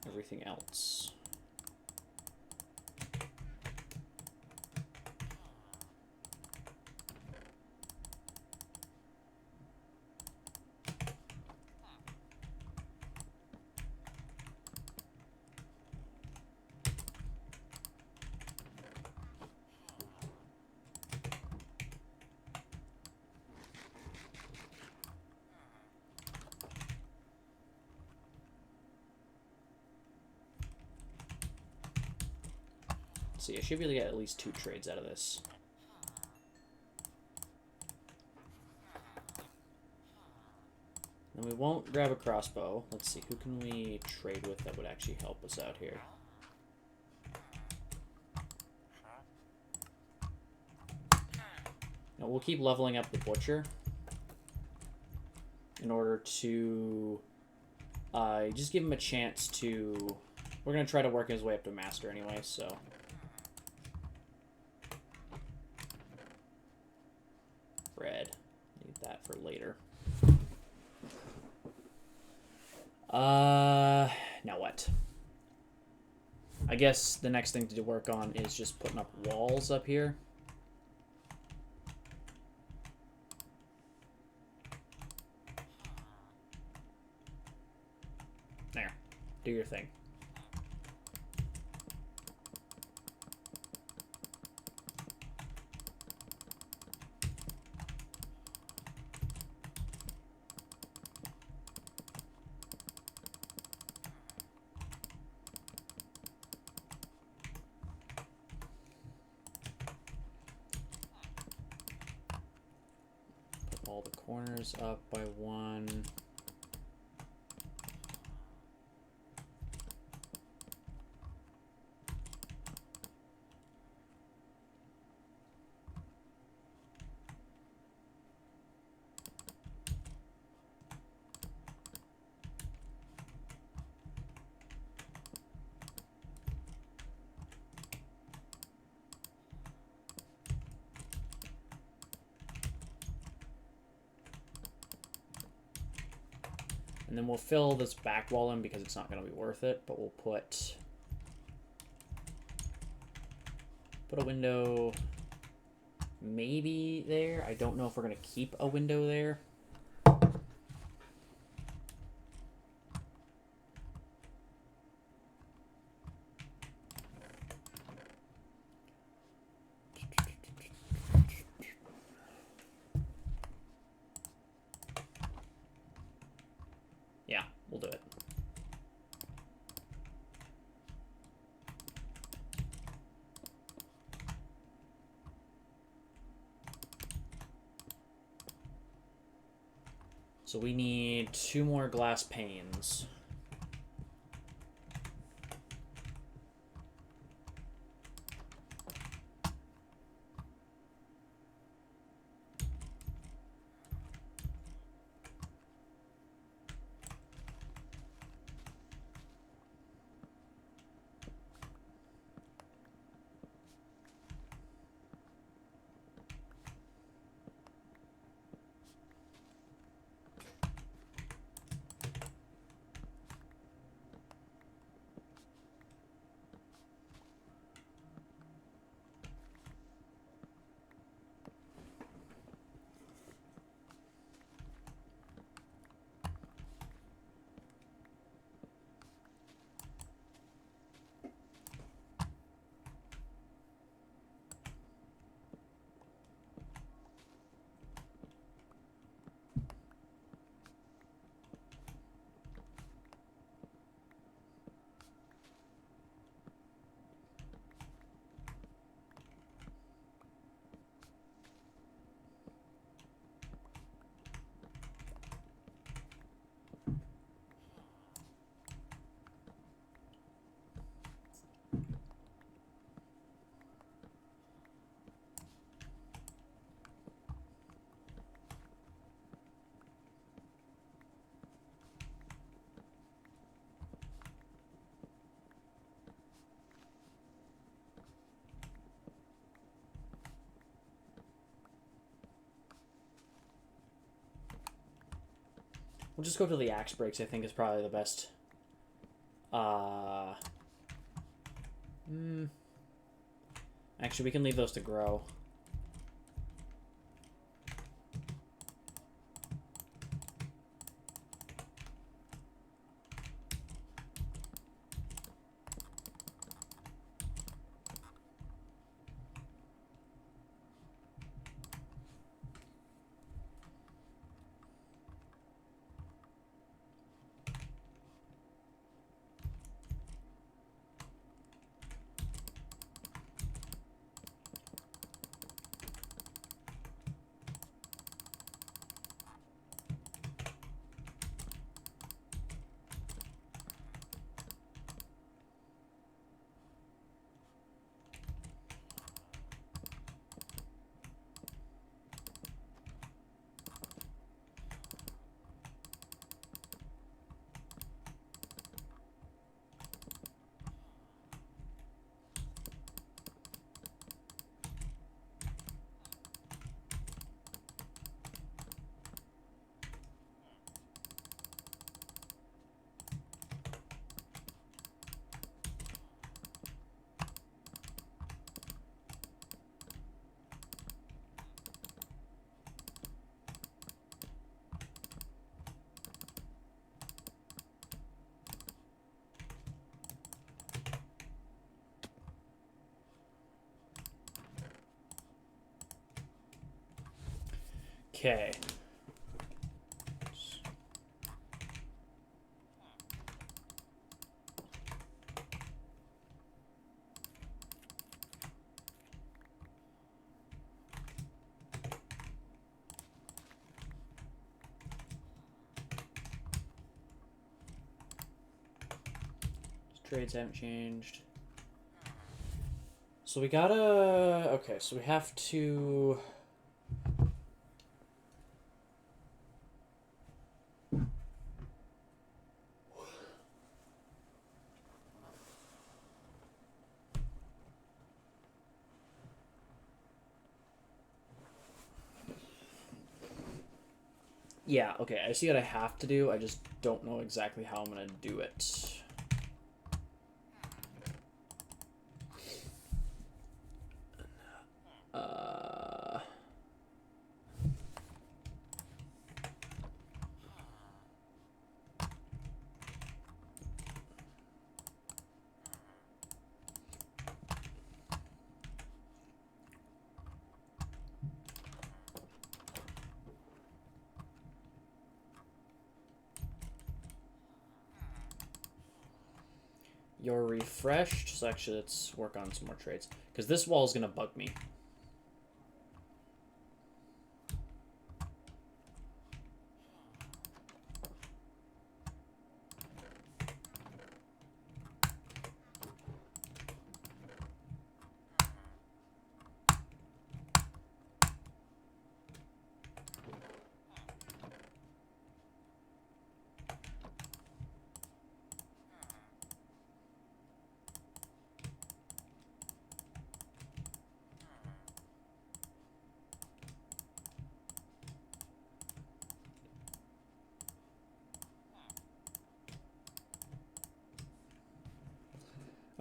everything else. See, I should be able to get at least 2 trades out of this. And we won't grab a crossbow. Let's see, who can we trade with that would actually help us out here? No, we'll keep leveling up the butcher. in order to just give him a chance to... We're going to try to work his way up to master anyway, so... Bread. Need that for later. Now what? I guess the next thing to work on is just putting up walls up here. There. Do your thing. All the corners up by 1. And then we'll fill this back wall in because it's not going to be worth it, but we'll put a window maybe there. I don't know if we're going to keep a window there. Yeah, we'll do it. So we need 2 more glass panes. We'll just go to the axe breaks, I think is probably the best. Actually, we can leave those to grow. Okay. Trades haven't changed. So we gotta... Okay, so we have to... Yeah, okay, I see what I have to do. I just don't know exactly how I'm gonna do it. You're refreshed. So actually, let's work on some more trades. Because this wall is going to bug me.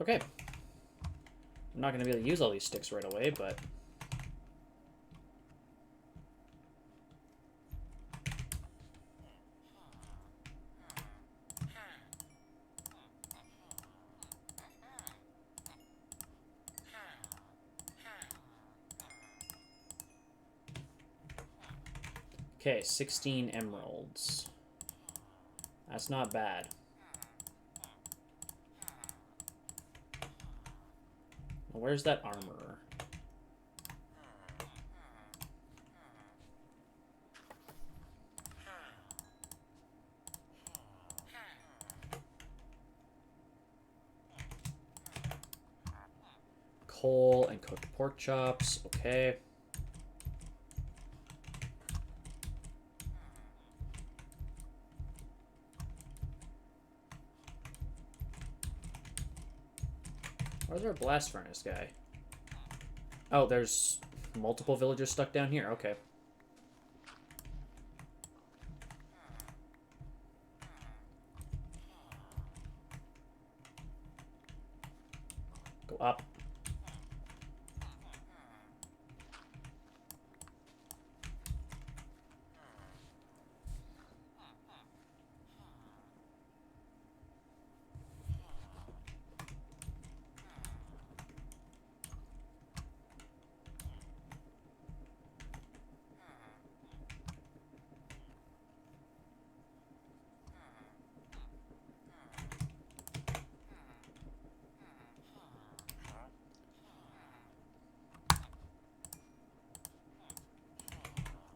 Okay. I'm not going to be able to use all these sticks right away, but... Okay, 16 emeralds. That's not bad. Where's that armorer? Coal and cooked pork chops. Okay. Where's our blast furnace guy? Oh, there's multiple villagers stuck down here. Okay. Go up.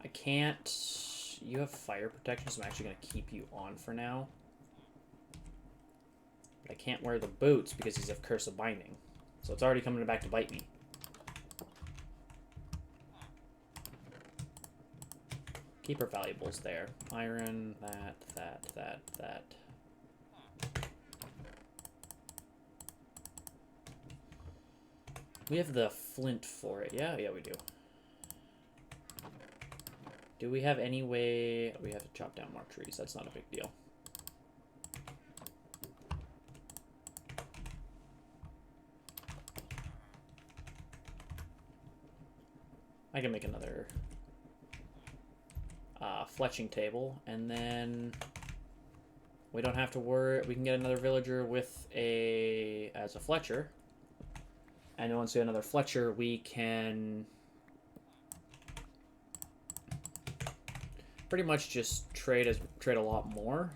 I can't... You have fire protection, so I'm actually going to keep you on for now. But I can't wear the boots because he's of Curse of Binding. So it's already coming back to bite me. Keep our valuables there. Iron, that. We have the flint for it. Yeah, we do. Do we have any way... We have to chop down more trees. That's not a big deal. I can make another fletching table, and then we don't have to worry. We can get another villager with as a fletcher, and then once we have another fletcher, we can pretty much just trade a lot more.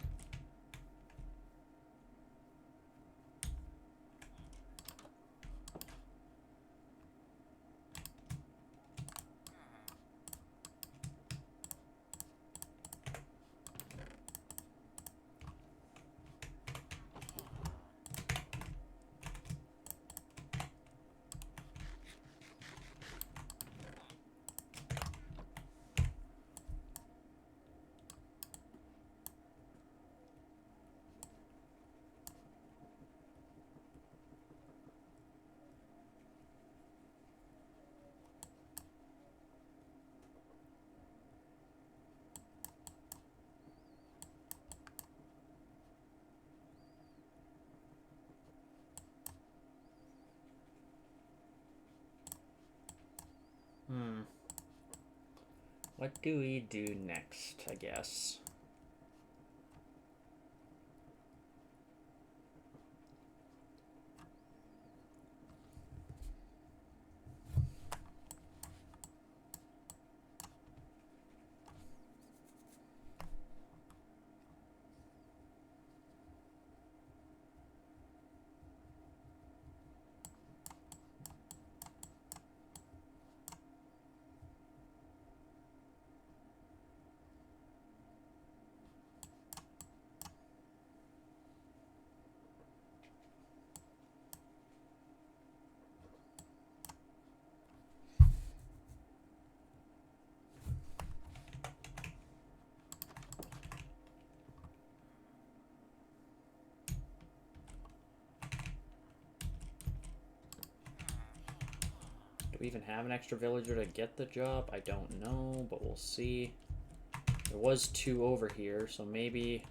What do we do next, I guess? Do we even have an extra villager to get the job? I don't know, but we'll see. There was 2 over here, so maybe...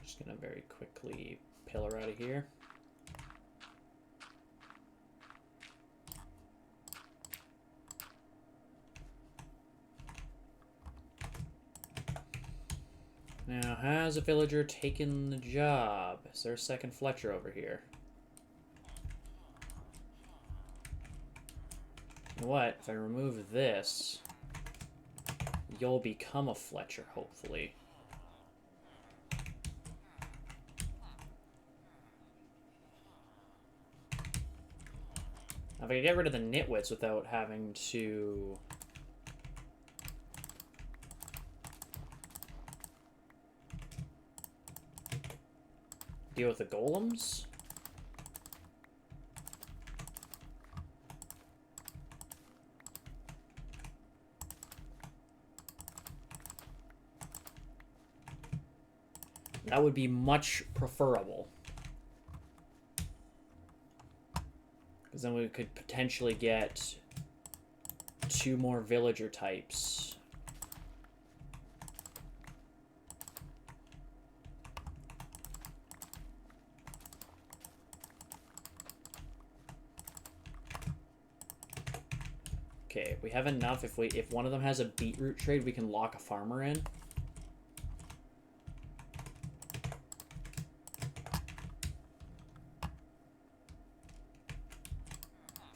Just gonna very quickly pillar out of here. Now, has a villager taken the job? Is there a second Fletcher over here? You know what? If I remove this, you'll become a Fletcher, hopefully. If I can get rid of the nitwits without having to... deal with the golems? That would be much preferable. Because then we could potentially get 2 more villager types. Okay, we have enough. If one of them has a beetroot trade, we can lock a farmer in.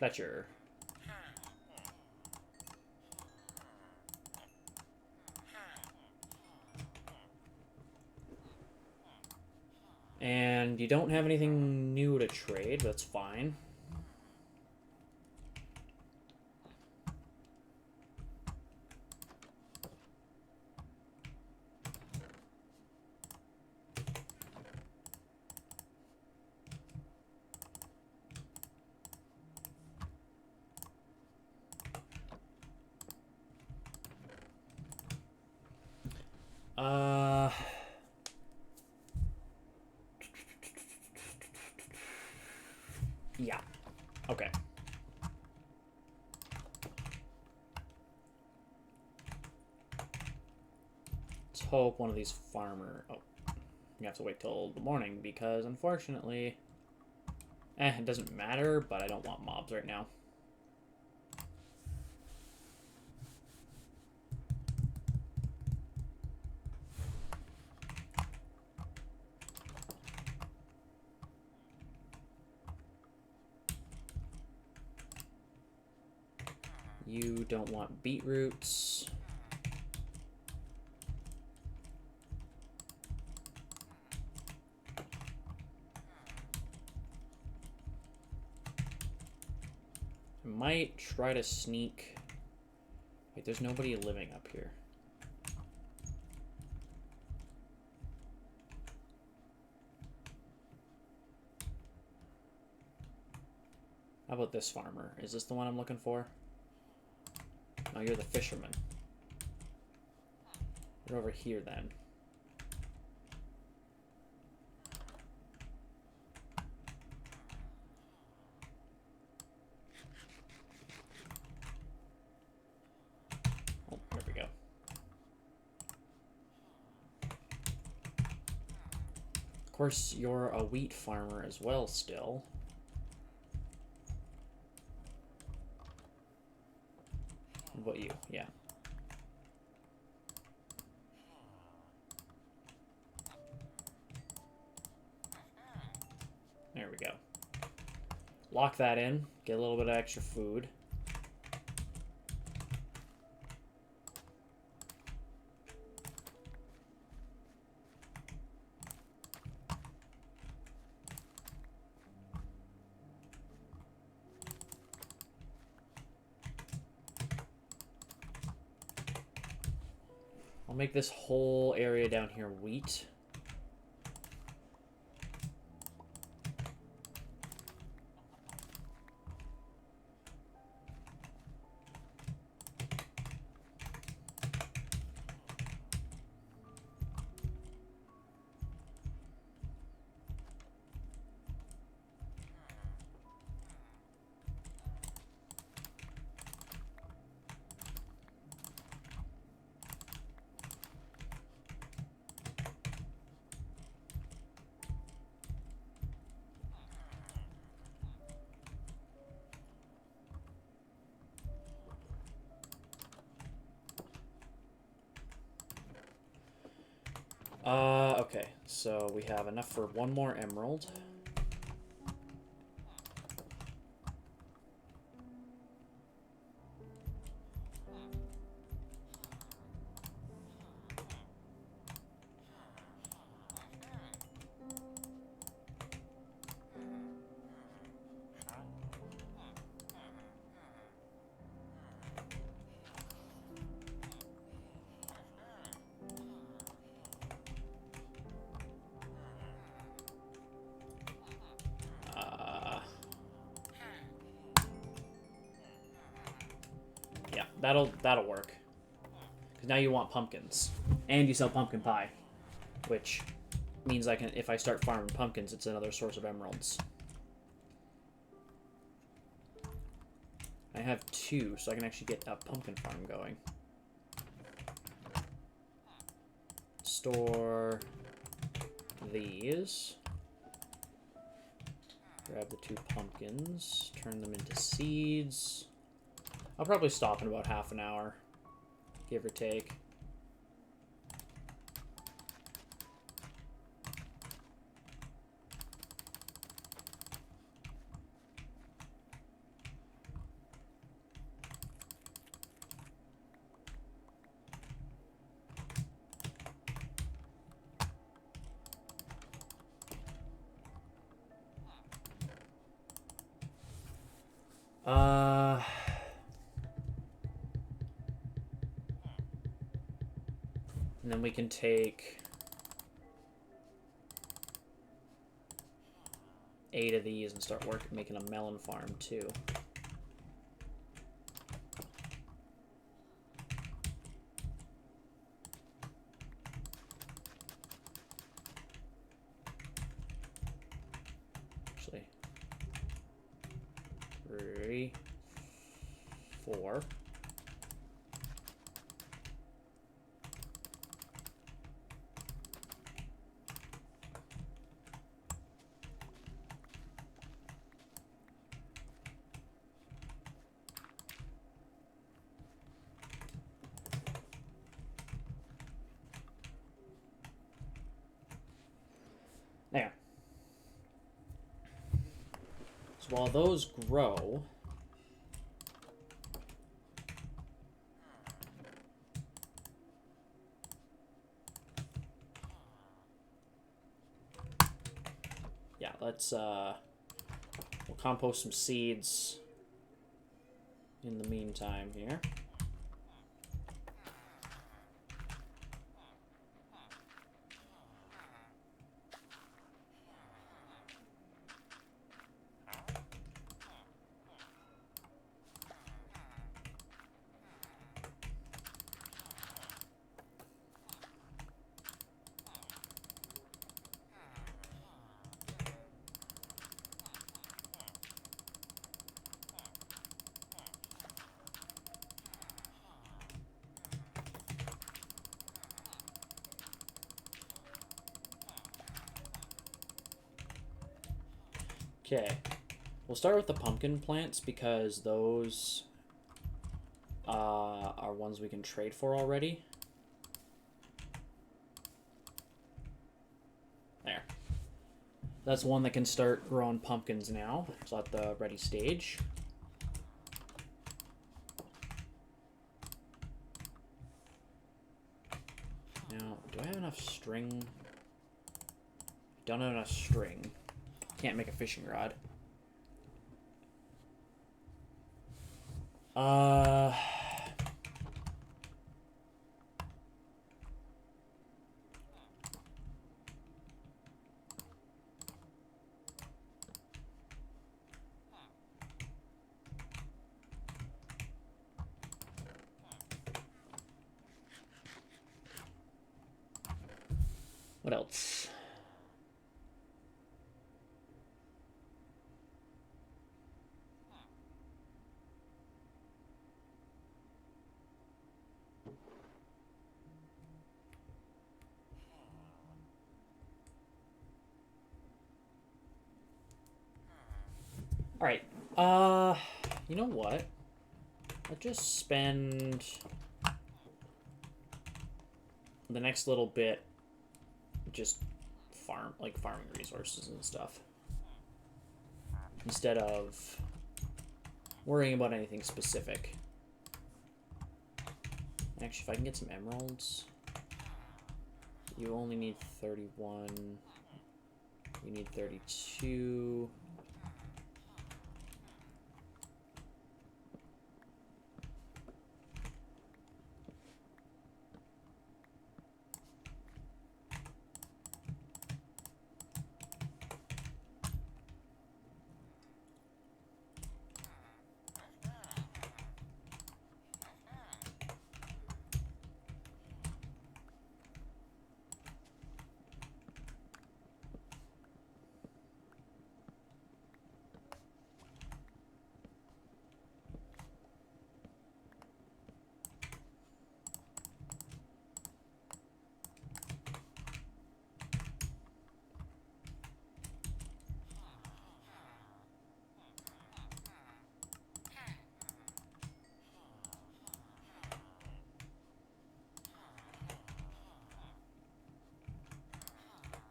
Fletcher. And you don't have anything new to trade, that's fine. Yeah. Okay. Let's hope one of these farmer... Oh. You have to wait till the morning because, unfortunately... it doesn't matter, but I don't want mobs right now. You don't want beetroots. I might try to sneak... Wait, there's nobody living up here. How about this farmer? Is this the one I'm looking for? No, you're the fisherman. You're over here then. Oh, there we go. Of course, you're a wheat farmer as well still. What about you? Yeah. There we go. Lock that in. Get a little bit of extra food. I'll make this whole area down here wheat. Okay, so we have enough for one more emerald. Yeah, that'll work. Because now you want pumpkins. And you sell pumpkin pie. Which means I can, if I start farming pumpkins, it's another source of emeralds. I have 2, so I can actually get a pumpkin farm going. Store these. Grab the 2 pumpkins. Turn them into seeds. I'll probably stop in about half an hour, give or take. And then we can take 8 of these and start making a melon farm too. 4. There. So while those grow, yeah, let's we'll compost some seeds in the meantime here. Okay, we'll start with the pumpkin plants because those are ones we can trade for already. There. That's one that can start growing pumpkins now. It's at the ready stage. Now, do I have enough string? Don't have enough string. Can't make a fishing rod. What else? All right. You know what? I'll just spend the next little bit just farming resources and stuff instead of worrying about anything specific. Actually, if I can get some emeralds, you only need 31. You need 32.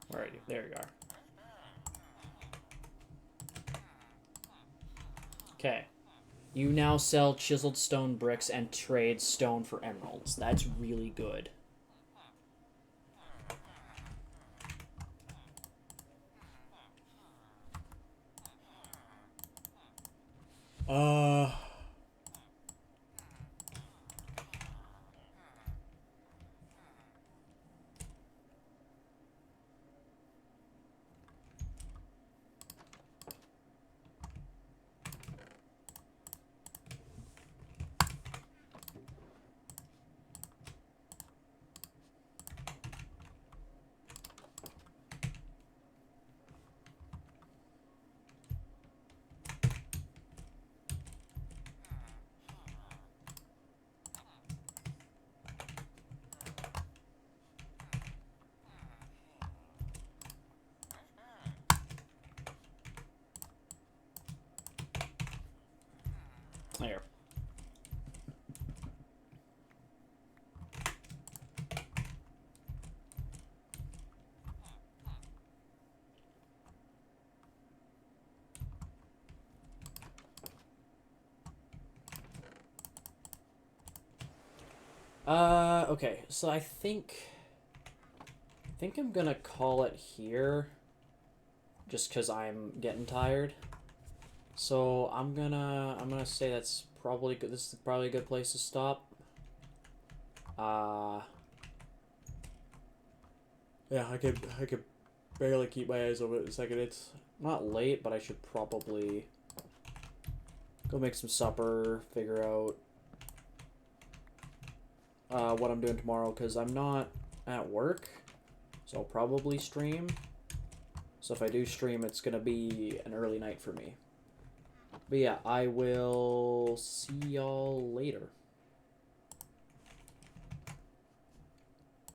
Where are you? There you are. Okay. You now sell chiseled stone bricks and trade stone for emeralds. That's really good. Okay, so I think I'm gonna call it here, just because I'm getting tired. So I'm gonna say that's probably good. This is probably a good place to stop. Uh, yeah, I could barely keep my eyes open a second. It's not late, but I should probably go make some supper, figure out what I'm doing tomorrow, because I'm not at work, so I'll probably stream. So if I do stream, it's gonna be an early night for me. But yeah, I will see y'all later.